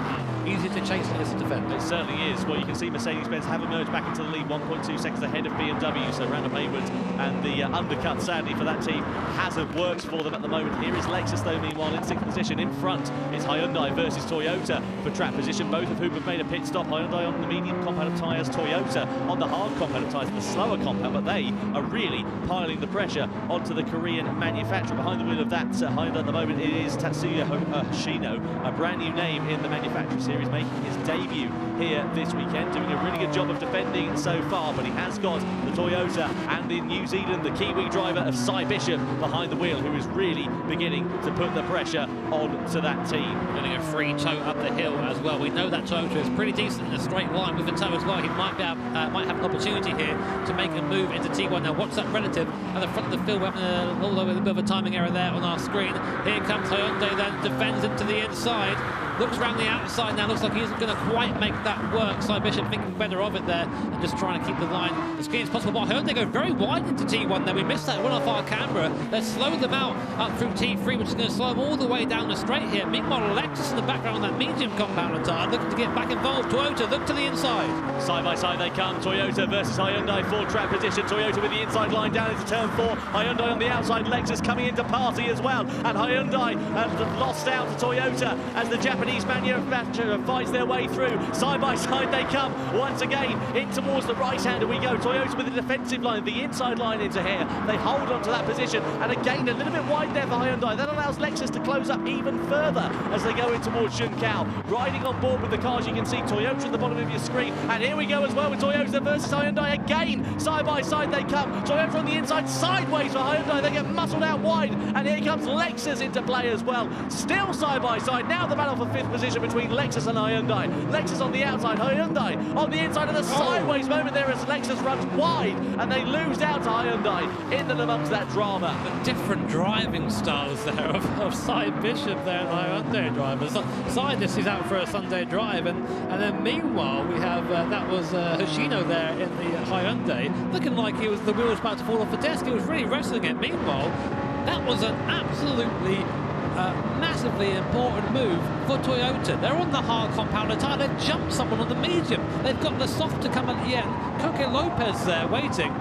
easier to chase than it is to defend. It certainly is. Well, you can see Mercedes-Benz have emerged back into the lead, 1.2 seconds ahead of BMW, so Randall Hayward, and the undercut, sadly, for that team hasn't worked for them at the moment. Here is Lexus, though, meanwhile, in 6th position. In front is Hyundai versus Toyota for track position, both of whom have made a pit stop. Hyundai on the medium compound of tyres, Toyota on the hard compound of tyres, the slower compound, but they are really piling the pressure onto the Korean manufacturer. Behind the wheel of that Hyundai at the moment, it is Tatsuya Hoshino, a brand new name in the manufacturer series, making his debut here this weekend, doing a really good job of defending so far, but he has got the Toyota and in New Zealand, the Kiwi driver of Cy Bishop behind the wheel, who is really beginning to put the pressure on to that team. Getting a free toe up the hill as well. We know that Toyota is pretty decent in a straight line with the toe as well. He might have an opportunity here to make a move into T1. Now, what's that relative at the front of the field? We're having a little bit of a timing error there on our screen. Here comes Hyundai, then defends into the inside. Looks around the outside now, looks like he isn't going to quite make that work. Cy Bishop thinking better of it there and just trying to keep the line as clean as possible. But Hyundai go very wide into T1 there. We missed that one off our camera. Let's slow them out up through T3, which is going to slow them all the way down the straight here. Meanwhile, Lexus in the background on that medium compound tyre, looking to get back involved. Toyota, look to the inside. Side by side they come. Toyota versus Hyundai for track position. Toyota with the inside line down into turn 4. Hyundai on the outside. Lexus coming into party as well. And Hyundai have lost out to Toyota as the Japanese manufacturer fights their way through. Side by side they come once again in towards the right hander we go. Toyota with the defensive line, the inside line into here. They hold on to that position, and again a little bit wide there for Hyundai. That allows Lexus to close up even further as they go in towards Junkao. Riding on board with the cars, you can see Toyota at the bottom of your screen, and here we go as well with Toyota versus Hyundai again. Side by side they come. Toyota on the inside, sideways for Hyundai. They get muscled out wide, and here comes Lexus into play as well. Still side by side. Now the battle for 5th position between Lexus and Hyundai. Lexus on the outside, Hyundai on the inside, and the sideways moment there as Lexus runs wide, and they lose out to Hyundai in and amongst that drama. The different driving styles there of Cy Bishop there and Hyundai drivers. Cy just is out for a Sunday drive, and then meanwhile we have that was Hoshino there in the Hyundai, looking like the wheel was about to fall off the desk. He was really wrestling it. Meanwhile, that was an absolutely massively important move for Toyota. They're on the hard compound tyre. They've jumped someone on the medium. They've got the soft to come at the end. Coque Lopez there waiting.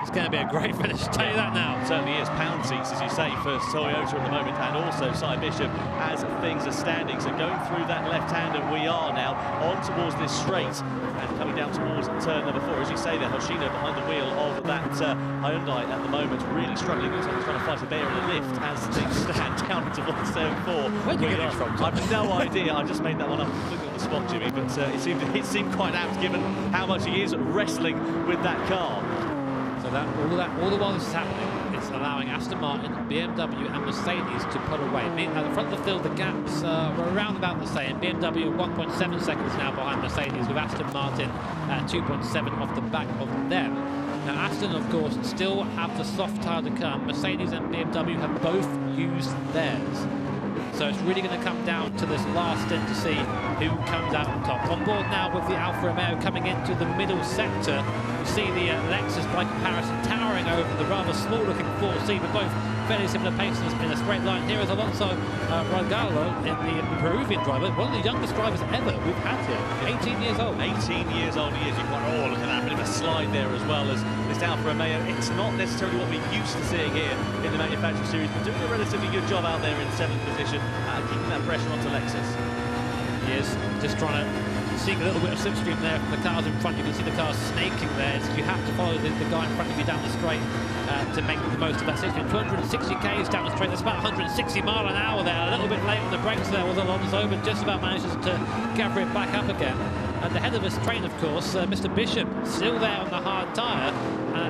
It's going to be a great finish, I'll tell you that now. It certainly is. Pound seats, as you say, for Toyota at the moment, and also Cy Bishop as things are standing. So going through that left-hander, we are now on towards this straight and coming down towards turn number 4. As you say there, Hoshino behind the wheel of that Hyundai at the moment, really struggling. Looks like he's trying to fight a bear in a lift as things stand down towards turn 4. Where did you get it from? I've no idea. I just made that one up completely on the spot, Jimmy, but it seemed quite apt given how much he is wrestling with that car. So all the while this is happening, it's allowing Aston Martin, BMW and Mercedes to pull away. At the front of the field, the gaps were around about the same. BMW 1.7 seconds now behind Mercedes, with Aston Martin at 2.7 off the back of them. Now Aston, of course, still have the soft tyre to come. Mercedes and BMW have both used theirs. So it's really going to come down to this last stint to see who comes out on top. On board now with the Alfa Romeo coming into the middle sector. You see the Lexus by comparison towering over the rather small-looking 4C, but both fairly similar paces in a straight line. Here is Alonso Regallo, in the Peruvian driver, one of the youngest drivers ever we've had here. 18 years old. 18 years old he is. You've got, look at that bit of a slide there as well as this Alfa Romeo. It's not necessarily what we're used to seeing here in the manufacturer series, but doing a relatively good job out there in 7th position, keeping that pressure onto Lexus. He is just trying to seek a little bit of slipstream there from the cars in front. You can see the cars snaking there. So you have to follow the guy in front of you down the straight to make the most of that slipstream. 260 k's down the straight. That's about 160 mile an hour there. A little bit late on the brakes there was Alonso, but just about manages to gather it back up again. At the head of his train, of course, Mr. Bishop, still there on the hard tyre.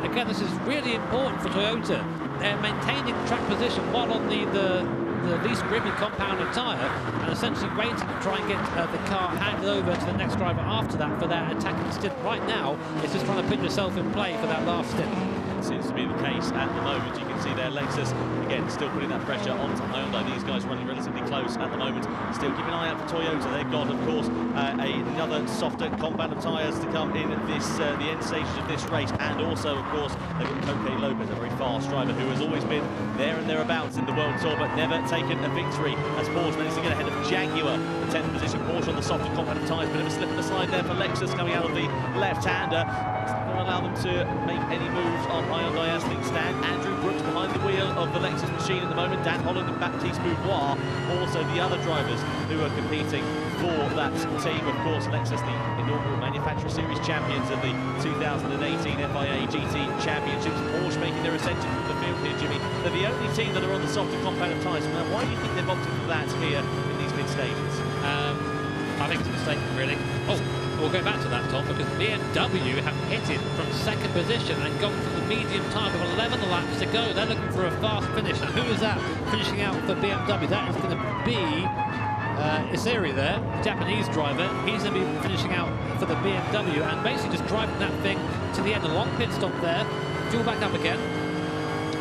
Again, this is really important for Toyota. They're maintaining track position while on the least grimy compounded tyre, and essentially waiting to try and get the car handed over to the next driver after that for their attacking stint. Right now, it's just trying to put yourself in play for that last stint. seems to be the case at the moment. You can see there Lexus, again, still putting that pressure onto Hyundai. These guys running relatively close at the moment. Still keep an eye out for Toyota. They've got, of course, another softer compound of tyres to come in this the end stages of this race. And also, of course, they've got Coque Lopez, a very fast driver who has always been there and thereabouts in the World Tour, but never taken a victory. As Porsche managed to get ahead of Jaguar, the 10th position. Porsche on the softer compound of tyres. Bit of a slip of the slide there for Lexus coming out of the left-hander. It's not going to allow them to make any moves on Hyundai as things stand. Andrew Brooks behind the wheel of the Lexus machine at the moment. Dan Holland and Baptiste Bouvois, also the other drivers who are competing for that team. Of course, Lexus, the inaugural Manufacturer Series champions of the 2018 FIA GT Championships. Porsche making their ascension from the field here, Jimmy. They're the only team that are on the softer compound of tyres. Now, why do you think they've opted for that here in these mid-stages? I think it's a mistake, really. Oh, we'll go back to that, Tom, because BMW have pitted from second position and gone for the medium time with 11 laps to go. They're looking for a fast finish. Now, who is that finishing out for BMW? That is going to be Isiri there, Japanese driver. He's going to be finishing out for the BMW and basically just driving that thing to the end. A long pit stop there. Fuel back up again.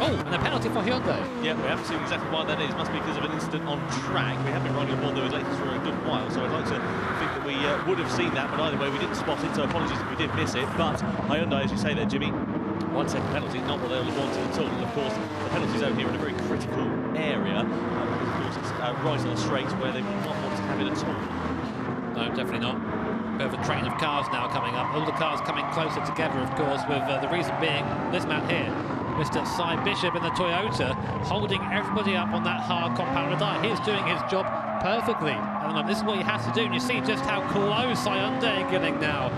Oh, and a penalty for Hyundai. Yeah, we haven't seen exactly why that is. Must be because of an incident on track. We have been running aboard those latest for a good while, so I'd like to think that we would have seen that, but either way, we didn't spot it, so apologies if we did miss it. But Hyundai, as you say there, Jimmy, 1 second penalty, not what they only wanted at all. And of course, the penalty zone here in a very critical area, because of course it's right on the straight where they would not want to have it at all. No, definitely not. Bit of a train of cars now coming up. All the cars coming closer together, of course, with the reason being this man here, Mr. Cy Bishop in the Toyota, holding everybody up on that hard compound tyre. He's doing his job perfectly. And this is what he has to do, and you see just how close Hyundai are getting now.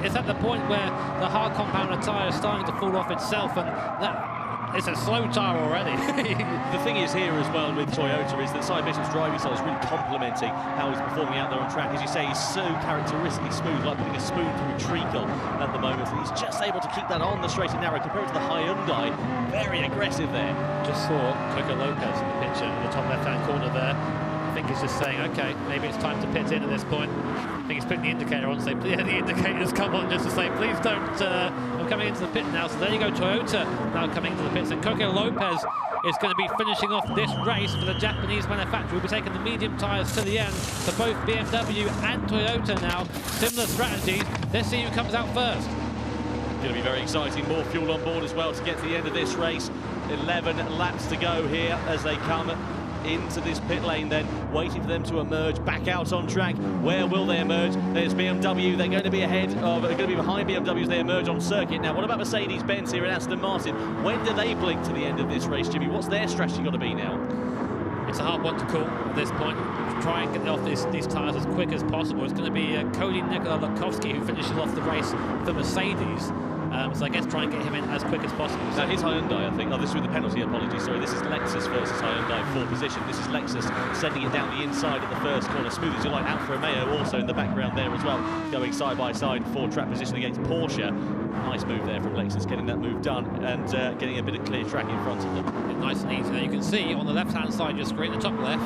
It's at the point where the hard compound tyre is starting to fall off itself, and that it's a slow tyre already. The thing is here as well with Toyota is that Cy Bishop's driving style is really complementing how he's performing out there on track. As you say, he's so characteristically smooth, like putting a spoon through a treacle at the moment. And he's just able to keep that on the straight and narrow compared to the Hyundai. Very aggressive there. Just saw Coque Lopez in the picture in the top left-hand corner there. I think he's just saying, okay, maybe it's time to pit in at this point. I think he's putting the indicator on, saying, yeah, the indicator's come on, just to say, please don't, I'm coming into the pit now. So there you go, Toyota now coming into the pits, and Coque Lopez is going to be finishing off this race for the Japanese manufacturer. We'll be taking the medium tyres to the end for both BMW and Toyota now. Similar strategies. Let's see who comes out first. Going to be very exciting. More fuel on board as well to get to the end of this race. 11 laps to go here as they come into this pit lane, then waiting for them to emerge back out on track. Where will they emerge? There's BMW. They're going to be ahead of, they're going to be behind BMW as they emerge on circuit. Now, what about Mercedes-Benz here and Aston Martin? When do they blink to the end of this race, Jimmy? What's their strategy got to be now? It's a hard one to call at this point. Try and get off these tyres as quick as possible. It's going to be Cody Nikolakowski who finishes off the race for Mercedes. So I guess try and get him in as quick as possible. So here's Hyundai, I think. Oh, this is with the penalty, apologies. Sorry, this is Lexus versus Hyundai for position. This is Lexus sending it down the inside of the first corner. Smooth as you like. Alfa Romeo also in the background there as well, going side by side for track position against Porsche. Nice move there from Lexus, getting that move done and getting a bit of clear track in front of them. Nice and easy. Now you can see on the left-hand side of your screen, the top left,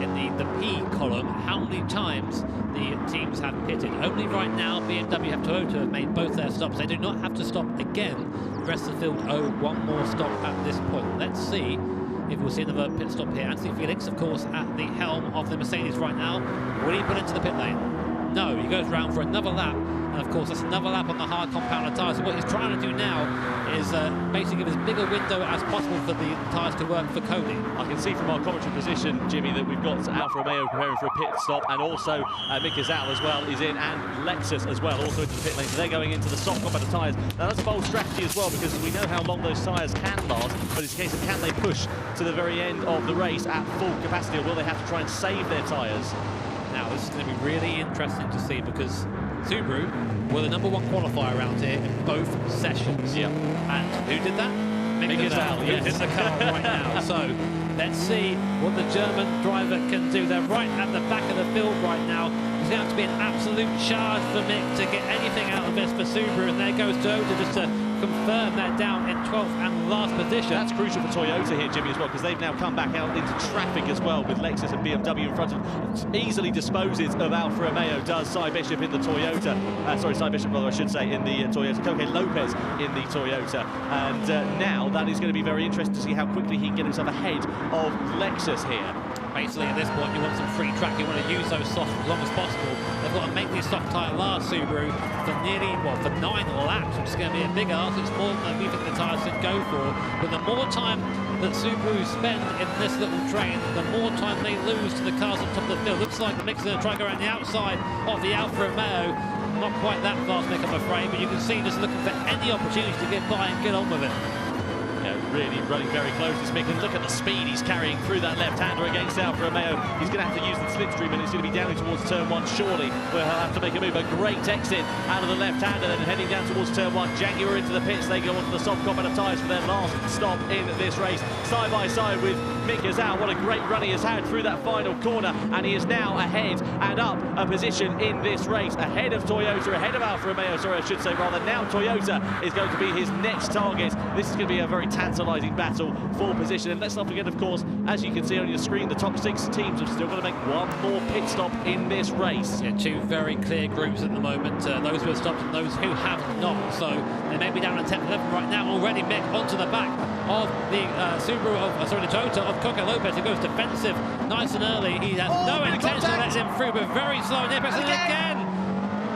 in the P column, how many times the teams have pitted. Only right now, BMW and Toyota have made both their stops. They do not have to stop again. The rest of the field owe one more stop at this point. Let's see if we'll see another pit stop here. Anthony Felix, of course, at the helm of the Mercedes right now. Will he put into the pit lane? No, he goes round for another lap. And of course, that's another lap on the hard compound tyres. So what he's trying to do now is basically give as big a window as possible for the tyres to work for Cody. I can see from our commentary position, Jimmy, that we've got Alfa Romeo preparing for a pit stop, and also Mika Zal as well is in, and Lexus as well, also into the pit lane. So they're going into the soft compound tyres. Now that's a bold strategy as well, because we know how long those tyres can last, but it's a case of can they push to the very end of the race at full capacity, or will they have to try and save their tyres? Now this is going to be really interesting to see, because Subaru were the #1 qualifier around here in both sessions. Yeah. And who did that? Mika Zal, who's in the car right now. So let's see what the German driver can do. They're right at the back of the field right now. It's going to have to be an absolute charge for Mick to get anything out of this for Subaru. And there goes Toyota just to confirmed they're down in 12th and last position. That's crucial for Toyota here, Jimmy, as well, because they've now come back out into traffic as well with Lexus and BMW in front of them. Easily disposes of Alfa Romeo, does Cy Bishop in the Toyota. Sorry, Cy Bishop, rather, I should say, in the Toyota. Coque Lopez in the Toyota. And now that is going to be very interesting to see how quickly he can get himself ahead of Lexus here. Basically, at this point, you want some free track. You want to use those softs as long as possible. They've got to make these soft tyre last, Subaru, for nearly, well, for 9 laps, which is going to be a big ask. It's more than we think the tyres should go for. But the more time that Subaru spend in this little train, the more time they lose to the cars on top of the field. Looks like the Mick's going to try to go around the outside of the Alfa Romeo. Not quite that fast, Mick, I'm afraid, but you can see just looking for any opportunity to get by and get on with it. Really running very close, this Mick, and look at the speed he's carrying through that left-hander against Alfa Romeo. He's going to have to use the slipstream, and it's going to be down towards turn 1 surely, where he'll have to make a move. A great exit out of the left-hander, then heading down towards turn 1. Jaguar into the pits, they go onto the soft combat of tyres for their last stop in this race. Side by side with Mick Gazal. What a great run he has had through that final corner, and he is now ahead and up a position in this race, ahead of Toyota, ahead of Alfa Romeo, sorry, I should say rather. Now Toyota is going to be his next target. This is going to be a very tantalising battle for position, and let's not forget, of course, as you can see on your screen, the top 6 teams have still got to make one more pit stop in this race. Yeah, 2 very clear groups at the moment, those who have stopped and those who have not, so they may be down at 10th, 11th right now already. Mick onto the back of the the Toyota of Coque Lopez, who goes defensive nice and early. He has no intention of letting him through, but very slow in the apex, and again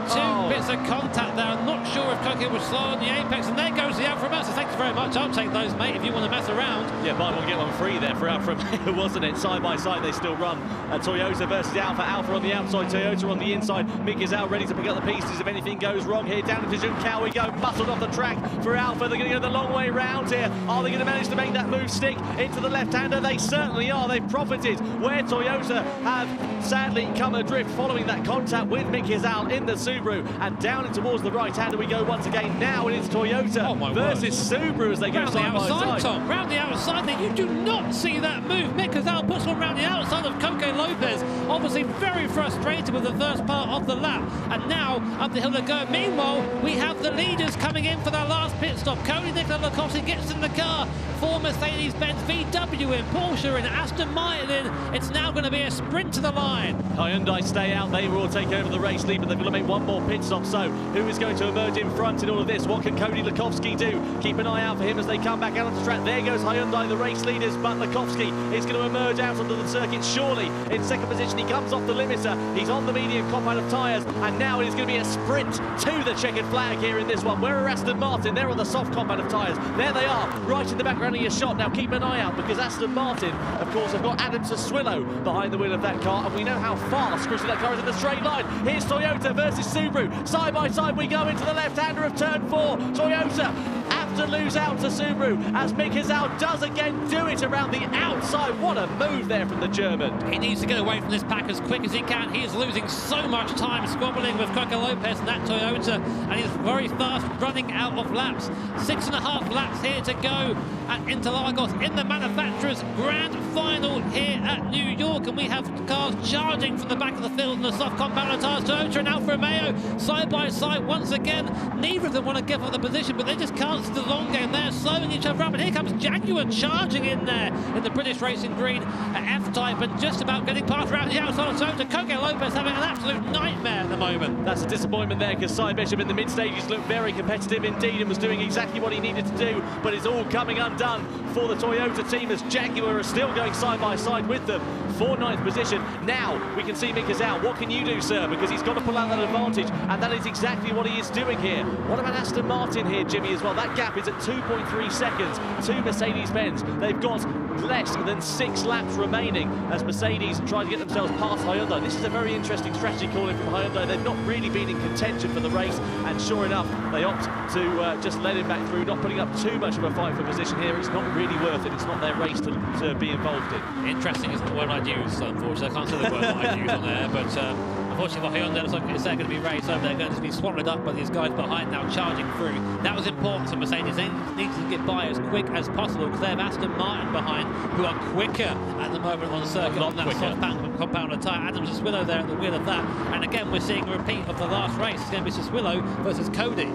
2 bits of contact there. I'm not sure if Coque was slow on the apex, and there goes the Alfa Romeo. So thanks very much. I'll take those, mate, if you want to mess around. Yeah, buy one, get one free there for Alfa Romeo, wasn't it? Side by side, they still run. Toyota versus Alfa. Alfa on the outside, Toyota on the inside. Mick is out ready to pick up the pieces if anything goes wrong here. Down into Junção we go, muscled off the track for Alfa. They're going to go the long way round here. Are they going to manage to make that move stick into the left-hander? They certainly are. They've profited where Toyota have sadly come adrift following that contact with Mick Gazal in the Subaru, and down in towards the right-hander we go once again. Now it is Toyota versus Subaru as they go side by side. Tom, round the outside there, you do not see that move. Mick Gazal puts one round the outside of Coque Lopez, obviously very frustrated with the first part of the lap, and now up the hill they go. Meanwhile, we have the leaders coming in for their last pit stop. Cody Nicolakowski gets in the car for Mercedes-Benz, VW in, Porsche in, Aston Martin in. It's now going to be a sprint to the line. Hyundai stay out, they will take over the race lead, but they've got to make one more pit stop. So who is going to emerge in front in all of this? What can Cody Lakowski do? Keep an eye out for him as they come back out on the track. There goes Hyundai, the race leaders, but Lakowski is going to emerge out onto the circuit surely in second position. He comes off the limiter, he's on the medium compound of tyres, and now it is going to be a sprint to the checkered flag here in this one. Where are Aston Martin? They're on the soft compound of tyres. There they are, right in the background of your shot. Now keep an eye out, because Aston Martin, of course, have got Adam Sassuolo behind the wheel of that car, and we know how fast, crucially, that car is in the straight line. Here's Toyota versus Subaru. Side by side we go into the left-hander of turn 4. Toyota have to lose out to Subaru as Mick Gazal does again do it around the outside. What a move there from the German. He needs to get away from this pack as quick as he can. He is losing so much time squabbling with Coque Lopez and that Toyota, and he's very fast running out of laps. 6.5 laps here to go at Interlagos in the manufacturers' grand final here at New York, and we have cars charging from the back of the field in the soft compound of tyres. Toyota and Alfa Romeo side by side once again. Neither of them want to give up the position, but they just can't see the long game. They're slowing each other up, and here comes Jaguar charging in there in the British Racing Green F-Type, and just about getting past around the outside of Toyota. Coque Lopez having an absolute nightmare at the moment. That's a disappointment there, because Cy Bishop in the mid-stages looked very competitive indeed and was doing exactly what he needed to do, but it's all coming undone for the Toyota team as Jaguar are still going side by side with them for 9th position. Now we can see Mick Gazal. What can you do, sir? Because he's got to pull out that advantage, and that is exactly what he is doing here. What about Aston Martin here, Jimmy, as well? That gap is at 2.3 seconds to Mercedes-Benz. They've got less than 6 laps remaining as Mercedes try to get themselves past Hyundai. This is a very interesting strategy calling from Hyundai. They've not really been in contention for the race, and sure enough, they opt to just let him back through, not putting up too much of a fight for position here. It's not really worth it. It's not their race to be involved in. Interesting isn't the word I'd use, unfortunately. I can't say the word that I'd use on there, but unfortunately for Hyundai, looks like it's going to be raced over. They're going to be swallowed up by these guys behind now charging through. That was important to Mercedes. They need to get by as quick as possible, because they have Aston Martin behind, who are quicker at the moment on the circuit on that soft compound of tyre. Adam Sassuolo there at the wheel of that. And again, we're seeing a repeat of the last race. It's going to be Sassuolo versus Cody.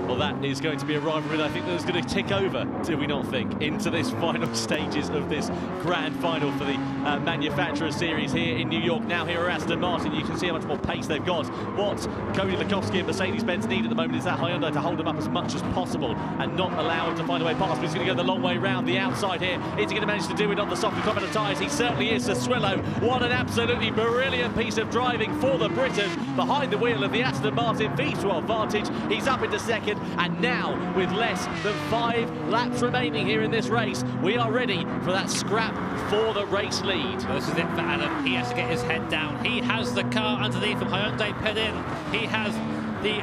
Well, that is going to be a rivalry that I think that's going to tick over, do we not think, into this final stages of this grand final for the Manufacturer Series here in New York. Now here at Aston Martin, you can see how much more pace they've got. What Cody Lukowski and Mercedes-Benz need at the moment is that Hyundai to hold them up as much as possible and not allow him to find a way past. But he's going to go the long way round the outside here. Is he going to manage to do it on the softer compound tyres? He certainly is. Swillow, what an absolutely brilliant piece of driving for the Briton behind the wheel of the Aston Martin V12 Vantage. He's up into second, and now with less than 5 laps remaining here in this race, we are ready for that scrap for the race lead. Well, this is it for Adam. He has to get his head down. He has the car underneath him. Hyundai pit in. He has the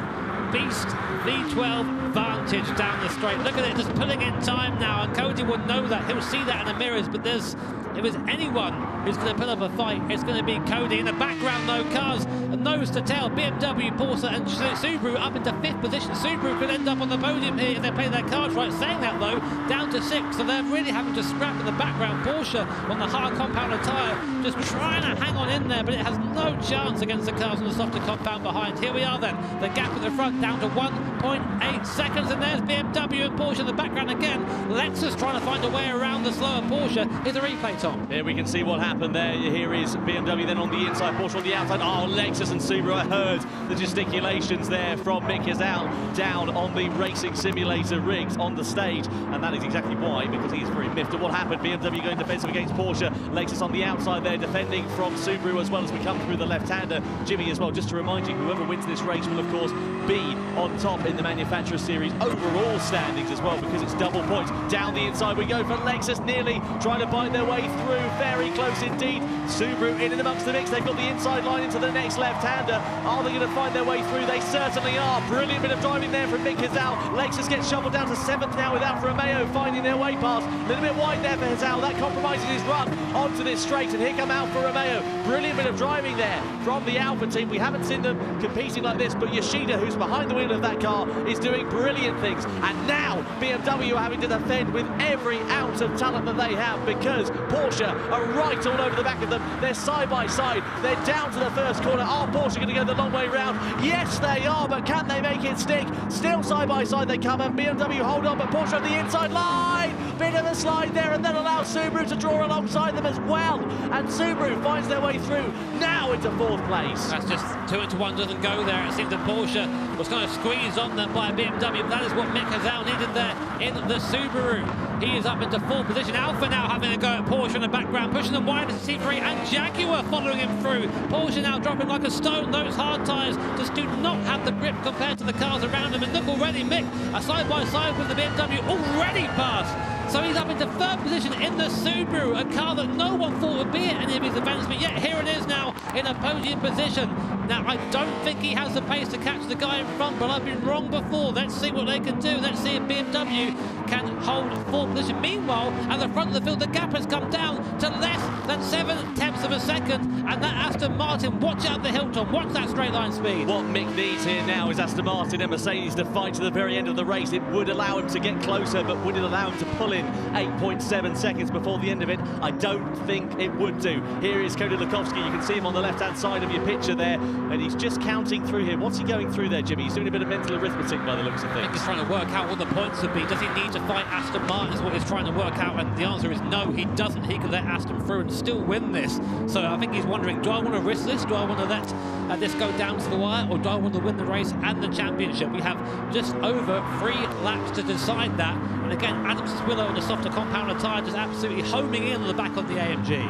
beast V12 Vantage down the straight. Look at it, just pulling in time now, and Cody will know that. He'll see that in the mirrors, but if there's anyone who's going to put up a fight, it's going to be Cody. In the background, though, cars nose to tail. BMW, Porsche and Subaru up into 5th position. Subaru could end up on the podium here if they play their cards right. Saying that, though, down to 6th, so they're really having to scrap in the background. Porsche on the hard compound tyre, just trying to hang on in there, but it has no chance against the cars on the softer compound behind. Here we are then, the gap at the front down to 1.8 seconds, and there's BMW and Porsche in the background again. Lexus trying to find a way around the slower Porsche. Here's a replay, Tom. Here we can see what happened there. Here is BMW then on the inside, Porsche on the outside. Oh, Lexus and Subaru, I heard the gesticulations there from Mick Hazal down on the racing simulator rigs on the stage, and that is exactly why, because he's very miffed at what happened. BMW going defensive against Porsche, Lexus on the outside there defending from Subaru as well as we come through the left-hander. Jimmy as well, just to remind you, whoever wins this race will of course be on top in the Manufacturer Series overall standings as well, because it's double points. Down the inside we go for Lexus, nearly trying to bite their way through, very close indeed. Subaru in and amongst the mix, they've got the inside line into the next left-hander. Are they going to find their way through? They certainly are. Brilliant bit of driving there from Mick Hazal. Lexus gets shoveled down to 7th now with Alfa Romeo finding their way past. A little bit wide there for Hazal. That compromises his run onto this straight, and here come Alfa Romeo. Brilliant bit of driving there from the Alfa team. We haven't seen them competing like this, but Yoshida, who's behind the wheel of that car, is doing brilliant things. And now BMW are having to defend with every ounce of talent that they have, because Porsche are right all over the back of them. They're side by side. They're down to the first corner. Are Porsche going to go the long way round? Yes, they are, but can they make it stick? Still side by side they come, and BMW hold on, but Porsche on the inside line. Bit of a slide there, and then allows Subaru to draw alongside them as well. And Subaru finds their way through now into 4th place. That's just 2 into 1 doesn't go there. It seemed that Porsche was kind of squeezed on them by BMW, but that is what Mick Hazal needed there in the Subaru. He is up into 4th position. Alfa now having a go at Porsche in the background, pushing them wide into T3, and Jaguar following him through. Porsche now dropping like a stone. Those hard tyres just do not have the grip compared to the cars around them. And look already, Mick, a side-by-side with the BMW already passed. So he's up into 3rd position in the Subaru, a car that no one thought would be at any of his events, but yet here it is now in a podium position. Now, I don't think he has the pace to catch the guy in front, but I've been wrong before. Let's see what they can do. Let's see if BMW can hold 4th position. Meanwhile, at the front of the field, the gap has come down to less than 7/10 of a second, and that Aston Martin, watch out the hill, Tom, watch that straight line speed. What Mick needs here now is Aston Martin and Mercedes to fight to the very end of the race. It would allow him to get closer, but would it allow him to pull in 8.7 seconds before the end of it? I don't think it would do. Here is Cody Lukowski. You can see him on the left-hand side of your picture there, and he's just counting through here. What's he going through there, Jimmy? He's doing a bit of mental arithmetic by the looks of things. I think he's trying to work out what the points would be. Does he need to fight Aston Martin is what he's trying to work out, and the answer is no, he doesn't. He can let Aston through and still win this. So I think he's wondering, do I want to risk this? Do I want to let this go down to the wire, or do I want to win the race and the championship? We have just over 3 laps to decide that. And again, Adam Swillow on the softer compound tyre just absolutely homing in on the back of the AMG.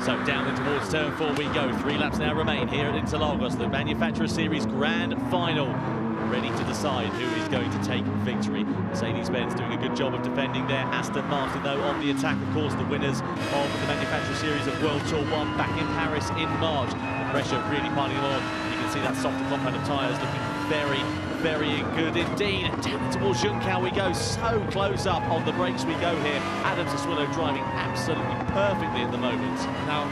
So down in towards turn 4 we go. 3 laps now remain here at Interlagos, the Manufacturer Series Grand Final. Ready to decide who is going to take victory. Mercedes-Benz doing a good job of defending there. Aston Martin, though, on the attack. Of course, the winners of the Manufacturer Series of World Tour 1 back in Paris in March. The pressure really piling on. You can see that softer compound of tyres looking very, very good indeed. Down towards Junção we go. So close up on the brakes we go here. Adam Swillow driving absolutely perfectly at the moment. Now,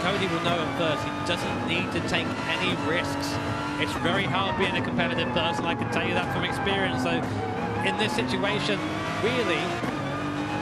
Cody will know at first he doesn't need to take any risks. It's very hard being a competitive person, I can tell you that from experience. So in this situation, really,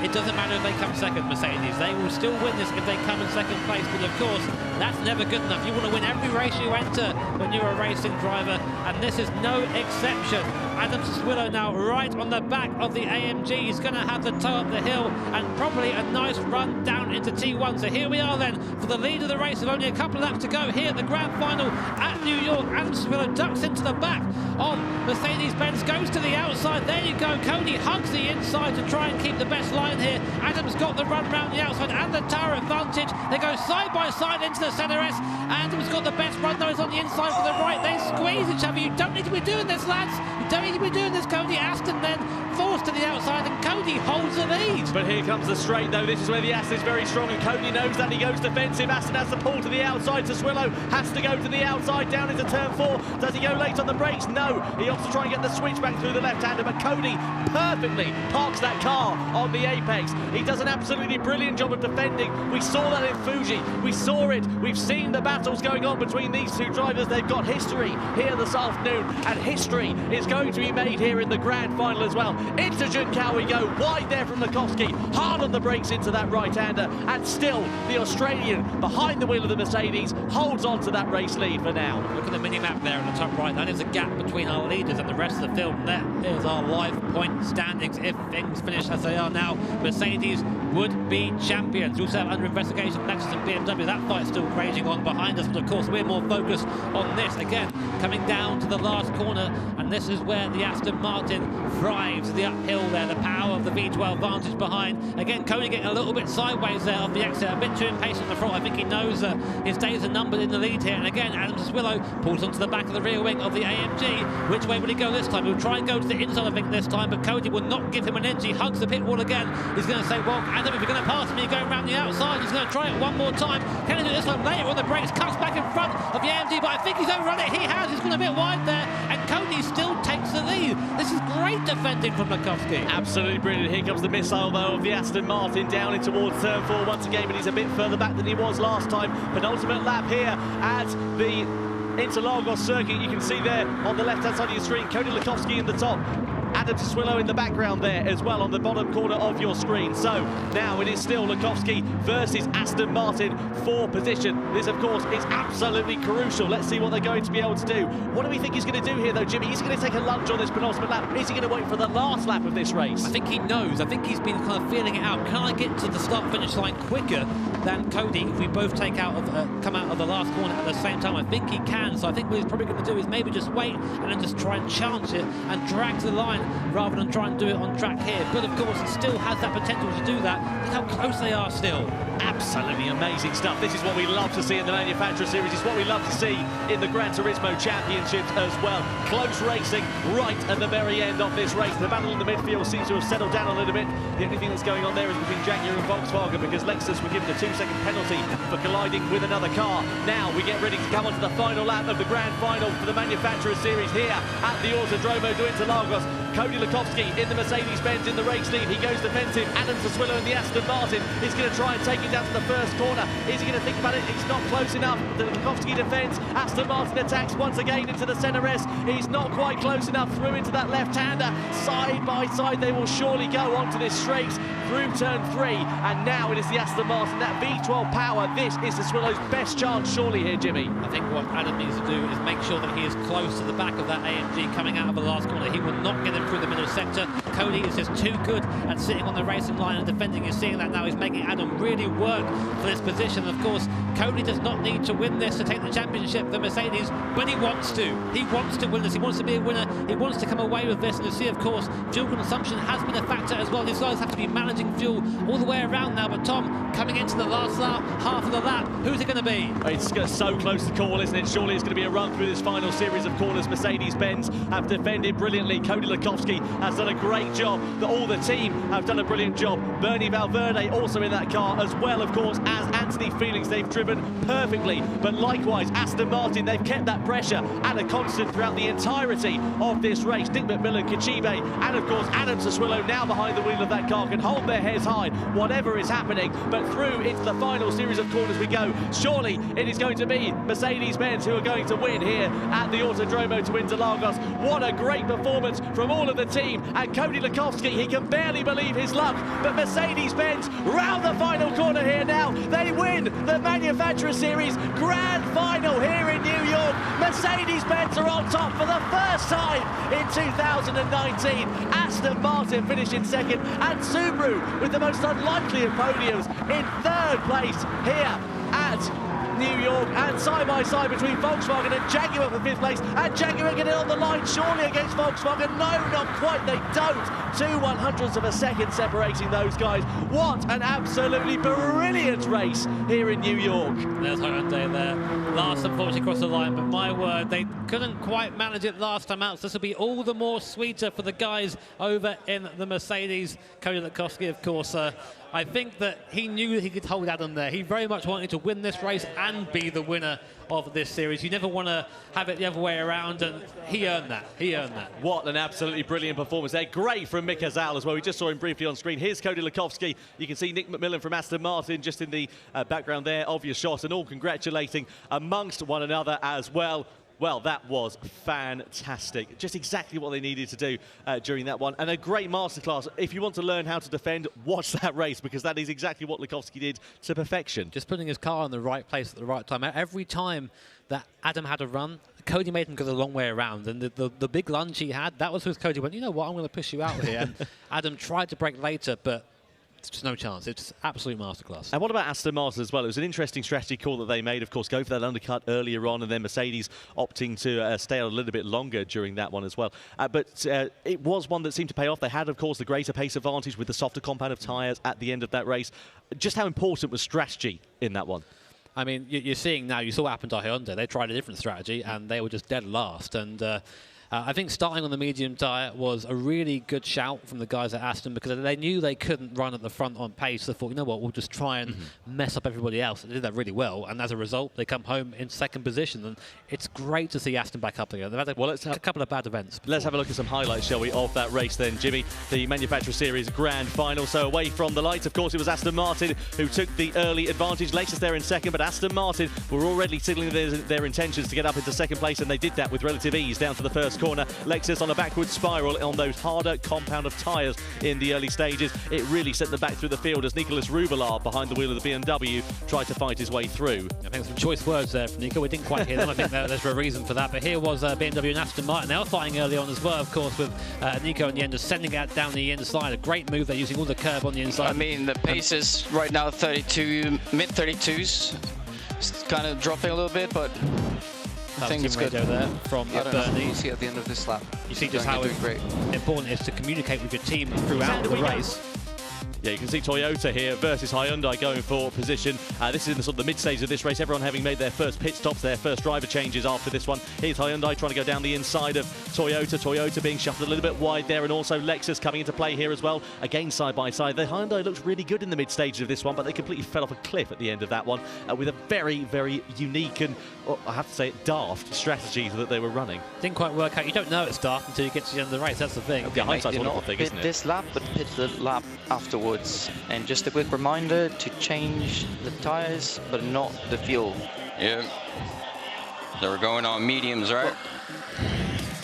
it doesn't matter if they come second, Mercedes. They will still win this if they come in second place. But of course, that's never good enough. You want to win every race you enter when you're a racing driver, and this is no exception. Adam Sassuolo now right on the back of the AMG. He's going to have the toe up the hill and probably a nice run down into T1. So here we are then for the lead of the race with only a couple of laps to go here at the grand final at New York. Adam Sassuolo ducks into the back of Mercedes-Benz, goes to the outside. There you go. Cody hugs the inside to try and keep the best line here. Adam's got the run round the outside and the tower advantage. They go side by side into the center S. Adam's got the best run though. He's on the inside for the right. They squeeze each other. You don't need to be doing this, lads. You don't need to be doing this, Cody. Aston then forced to the outside and Cody holds the lead. But here comes the straight though. This is where the Aston is very strong and Cody knows that. He goes defensive. Aston has to pull to the outside. Sassuolo has to go to the outside down into turn 4. Does he go late on the brakes? No. He opts to try and get the switch back through the left-hander, but Cody perfectly parks that car on the apex. He does an absolutely brilliant job of defending. We saw that in Fuji. We saw it. We've seen the battles going on between these two drivers. They've got history here this afternoon, and history is going to be made here in the grand final as well. Into Junção we go, wide there from Lukowski, hard on the brakes into that right-hander, and still the Australian behind the wheel of the Mercedes holds on to that race lead for now. Look at the mini-map there on the top right. That is a gap between our leaders and the rest of the field. That is our live point standings if things finish as they are now. Mercedes would be champions. We also have under investigation Lexus and BMW. That fight's still raging on behind us, but of course we're more focused on this. Again, coming down to the last corner, and this is where the Aston Martin thrives. The uphill there, the power of the V12 Vantage behind. Again, Cody getting a little bit sideways there off the exit, a bit too impatient on the front. I think he knows his days are numbered in the lead here. And again, Adam Sassuolo pulls onto the back of the rear wing of the AMG. Which way will he go this time? He'll try and go to the inside, I think, this time, but Cody will not give him an inch. He hugs the pit wall again. He's going to say, well, Adam, if you're going to pass me, you're going around the outside. He's going to try it one more time. Can he do this one later on the brakes? Cuts back in front of the AMG, but I think he's overrun it. He has. He's gone a bit wide there, and Cody still takes the lead. This is great defending from Lukowski. Absolutely brilliant. Here comes the missile, though, of the Aston Martin down in towards turn 4 once again, but he's a bit further back than he was last time. Penultimate lap here at the Interlagos circuit. You can see there on the left-hand side of your screen, Cody Lukowski in the top. Adam Sassuolo in the background there as well on the bottom corner of your screen. So now it is still Lukowski versus Aston Martin for position. This, of course, is absolutely crucial. Let's see what they're going to be able to do. What do we think he's going to do here, though, Jimmy? Is he going to take a lunge on this penultimate lap? Is he going to wait for the last lap of this race? I think he knows. I think he's been kind of feeling it out. Can I get to the start-finish line quicker than Cody if we both come out of the last corner at the same time? I think he can. So I think what he's probably going to do is maybe just wait and then just try and chance it and drag to the line rather than try and do it on track here. But of course, he still has that potential to do that. Look how close they are still. Absolutely amazing stuff. This is what we love to see in the Manufacturer Series. It's what we love to see in the Gran Turismo Championships as well. Close racing right at the very end of this race. The battle in the midfield seems to have settled down a little bit. The only thing that's going on there is between Jaguar and Volkswagen, because Lexus were given a 2-second penalty for colliding with another car. Now we get ready to come onto the final lap of the Grand Final for the Manufacturer Series here at the Autodromo do Interlagos. Cody Lukowski in the Mercedes-Benz in the race lead. He goes defensive. Adam Sassuolo in the Aston Martin is going to try and take it down to the first corner. Is he going to think about it? It's not close enough. The Lukowski defends. Aston Martin attacks once again into the centre S. He's not quite close enough through into that left-hander. Side by side they will surely go onto this straight through turn 3. And now it is the Aston Martin, that V12 power. This is Sassuolo's best chance surely here, Jimmy. I think what Adam needs to do is make sure that he is close to the back of that AMG coming out of the last corner. He will not get him through the middle sector. Cody is just too good at sitting on the racing line and defending. You're seeing that now. He's making Adam really work for this position. Of course, Cody does not need to win this to take the championship for Mercedes, but he wants to. He wants to win this. He wants to be a winner. He wants to come away with this. And you see, of course, fuel consumption has been a factor as well. These guys have to be managing fuel all the way around now. But Tom, coming into the last lap, half of the lap, who's it going to be? It's so close to call, isn't it? Surely it's going to be a run through this final series of corners. Mercedes-Benz have defended brilliantly. Cody Lukowski has done a great job. All the team have done a brilliant job. Bernie Valverde also in that car as well. well, of course, as Anthony Felix. They've driven perfectly, but likewise, Aston Martin, they've kept that pressure at a constant throughout the entirety of this race. Nick McMillan, Kachibe, and of course, Adam Sassuolo now behind the wheel of that car can hold their heads high, whatever is happening, but through into the final series of corners we go. Surely it is going to be Mercedes-Benz who are going to win here at the Autodromo to Interlagos. What a great performance from all of the team, and Cody Lukovsky, he can barely believe his luck, but Mercedes-Benz round the final corner here now. They win the Manufacturer Series Grand Final here in New York. Mercedes-Benz are on top for the first time in 2019. Aston Martin finished in second, and Subaru with the most unlikely of podiums in third place here at New York, and side by side between Volkswagen and Jaguar for fifth place, and Jaguar get it on the line surely against Volkswagen. No, not quite, they don't. 2/100ths of a second separating those guys. What an absolutely brilliant race here in New York. There's Hyundai there. Last, unfortunately, across the line, but my word, they couldn't quite manage it last time out. So this will be all the more sweeter for the guys over in the Mercedes. Cody Lukovsky, of course, I think that he knew that he could hold Adam there. He very much wanted to win this race and be the winner of this series. You never want to have it the other way around, and he earned that. He earned that. What an absolutely brilliant performance there. Great from Mick Hazal as well. We just saw him briefly on screen. Here's Cody Lukovsky. You can see Nick McMillan from Aston Martin just in the background there of your shot, and all congratulating amongst one another as well. Well, that was fantastic. Just exactly what they needed to do during that one. And a great masterclass. If you want to learn how to defend, watch that race, because that is exactly what Lukovsky did to perfection. Just putting his car in the right place at the right time. Every time that Adam had a run, Cody made him go the long way around. And the big lunge he had, that was with Cody went, you know what, I'm going to push you out here. And Adam tried to brake later, but it's just no chance. It's absolute masterclass. And what about Aston Martin as well? It was an interesting strategy call that they made. Of course, go for that undercut earlier on, and then Mercedes opting to stay out a little bit longer during that one as well. But it was one that seemed to pay off. They had, of course, the greater pace advantage with the softer compound of tyres at the end of that race. Just how important was strategy in that one? I mean, you're seeing now, you saw what happened to Hyundai. They tried a different strategy, and they were just dead last. And I think starting on the medium tyre was a really good shout from the guys at Aston, because they knew they couldn't run at the front on pace. They thought, you know what, we'll just try and mess up everybody else. They did that really well, and as a result, they come home in second position. And it's great to see Aston back up again. They've had a couple of bad events before. Let's have a look at some highlights, shall we, of that race then, Jimmy. The Manufacturer Series Grand Final. So away from the lights, of course, it was Aston Martin who took the early advantage. Lexus there in second, but Aston Martin were already signaling their intentions to get up into second place, and they did that with relative ease down to the first corner. Lexus on a backward spiral on those harder compound of tyres in the early stages. It really sent them back through the field as Nicolas Rubelar behind the wheel of the BMW tried to fight his way through. I think some choice words there from Nico. We didn't quite hear them. I think there's a reason for that. But here was BMW and Aston Martin. They were fighting early on as well, of course, with Nico in the end just sending it down the inside. A great move. They're using all the curb on the inside. I mean, the pace is right now 32, mid-32s. It's kind of dropping a little bit, but I think it's good. There from Bernie. We'll see at the end of this lap. You see just how important it is to communicate with your team throughout the race. Yeah, you can see Toyota here versus Hyundai going for position. This is in the sort of the mid-stage of this race, everyone having made their first pit stops, their first driver changes after this one. Here's Hyundai trying to go down the inside of Toyota. Toyota being shuffled a little bit wide there, and also Lexus coming into play here as well. Again, side by side. The Hyundai looks really good in the mid-stages of this one, but they completely fell off a cliff at the end of that one with a very, very unique and, I have to say, daft strategy that they were running. Didn't quite work out. You don't know it's daft until you get to the end of the race. That's the thing. Okay, hindsight's a wonderful thing, isn't it? This lap, but pit the lap afterwards. And just a quick reminder to change the tires, but not the fuel. Yeah. So we're going on mediums, right?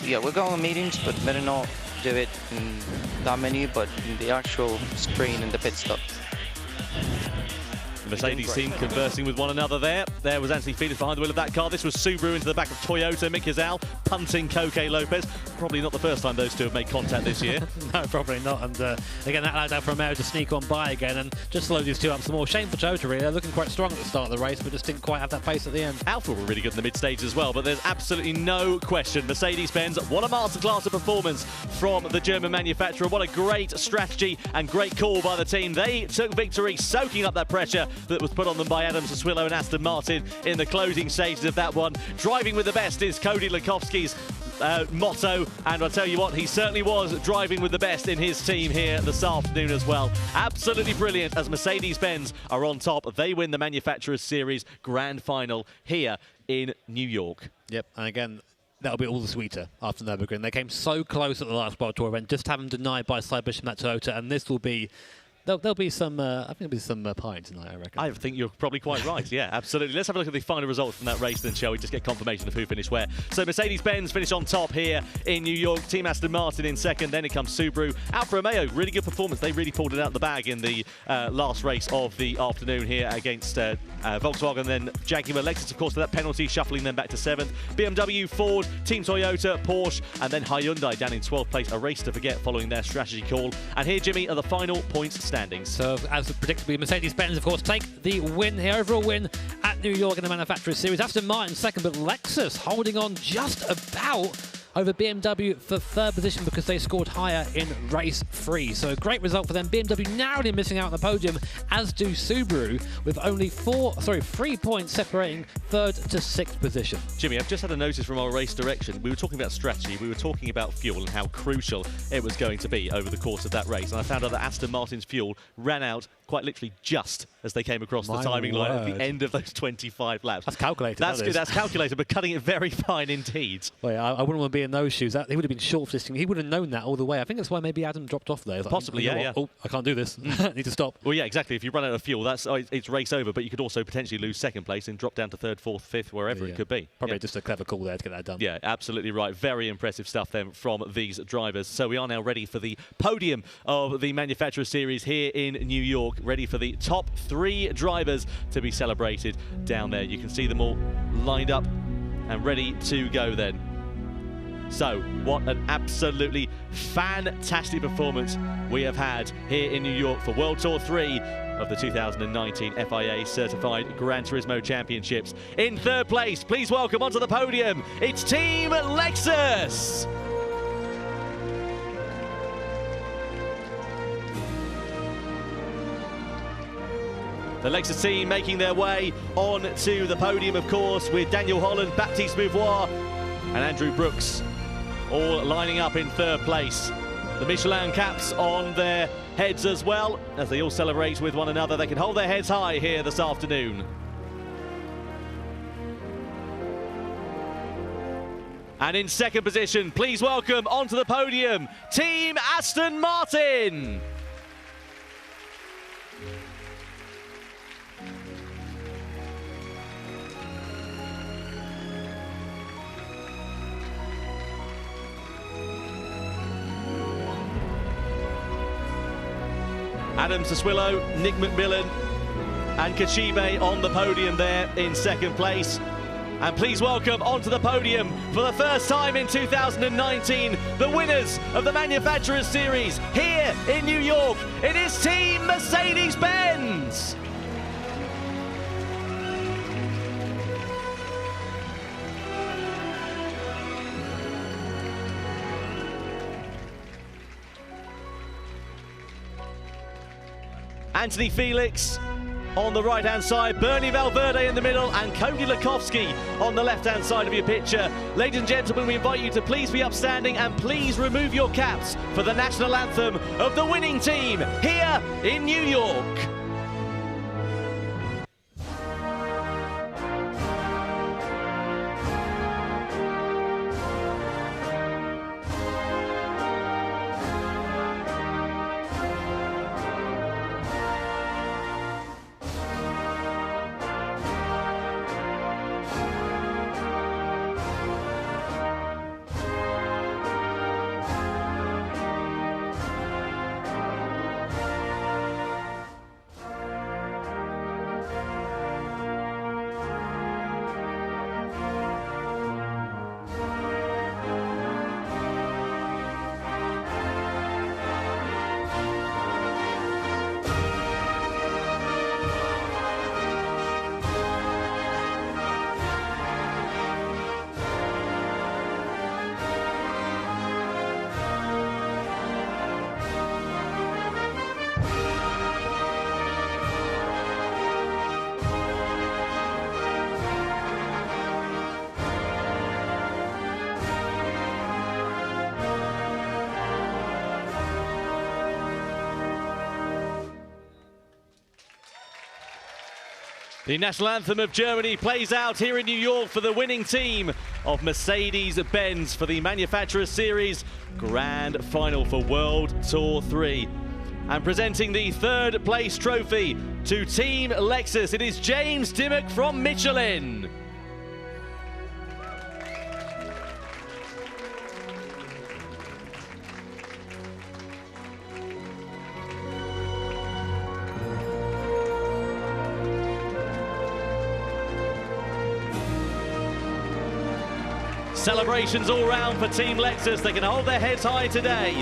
Yeah, we're going on mediums, but better not do it in that many, but in the actual screen in the pit stop. The Mercedes team conversing with one another there. There was Anthony Felix behind the wheel of that car. This was Subaru into the back of Toyota. Mick Hazal punting Koke Lopez. Probably not the first time those two have made contact this year. No, probably not. And again, that allowed Alfa Romeo to sneak on by again and just slow these two up some more. Shame for Toyota, really. They're looking quite strong at the start of the race, but just didn't quite have that pace at the end. Alfa were really good in the mid-stage as well, but there's absolutely no question. Mercedes-Benz, what a masterclass of performance from the German manufacturer. What a great strategy and great call by the team. They took victory, soaking up that pressure that was put on them by Adam Sassuolo and Aston Martin in the closing stages of that one. Driving with the best is Cody Lukovsky's motto, and I'll tell you what, he certainly was driving with the best in his team here this afternoon as well. Absolutely brilliant as Mercedes-Benz are on top. They win the Manufacturers Series Grand Final here in New York. Yep, and again, that'll be all the sweeter after Nürburgring. They came so close at the last World Tour event, just having denied by Cybush from that Toyota, and this will be... There'll be some, I think there'll be some pie tonight, I reckon. I think you're probably quite right, yeah, absolutely. Let's have a look at the final results from that race then, shall we? Just get confirmation of who finished where. So Mercedes-Benz finished on top here in New York. Team Aston Martin in second, then it comes Subaru. Alfa Romeo, really good performance. They really pulled it out of the bag in the last race of the afternoon here against Volkswagen. Then Jaguar, Lexus, of course, for that penalty, shuffling them back to 7th. BMW, Ford, Team Toyota, Porsche, and then Hyundai down in 12th place. A race to forget following their strategy call. And here, Jimmy, are the final points standings. So, as predictably, Mercedes-Benz, of course, take the win, the overall win at New York in the Manufacturers Series. Aston Martin second, but Lexus holding on just about over BMW for third position because they scored higher in race 3. So a great result for them. BMW narrowly missing out on the podium, as do Subaru, with only 3 points separating third to 6th position. Jimmy, I've just had a notice from our race direction. We were talking about strategy, we were talking about fuel and how crucial it was going to be over the course of that race. And I found out that Aston Martin's fuel ran out quite literally just as they came across the timing line at the end of those 25 laps. That's calculated. That's calculated, but cutting it very fine indeed. Well, yeah, I wouldn't want to be in those shoes. He would have been short for this thing. He would have known that all the way. I think that's why maybe Adam dropped off there. Possibly, yeah. Oh, I can't do this. I need to stop. Well, yeah, exactly. If you run out of fuel, it's race over, but you could also potentially lose second place and drop down to 3rd, 4th, 5th, wherever it could be. Probably just a clever call there to get that done. Yeah, absolutely right. Very impressive stuff then from these drivers. So we are now ready for the podium of the Manufacturer Series here in New York, ready for the top 3 drivers to be celebrated down there. You can see them all lined up and ready to go then. So, what an absolutely fantastic performance we have had here in New York for World Tour 3 of the 2019 FIA Certified Gran Turismo Championships. In 3rd place, please welcome onto the podium, it's Team Lexus! The Lexus team making their way on to the podium, of course, with Daniel Holland, Baptiste Mouvois, and Andrew Brooks all lining up in 3rd place. The Michelin caps on their heads as well, as they all celebrate with one another. They can hold their heads high here this afternoon. And in 2nd position, please welcome onto the podium, Team Aston Martin. Adam Saswillo, Nick McMillan and Kachibe on the podium there in 2nd place. And please welcome onto the podium for the first time in 2019, the winners of the Manufacturers Series here in New York. It is Team Mercedes-Benz. Anthony Felix on the right-hand side, Bernie Valverde in the middle, and Cody Lukovsky on the left-hand side of your picture. Ladies and gentlemen, we invite you to please be upstanding and please remove your caps for the national anthem of the winning team here in New York. The national anthem of Germany plays out here in New York for the winning team of Mercedes-Benz for the Manufacturers Series Grand Final for World Tour 3. And presenting the third place trophy to Team Lexus, it is James Dimmock from Michelin. Celebrations all round for Team Lexus. They can hold their heads high today.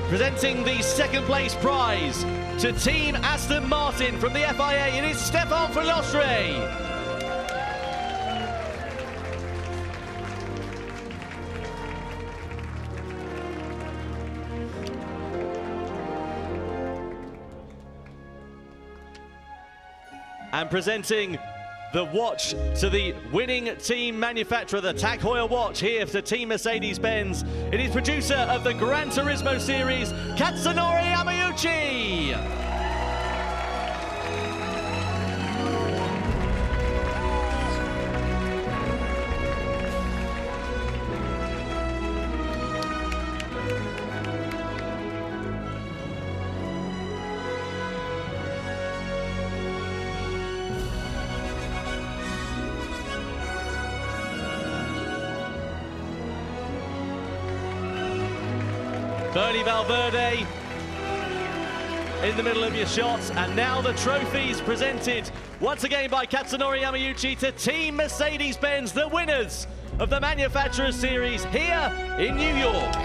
Presenting the second place prize to Team Aston Martin from the FIA, it is Stefan Filostre. And presenting the watch to the winning team manufacturer, the Tag Heuer watch here for Team Mercedes-Benz. It is producer of the Gran Turismo series, Katsunori Yamauchi. Bernie Valverde in the middle of your shots, and now the trophies presented once again by Katsunori Yamauchi to Team Mercedes-Benz, the winners of the Manufacturers Series here in New York.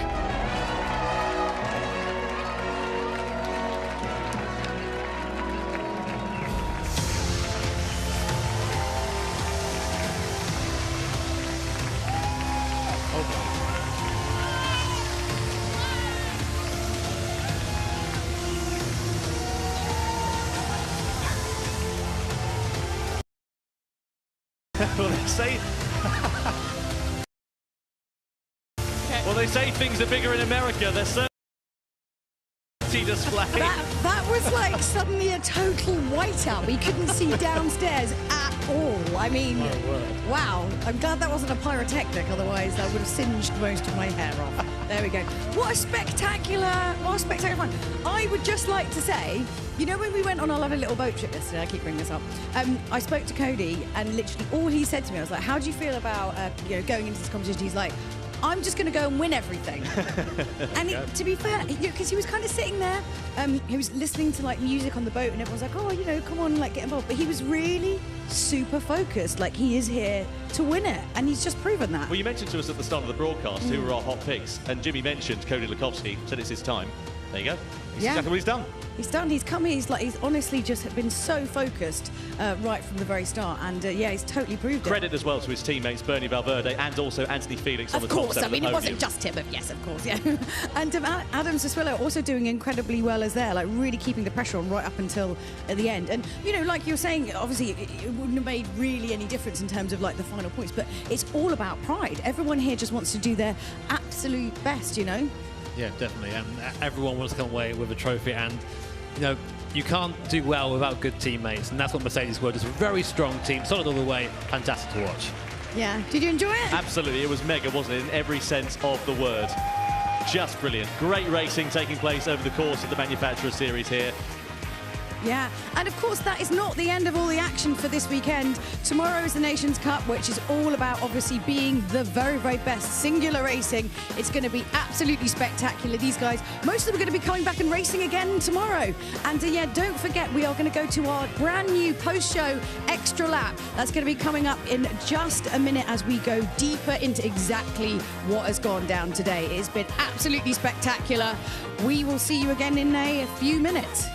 Well, they say things are bigger in America. They're certainly display. That was like suddenly a total whiteout. We couldn't see downstairs at all. I mean, wow. I'm glad that wasn't a pyrotechnic, otherwise I would have singed most of my hair off. There we go. What a spectacular fun. I would just like to say, you know, when we went on our lovely little boat trip yesterday, I keep bringing this up, I spoke to Cody, and literally all he said to me, I was like, how do you feel about going into this competition? He's like, I'm just going to go and win everything. And to be fair, because he was kind of sitting there, he was listening to like music on the boat, and everyone's like, oh, come on, like get involved. But he was really super focused, like he is here to win it, and he's just proven that. Well, you mentioned to us at the start of the broadcast who were our hot picks, and Jimmy mentioned Cody Lukovsky, said it's his time. There you go. That's exactly what he's done. He's done. He's come here. He's honestly just been so focused right from the very start, and yeah, he's totally proved it. Credit as well to his teammates Bernie Valverde and also Anthony Felix on the top 7 Of course, I mean, it wasn't just him, but yes, of course, yeah. And Adam Sassuolo also doing incredibly well as there, like really keeping the pressure on right up until at the end. And like you're saying, obviously it wouldn't have made really any difference in terms of like the final points, but it's all about pride. Everyone here just wants to do their absolute best, Yeah, definitely, and everyone wants to come away with a trophy, and you can't do well without good teammates, and that's what Mercedes were. Just a very strong team, solid all the way, fantastic to watch. Yeah, did you enjoy it? Absolutely, it was mega, wasn't it, in every sense of the word. Just brilliant. Great racing taking place over the course of the Manufacturer Series here. Yeah, and of course that is not the end of all the action for this weekend. Tomorrow is the Nations Cup, which is all about obviously being the very, very best singular racing. It's going to be absolutely spectacular. These guys, most of them are going to be coming back and racing again tomorrow. And yeah, don't forget, we are going to go to our brand new post-show extra lap. That's going to be coming up in just a minute as we go deeper into exactly what has gone down today. It has been absolutely spectacular. We will see you again in a few minutes.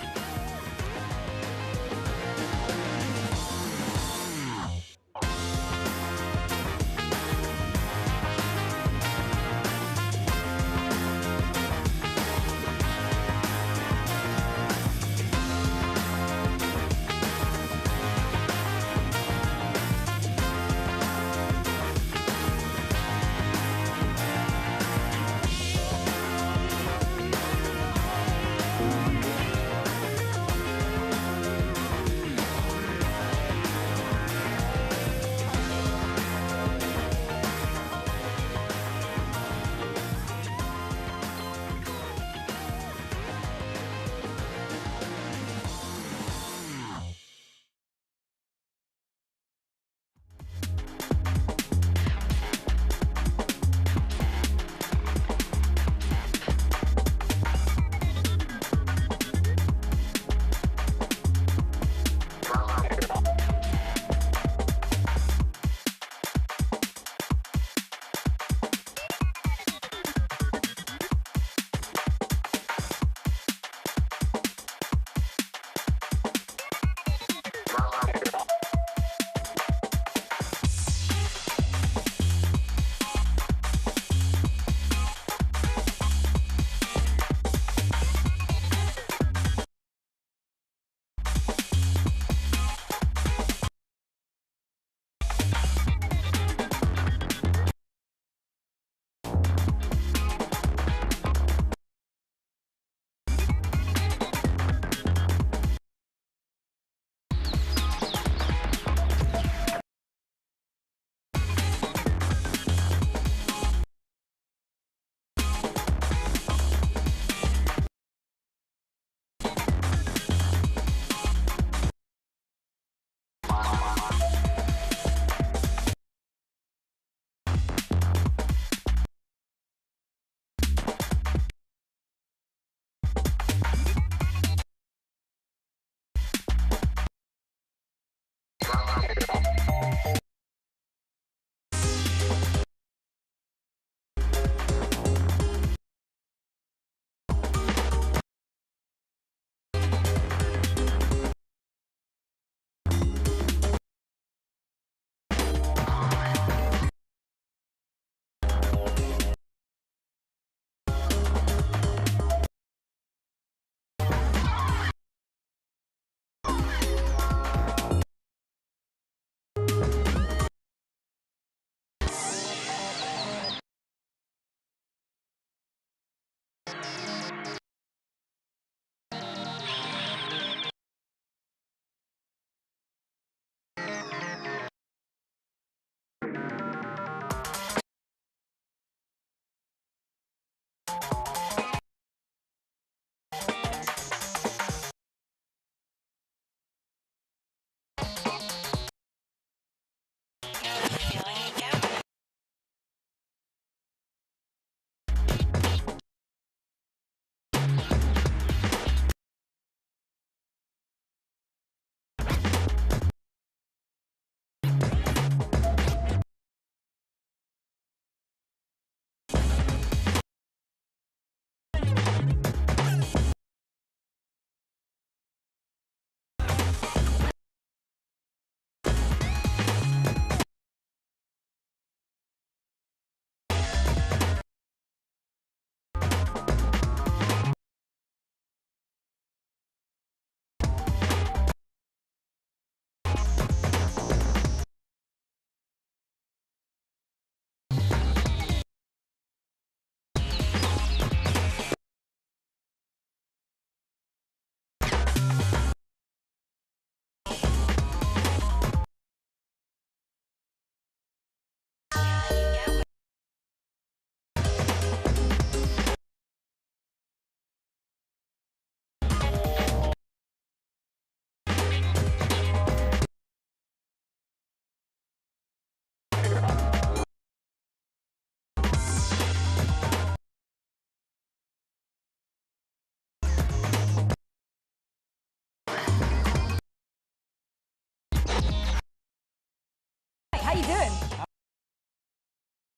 How you doing?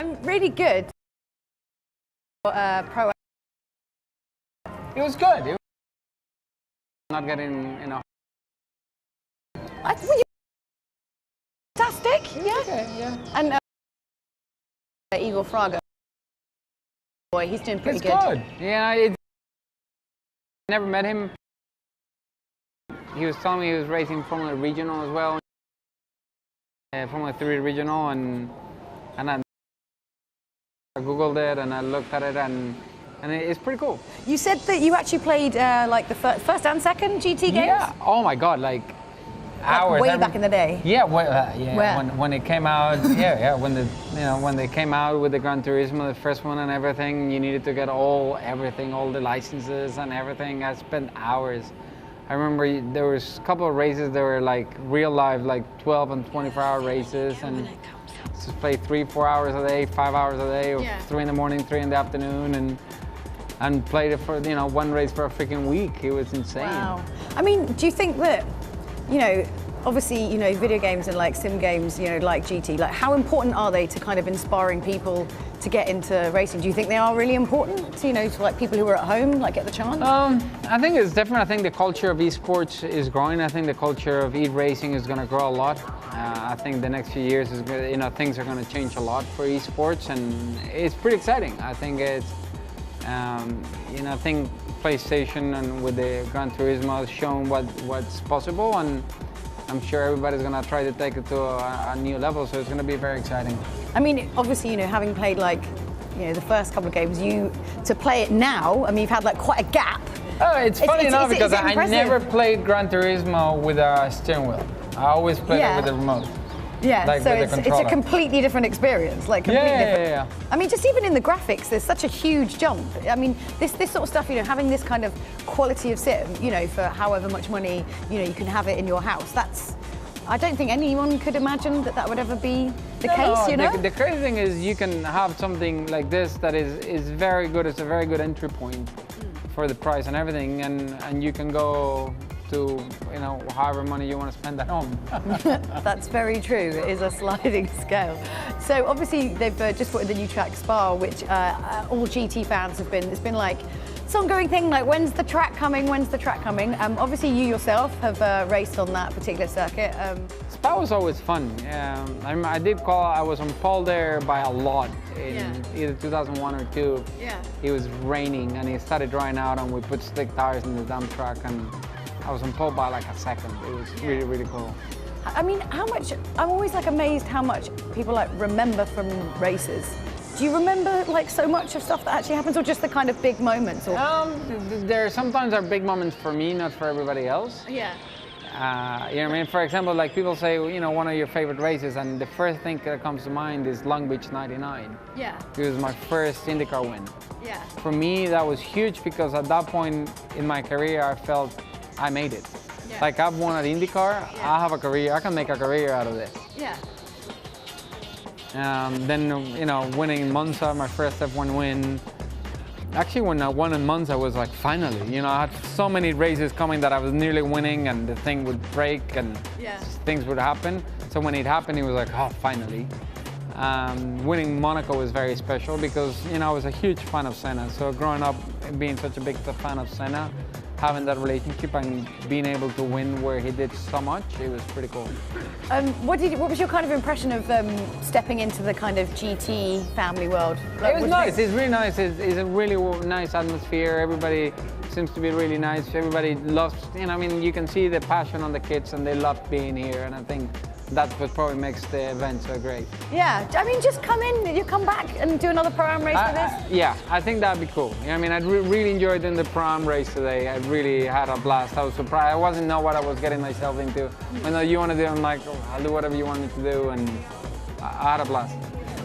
I'm really good. Pro. It was good. It was not getting, you know. Fantastic, yeah. Okay, yeah. And Igor Fraga. Boy, he's doing pretty It's good. Yeah, I never met him. He was telling me he was racing Formula Regional as well. Formula 3 Regional, and I Googled it and I looked at it, and it's pretty cool. You said that you actually played like the first and second GT games? Yeah. Oh my God, like hours. Way back in the day. Yeah, when it came out. When they came out with the Gran Turismo, the first one and everything, you needed to get all the licenses and everything. I spent hours. I remember there was a couple of races that were like real life, like 12 and 24-hour races, and just play 3-4 hours a day, 5 hours a day, or 3 in the morning, 3 in the afternoon, and played it for one race for a freaking week. It was insane. Wow. I mean, do you think that, obviously, video games and like sim games, like GT, like how important are they to kind of inspiring people to get into racing? Do you think they are really important to, to like people who are at home, like get the chance? I think it's different. I think the culture of esports is growing. I think the culture of e-racing is going to grow a lot. I think the next few years is things are going to change a lot for esports, and it's pretty exciting. I think it's, I think PlayStation and with the Gran Turismo has shown what's possible, and I'm sure everybody's going to try to take it to a new level, so it's going to be very exciting. I mean, obviously, having played like, the first couple of games, to play it now, I mean, you've had like quite a gap. Oh, it's funny enough because I never played Gran Turismo with a steering wheel. I always played it with the remote. Yeah, like so it's a completely different experience, like completely different. Yeah. I mean, just even in the graphics, there's such a huge jump. I mean, this sort of stuff, having this kind of quality of sim, for however much money, you can have it in your house. I don't think anyone could imagine that would ever be the case, The crazy thing is you can have something like this that is very good. It's a very good entry point for the price and everything, and you can go to however money you want to spend at home. That's very true. It is a sliding scale. So obviously they've just put in the new track Spa, which all GT fans have been. It's been like this ongoing thing, like when's the track coming? When's the track coming? Obviously you yourself have raced on that particular circuit. Spa was always fun. I was on pole there by a lot in either 2001 or 2. Yeah. It was raining and it started drying out, and we put slick tires in the dump truck, and I was on pole by like a second. It was really, really cool. I mean, I'm always like amazed how much people like remember from races. Do you remember like so much of stuff that actually happens, or just the kind of big moments? Or? There sometimes are big moments for me, not for everybody else. Yeah. You know what I mean? For example, like people say, one of your favorite races, and the first thing that comes to mind is Long Beach 99. Yeah. It was my first IndyCar win. Yeah. For me, that was huge because at that point in my career, I felt I made it. Yeah. Like I've won at IndyCar, I have a career, I can make a career out of this. Yeah. Then, winning in Monza, my first F1 win. Actually, when I won in Monza, I was like, finally. I had so many races coming that I was nearly winning, and the thing would break and things would happen. So when it happened, it was like, oh, finally. Winning Monaco was very special because, I was a huge fan of Senna. So growing up, being such a big fan of Senna, having that relationship and being able to win where he did so much, it was pretty cool. What was your kind of impression of stepping into the kind of GT family world? It was nice. It's really nice. It's a really nice atmosphere. Everybody seems to be really nice. Everybody loves, you can see the passion on the kids, and they love being here, and I think that's what probably makes the event so great. Yeah, I mean, just come in, you come back and do another Pro-Am race for this? Yeah, I think that'd be cool. I really enjoyed doing the Pro-Am race today. I really had a blast. I was surprised. I wasn't know what I was getting myself into. When you want to do, I'm like, I'll do whatever you want me to do, and I had a blast.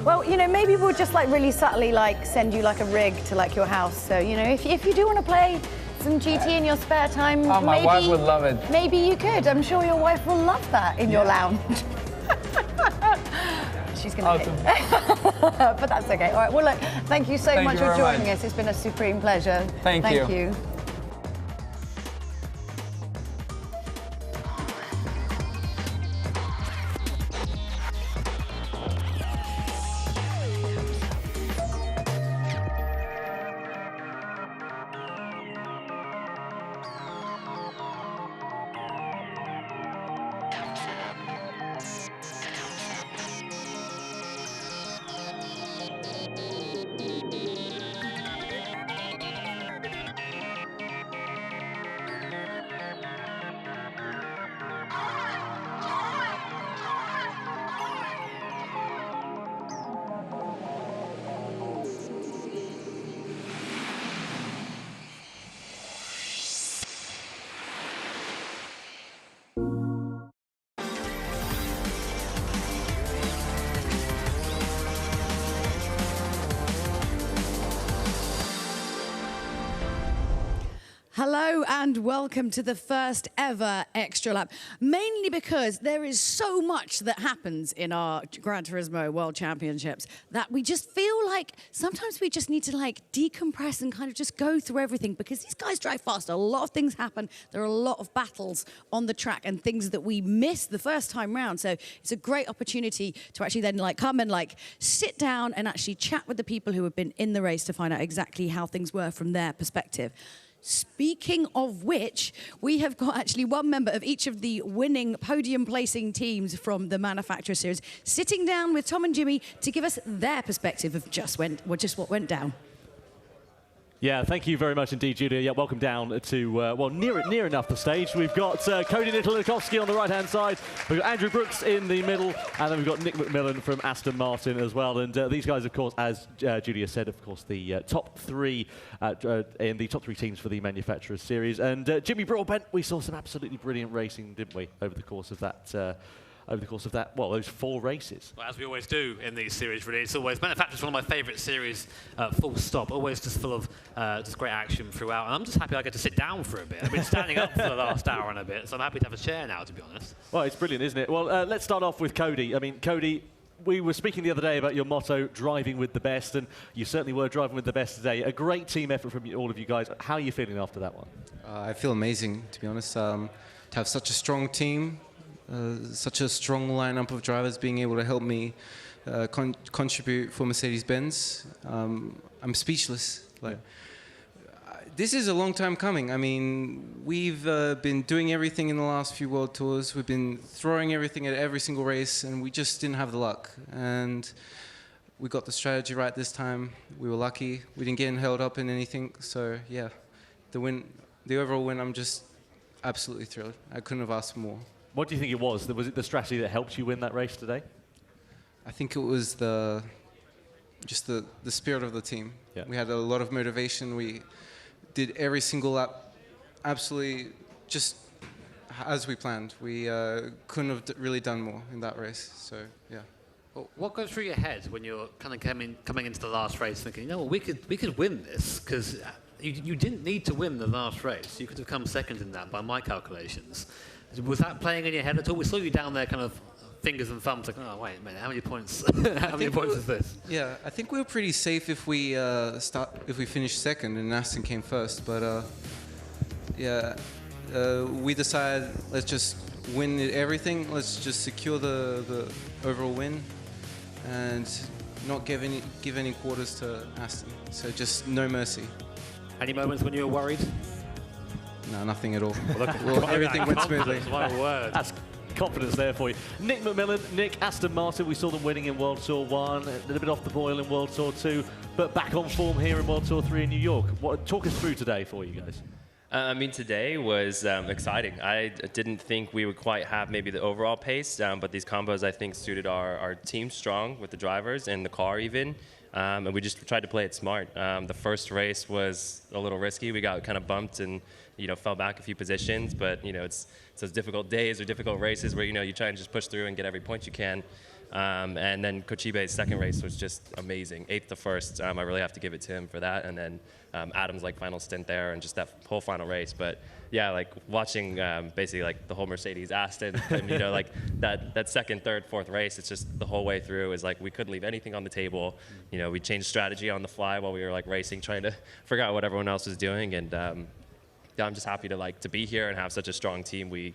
Well, maybe we'll just like really subtly like send you like a rig to like your house. So, if you do want to play some GT in your spare time, my wife would love it. Maybe you could. I'm sure your wife will love that in your lounge. She's going to but that's okay. All right, well, look, thank you so much for joining us. It's been a supreme pleasure. Thank you. Hello and welcome to the first ever Extra Lap, mainly because there is so much that happens in our Gran Turismo World Championships that we just feel like sometimes we just need to like decompress and kind of just go through everything, because these guys drive fast. A lot of things happen. There are a lot of battles on the track and things that we missed the first time round. So it's a great opportunity to actually then like come and like sit down and actually chat with the people who have been in the race to find out exactly how things were from their perspective. Speaking of which, we have got actually one member of each of the winning podium placing teams from the Manufacturer Series sitting down with Tom and Jimmy to give us their perspective of just what went down. Yeah, thank you very much indeed, Julia. Yeah, welcome down to, well, near enough the stage. We've got Cody Nittolikovsky on the right-hand side. We've got Andrew Brooks in the middle, and then we've got Nick McMillan from Aston Martin as well. And these guys, of course, as Julia said, of course, the top three in the top three teams for the Manufacturers Series. And Jimmy Broadbent, we saw some absolutely brilliant racing, didn't we, over the course of that? Well, those 4 races. Well, as we always do in these series, really, it's always Manufacturers, one of my favourite series, full stop. Always just full of just great action throughout. And I'm just happy I get to sit down for a bit. I've been standing up for the last hour and a bit, so I'm happy to have a chair now, to be honest. Well, it's brilliant, isn't it? Well, let's start off with Cody. I mean, Cody, we were speaking the other day about your motto, driving with the best, and you certainly were driving with the best today. A great team effort from all of you guys. How are you feeling after that one? I feel amazing, to be honest. To have such a strong team, such a strong lineup of drivers being able to help me contribute for Mercedes-Benz. I'm speechless. This is a long time coming. I mean, we've been doing everything in the last few World Tours. We've been throwing everything at every single race, and we just didn't have the luck. And we got the strategy right this time. We were lucky. We didn't get held up in anything. So yeah, the overall win, I'm just absolutely thrilled. I couldn't have asked for more. What do you think it was? Was it the strategy that helped you win that race today? I think it was just the spirit of the team. Yeah. We had a lot of motivation. We did every single lap absolutely just as we planned. We couldn't have really done more in that race. So yeah. Well, what goes through your head when you're kind of coming into the last race, thinking, you know, well, we could win this, because you didn't need to win the last race. You could have come second in that by my calculations. Was that playing in your head at all? We saw you down there kind of fingers and thumbs like, oh, wait a minute, how many points how many points is this? Yeah, I think we were pretty safe if we finished second and Aston came first. But yeah, we decided let's just win everything. Let's just secure the overall win and not give any quarters to Aston. So just no mercy. Any moments when you were worried? No, nothing at all. Well, everything went smoothly. That's confidence there for you. Nick McMillan, Nick, Aston Martin, we saw them winning in World Tour 1, a little bit off the boil in World Tour 2, but back on form here in World Tour 3 in New York. Talk us through today for you guys. I mean, today was exciting. I didn't think we would quite have maybe the overall pace, but these combos, I think, suited our team strong with the drivers and the car even. And we just tried to play it smart. The first race was a little risky. We got kind of bumped and, you know, fell back a few positions. But, you know, it's those difficult days or difficult races where, you know, you try and just push through and get every point you can. And then Kochibe's second race was just amazing. 8th to 1st. I really have to give it to him for that. And then Adam's like final stint there and just that whole final race. But yeah, like watching basically like the whole Mercedes Aston, and, you know, like that second, third, fourth race, it's just the whole way through is like we couldn't leave anything on the table. You know, we changed strategy on the fly while we were like racing, trying to figure out what everyone else was doing. And yeah, I'm just happy to be here and have such a strong team. We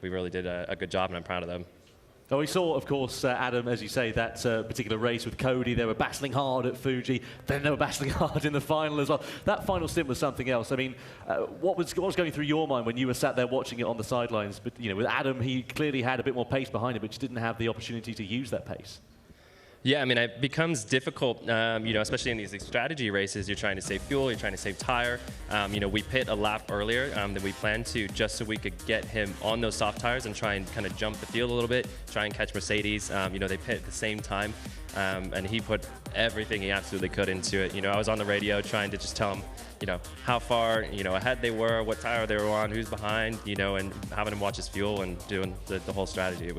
really did a good job, and I'm proud of them. Well, we saw, of course, Adam, as you say, that particular race with Cody. They were battling hard at Fuji. Then they were battling hard in the final as well. That final stint was something else. I mean, what was going through your mind when you were sat there watching it on the sidelines? But, you know, with Adam, he clearly had a bit more pace behind him, but just didn't have the opportunity to use that pace. Yeah, I mean, it becomes difficult, you know, especially in these strategy races. You're trying to save fuel, you're trying to save tire. You know, we pit a lap earlier than we planned to, just so we could get him on those soft tires and try and kind of jump the field a little bit, try and catch Mercedes. You know, they pit at the same time, and he put everything he absolutely could into it. You know, I was on the radio trying to just tell him, you know, how far, you know, ahead they were, what tire they were on, who's behind, you know, and having him watch his fuel and doing the whole strategy. It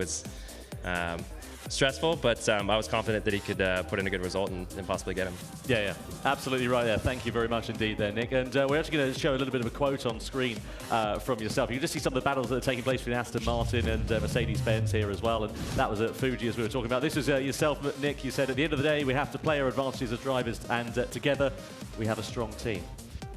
stressful, but I was confident that he could put in a good result and possibly get him. Yeah, absolutely right there. Thank you very much indeed there, Nick. And we're actually going to show a little bit of a quote on screen from yourself. You can just see some of the battles that are taking place between Aston Martin and Mercedes-Benz here as well, and that was at Fuji as we were talking about. This was yourself, Nick. You said at the end of the day, we have to play our advantages as drivers, and together we have a strong team.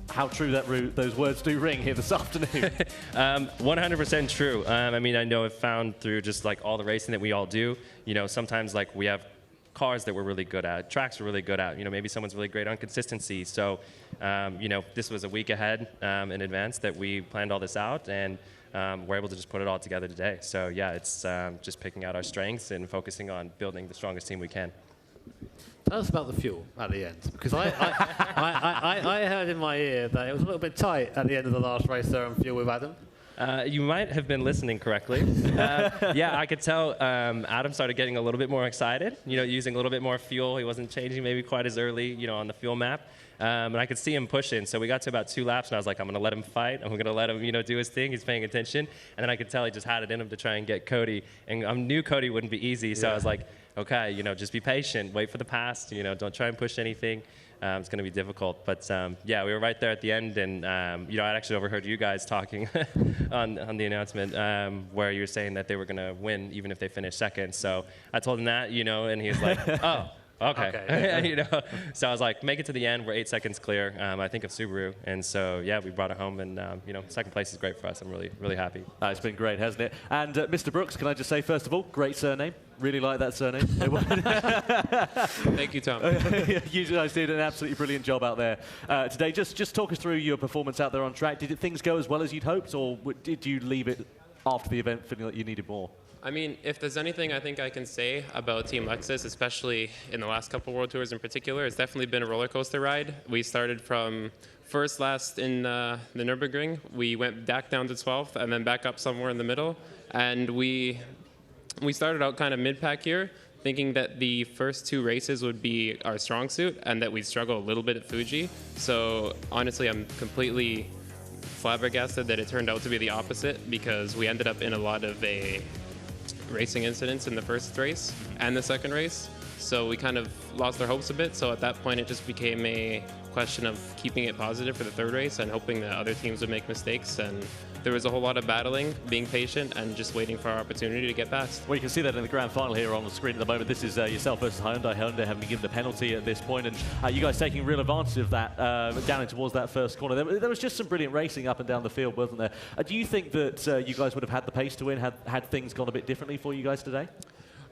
How true those words do ring here this afternoon. 100% true. I mean, I know I've found through just like all the racing that we all do, you know, sometimes like we have cars that we're really good at, tracks we're really good at, you know, maybe someone's really great on consistency. So, you know, this was a week ahead in advance that we planned all this out, and we're able to just put it all together today. So yeah, it's just picking out our strengths and focusing on building the strongest team we can. Tell us about the fuel at the end, because I heard in my ear that it was a little bit tight at the end of the last race there on fuel with Adam. You might have been listening correctly. Yeah, I could tell Adam started getting a little bit more excited, you know, using a little bit more fuel. He wasn't changing maybe quite as early, you know, on the fuel map. And I could see him pushing. So we got to about 2 laps, and I was like, I'm going to let him fight. I'm going to let him, you know, do his thing. He's paying attention. And then I could tell he just had it in him to try and get Cody. And I knew Cody wouldn't be easy, so I was like, okay, you know, just be patient. Wait for the pass. You know, don't try and push anything. It's going to be difficult. But, yeah, we were right there at the end. And, you know, I actually overheard you guys talking on the announcement where you were saying that they were going to win even if they finished second. So I told him that, you know, and he was like, oh. Okay. You know, so I was like, make it to the end. We're 8 seconds clear. I think of Subaru, and so yeah, we brought it home, and you know, second place is great for us. I'm really happy. It's been great, hasn't it? And Mr. Brooks, can I just say first of all, great surname. Really like that surname. Thank you, Tom. You guys did an absolutely brilliant job out there today. Just talk us through your performance out there on track. Did things go as well as you'd hoped, or did you leave it after the event feeling like you needed more? I mean, if there's anything I think I can say about Team Lexus, especially in the last couple World Tours in particular, it's definitely been a roller coaster ride. We started from first last in the Nürburgring. We went back down to 12th and then back up somewhere in the middle. And we started out kind of mid-pack here, thinking that the first 2 races would be our strong suit and that we'd struggle a little bit at Fuji. So honestly, I'm completely flabbergasted that it turned out to be the opposite, because we ended up in a lot of racing incidents in the first race and the second race, so we kind of lost our hopes a bit. So at that point it just became a question of keeping it positive for the third race and hoping that other teams would make mistakes, and there was a whole lot of battling, being patient, and just waiting for our opportunity to get past. Well, you can see that in the grand final here on the screen at the moment. This is yourself versus Hyundai. Hyundai having been given a penalty at this point, and you guys taking real advantage of that down towards that first corner. There was just some brilliant racing up and down the field, wasn't there? Do you think that you guys would have had the pace to win had things gone a bit differently for you guys today?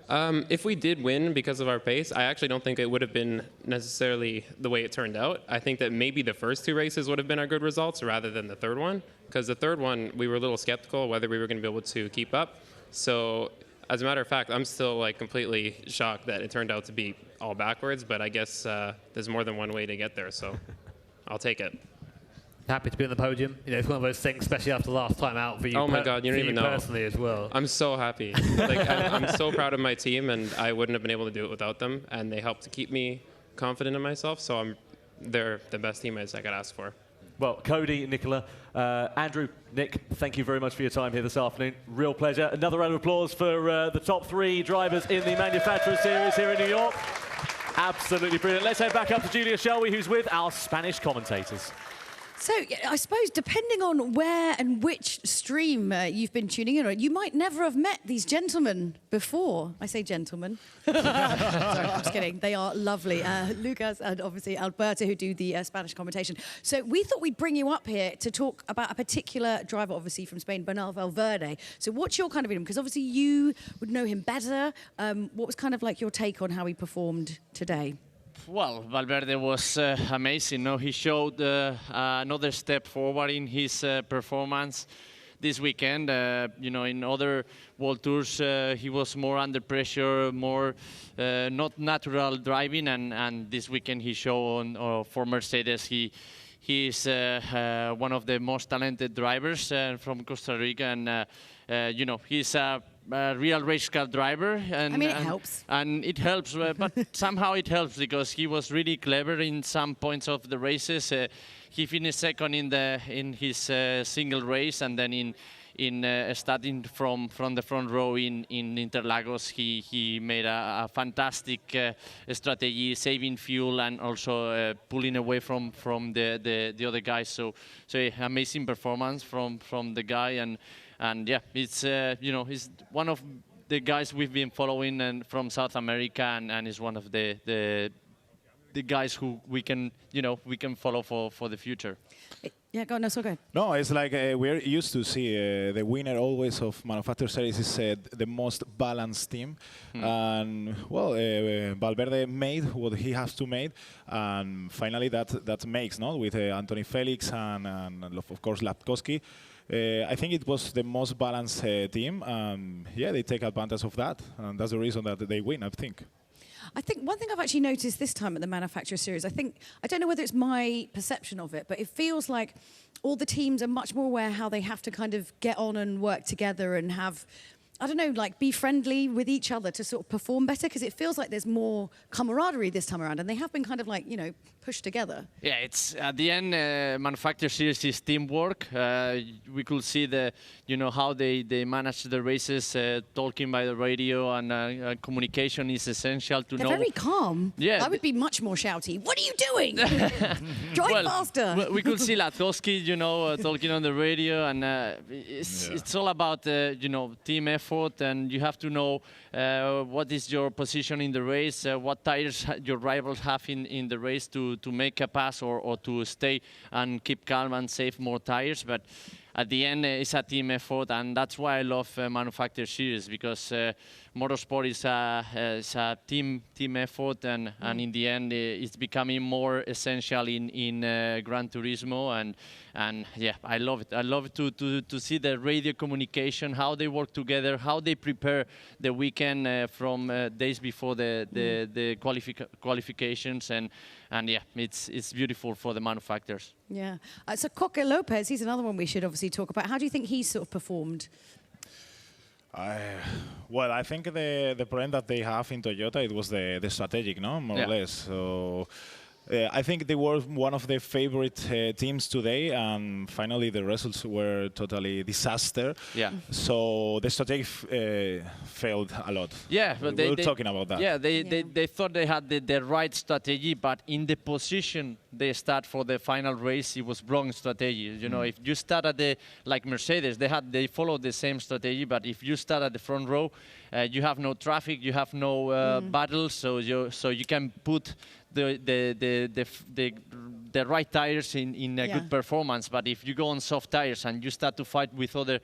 If we did win because of our pace, I actually don't think it would have been necessarily the way it turned out. I think that maybe the first 2 races would have been our good results rather than the third one, because the third one we were a little skeptical whether we were going to be able to keep up. So as a matter of fact, I'm still like completely shocked that it turned out to be all backwards, but I guess there's more than one way to get there, so I'll take it. Happy to be on the podium. You know, it's one of those things, especially after last time out for you. Oh my God, you don't even know. Personally as well. I'm so happy. Like, I'm so proud of my team, and I wouldn't have been able to do it without them. And they helped to keep me confident in myself. So they're the best teammates I could ask for. Well, Cody, Nicola, Andrew, Nick, thank you very much for your time here this afternoon. Real pleasure. Another round of applause for the top 3 drivers in the Manufacturer Series here in New York. Absolutely brilliant. Let's head back up to Julia, shall we, who's with our Spanish commentators. So I suppose depending on where and which stream you've been tuning in on, you might never have met these gentlemen before. I say gentlemen. Sorry, I'm just kidding. They are lovely. Lucas and obviously Alberto, who do the Spanish commentation. So we thought we'd bring you up here to talk about a particular driver, obviously from Spain, Bernal Valverde. So what's your kind of opinion? Because obviously you would know him better. What was kind of like your take on how he performed today? Well, Valverde was amazing. No, he showed another step forward in his performance this weekend. You know, in other World Tours, he was more under pressure, more not natural driving, and this weekend he showed for Mercedes he is one of the most talented drivers from Costa Rica, and you know, he's a real race car driver, and I mean, it helps. And it helps, but somehow it helps because he was really clever in some points of the races. He finished second in his single race, and then starting from the front row in Interlagos. He made a fantastic strategy, saving fuel and also pulling away from the other guys. So amazing performance from the guy, and yeah, it's he's one of the guys we've been following and from South America, and is one of the guys who we can follow for the future. Yeah, go on, no, so go. No, it's like we're used to see the winner always of Manufacturer Series is the most balanced team. And, well, Valverde made what he has to make. And finally that makes, no? With Anthony Felix and of course, Lapkowski. I think it was the most balanced team. Yeah, they take advantage of that. And that's the reason that they win, I think. I think one thing I've actually noticed this time at the Manufacturer Series, I don't know whether it's my perception of it, but it feels like all the teams are much more aware how they have to kind of get on and work together and have, I don't know, like be friendly with each other to sort of perform better, because it feels like there's more camaraderie this time around, and they have been kind of like, pushed together. Yeah, it's at the end, Manufacturer Series is teamwork. We could see how they manage the races, talking by the radio, and communication is essential to know. They're very calm. Yeah, I would be much more shouty. What are you doing? Drive faster. We could see Lapkowski, talking on the radio, and it's all about team effort, and you have to know what is your position in the race, what tires your rivals have in the race to make a pass or to stay and keep calm and save more tires. But at the end, it's a team effort, and that's why I love Manufacturer Series, because motorsport is a team effort, and in the end, it's becoming more essential in Gran Turismo, and yeah, I love it. I love it to see the radio communication, how they work together, how they prepare the weekend from days before the qualifications, and yeah, it's beautiful for the manufacturers. Yeah. So Coque Lopez, he's another one we should obviously talk about. How do you think he's sort of performed? Well, I think the problem that they have in Toyota, it was the strategic, no, more or less. So I think they were one of the favorite teams today, and finally the results were totally disaster. Yeah. So the strategy failed a lot. Yeah, but we were talking about that. Yeah, they thought they had the right strategy, but in the position they start for the final race, it was wrong strategy. If you start at like Mercedes, they followed the same strategy, but if you start at the front row, you have no traffic, you have no battle, so you can put the right tires in a good performance. But if you go on soft tires and you start to fight with other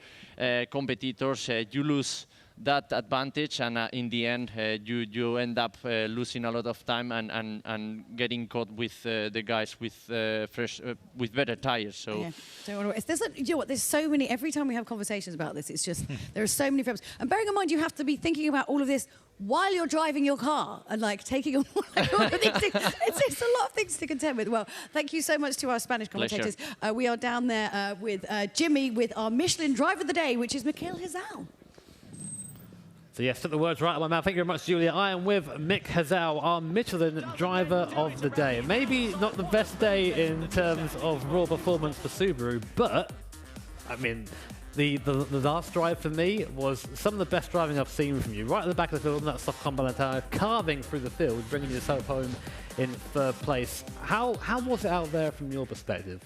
competitors, you lose that advantage, and in the end, you end up losing a lot of time and getting caught with the guys with with better tires. So there's so many. Every time we have conversations about this, it's just there are so many problems. And bearing in mind, you have to be thinking about all of this while you're driving your car and like taking on all of these things. It's a lot of things to contend with. Well, thank you so much to our Spanish commentators. We are down there with Jimmy with our Michelin Driver of the Day, which is Mikel Hazal. So yes, took the words right out of my mouth. Thank you very much, Julia. I am with Mick Hazal, our Michelin Driver of the Day. Maybe not the best day in terms of raw performance for Subaru, but I mean, the last drive for me was some of the best driving I've seen from you. Right at the back of the field, that soft compound tire, carving through the field, bringing yourself home in third place. How was it out there from your perspective?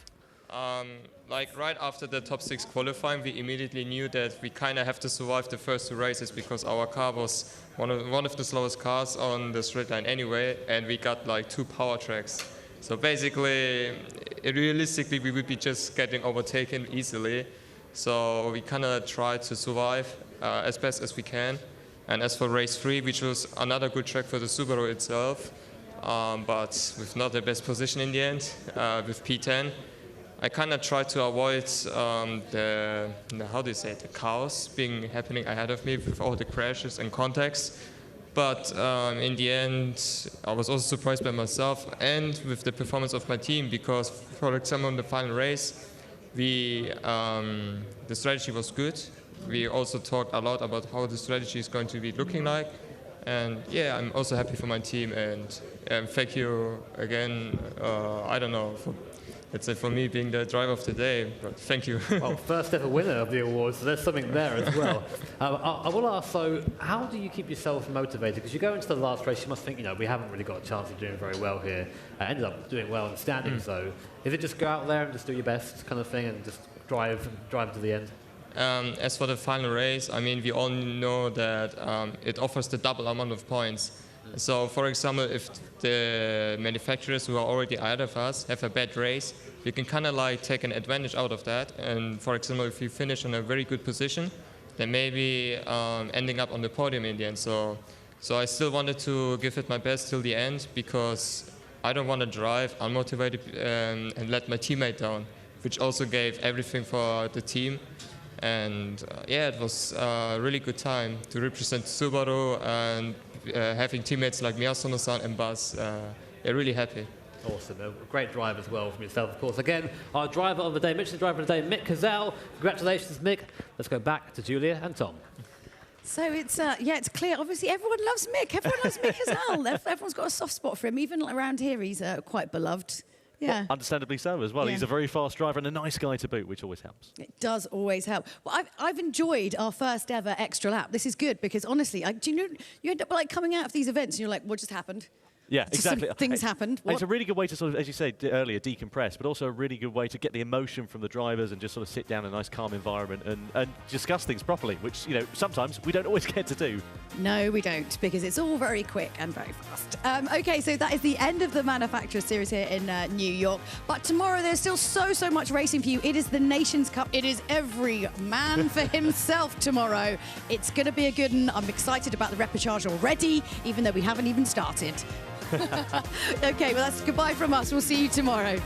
Like right after the top 6 qualifying, we immediately knew that we kind of have to survive the first 2 races, because our car was one of the slowest cars on the straight line anyway, and we got like 2 power tracks. So basically, realistically, we would be just getting overtaken easily. So we kind of tried to survive as best as we can. And as for race 3, which was another good track for the Subaru itself, but with not the best position in the end, with P10. I kind of tried to avoid the chaos happening ahead of me with all the crashes and contacts. But in the end, I was also surprised by myself and with the performance of my team, because, for example, in the final race, the strategy was good. We also talked a lot about how the strategy is going to be looking like. And yeah, I'm also happy for my team, and thank you again, I don't know, for let's say, for me being the driver of the day. But thank you. Well, first ever winner of the awards, so there's something there as well. I will ask, so how do you keep yourself motivated? Because you go into the last race, you must think, we haven't really got a chance of doing very well here. Ended up doing well in the standings, though. Is it just go out there and just do your best kind of thing and just drive to the end? As for the final race, I mean, we all know that it offers the double amount of points. So, for example, if the manufacturers who are already ahead of us have a bad race, we can kind of like take an advantage out of that. And, for example, if you finish in a very good position, then maybe ending up on the podium in the end. So I still wanted to give it my best till the end because I don't want to drive unmotivated and let my teammate down, which also gave everything for the team. And yeah, it was a really good time to represent Subaru and having teammates like Miyasuno-san and Buzz. They're really happy. Awesome. A great drive as well from yourself, of course. Again, our driver of the day, Michelin driver of the day, Mick Cazell. Congratulations, Mick. Let's go back to Julia and Tom. So it's clear. Obviously, everyone loves Mick. Everyone loves Mick Cazell. Everyone's got a soft spot for him. Even around here, he's quite beloved. Yeah. Well, understandably so as well. Yeah. He's a very fast driver and a nice guy to boot, which always helps. It does always help. Well, I've enjoyed our first ever extra lap. This is good because honestly, do you know, you end up like coming out of these events and you're like, what just happened? Yeah, exactly. Things happened. It's a really good way to sort of, as you said earlier, decompress, but also a really good way to get the emotion from the drivers and just sort of sit down in a nice, calm environment and discuss things properly, which, sometimes we don't always get to do. No, we don't, because it's all very quick and very fast. OK, so that is the end of the Manufacturers Series here in New York. But tomorrow there's still so much racing for you. It is the Nations Cup. It is every man for himself tomorrow. It's going to be a good one. I'm excited about the repechage already, even though we haven't even started. OK, well, that's goodbye from us. We'll see you tomorrow.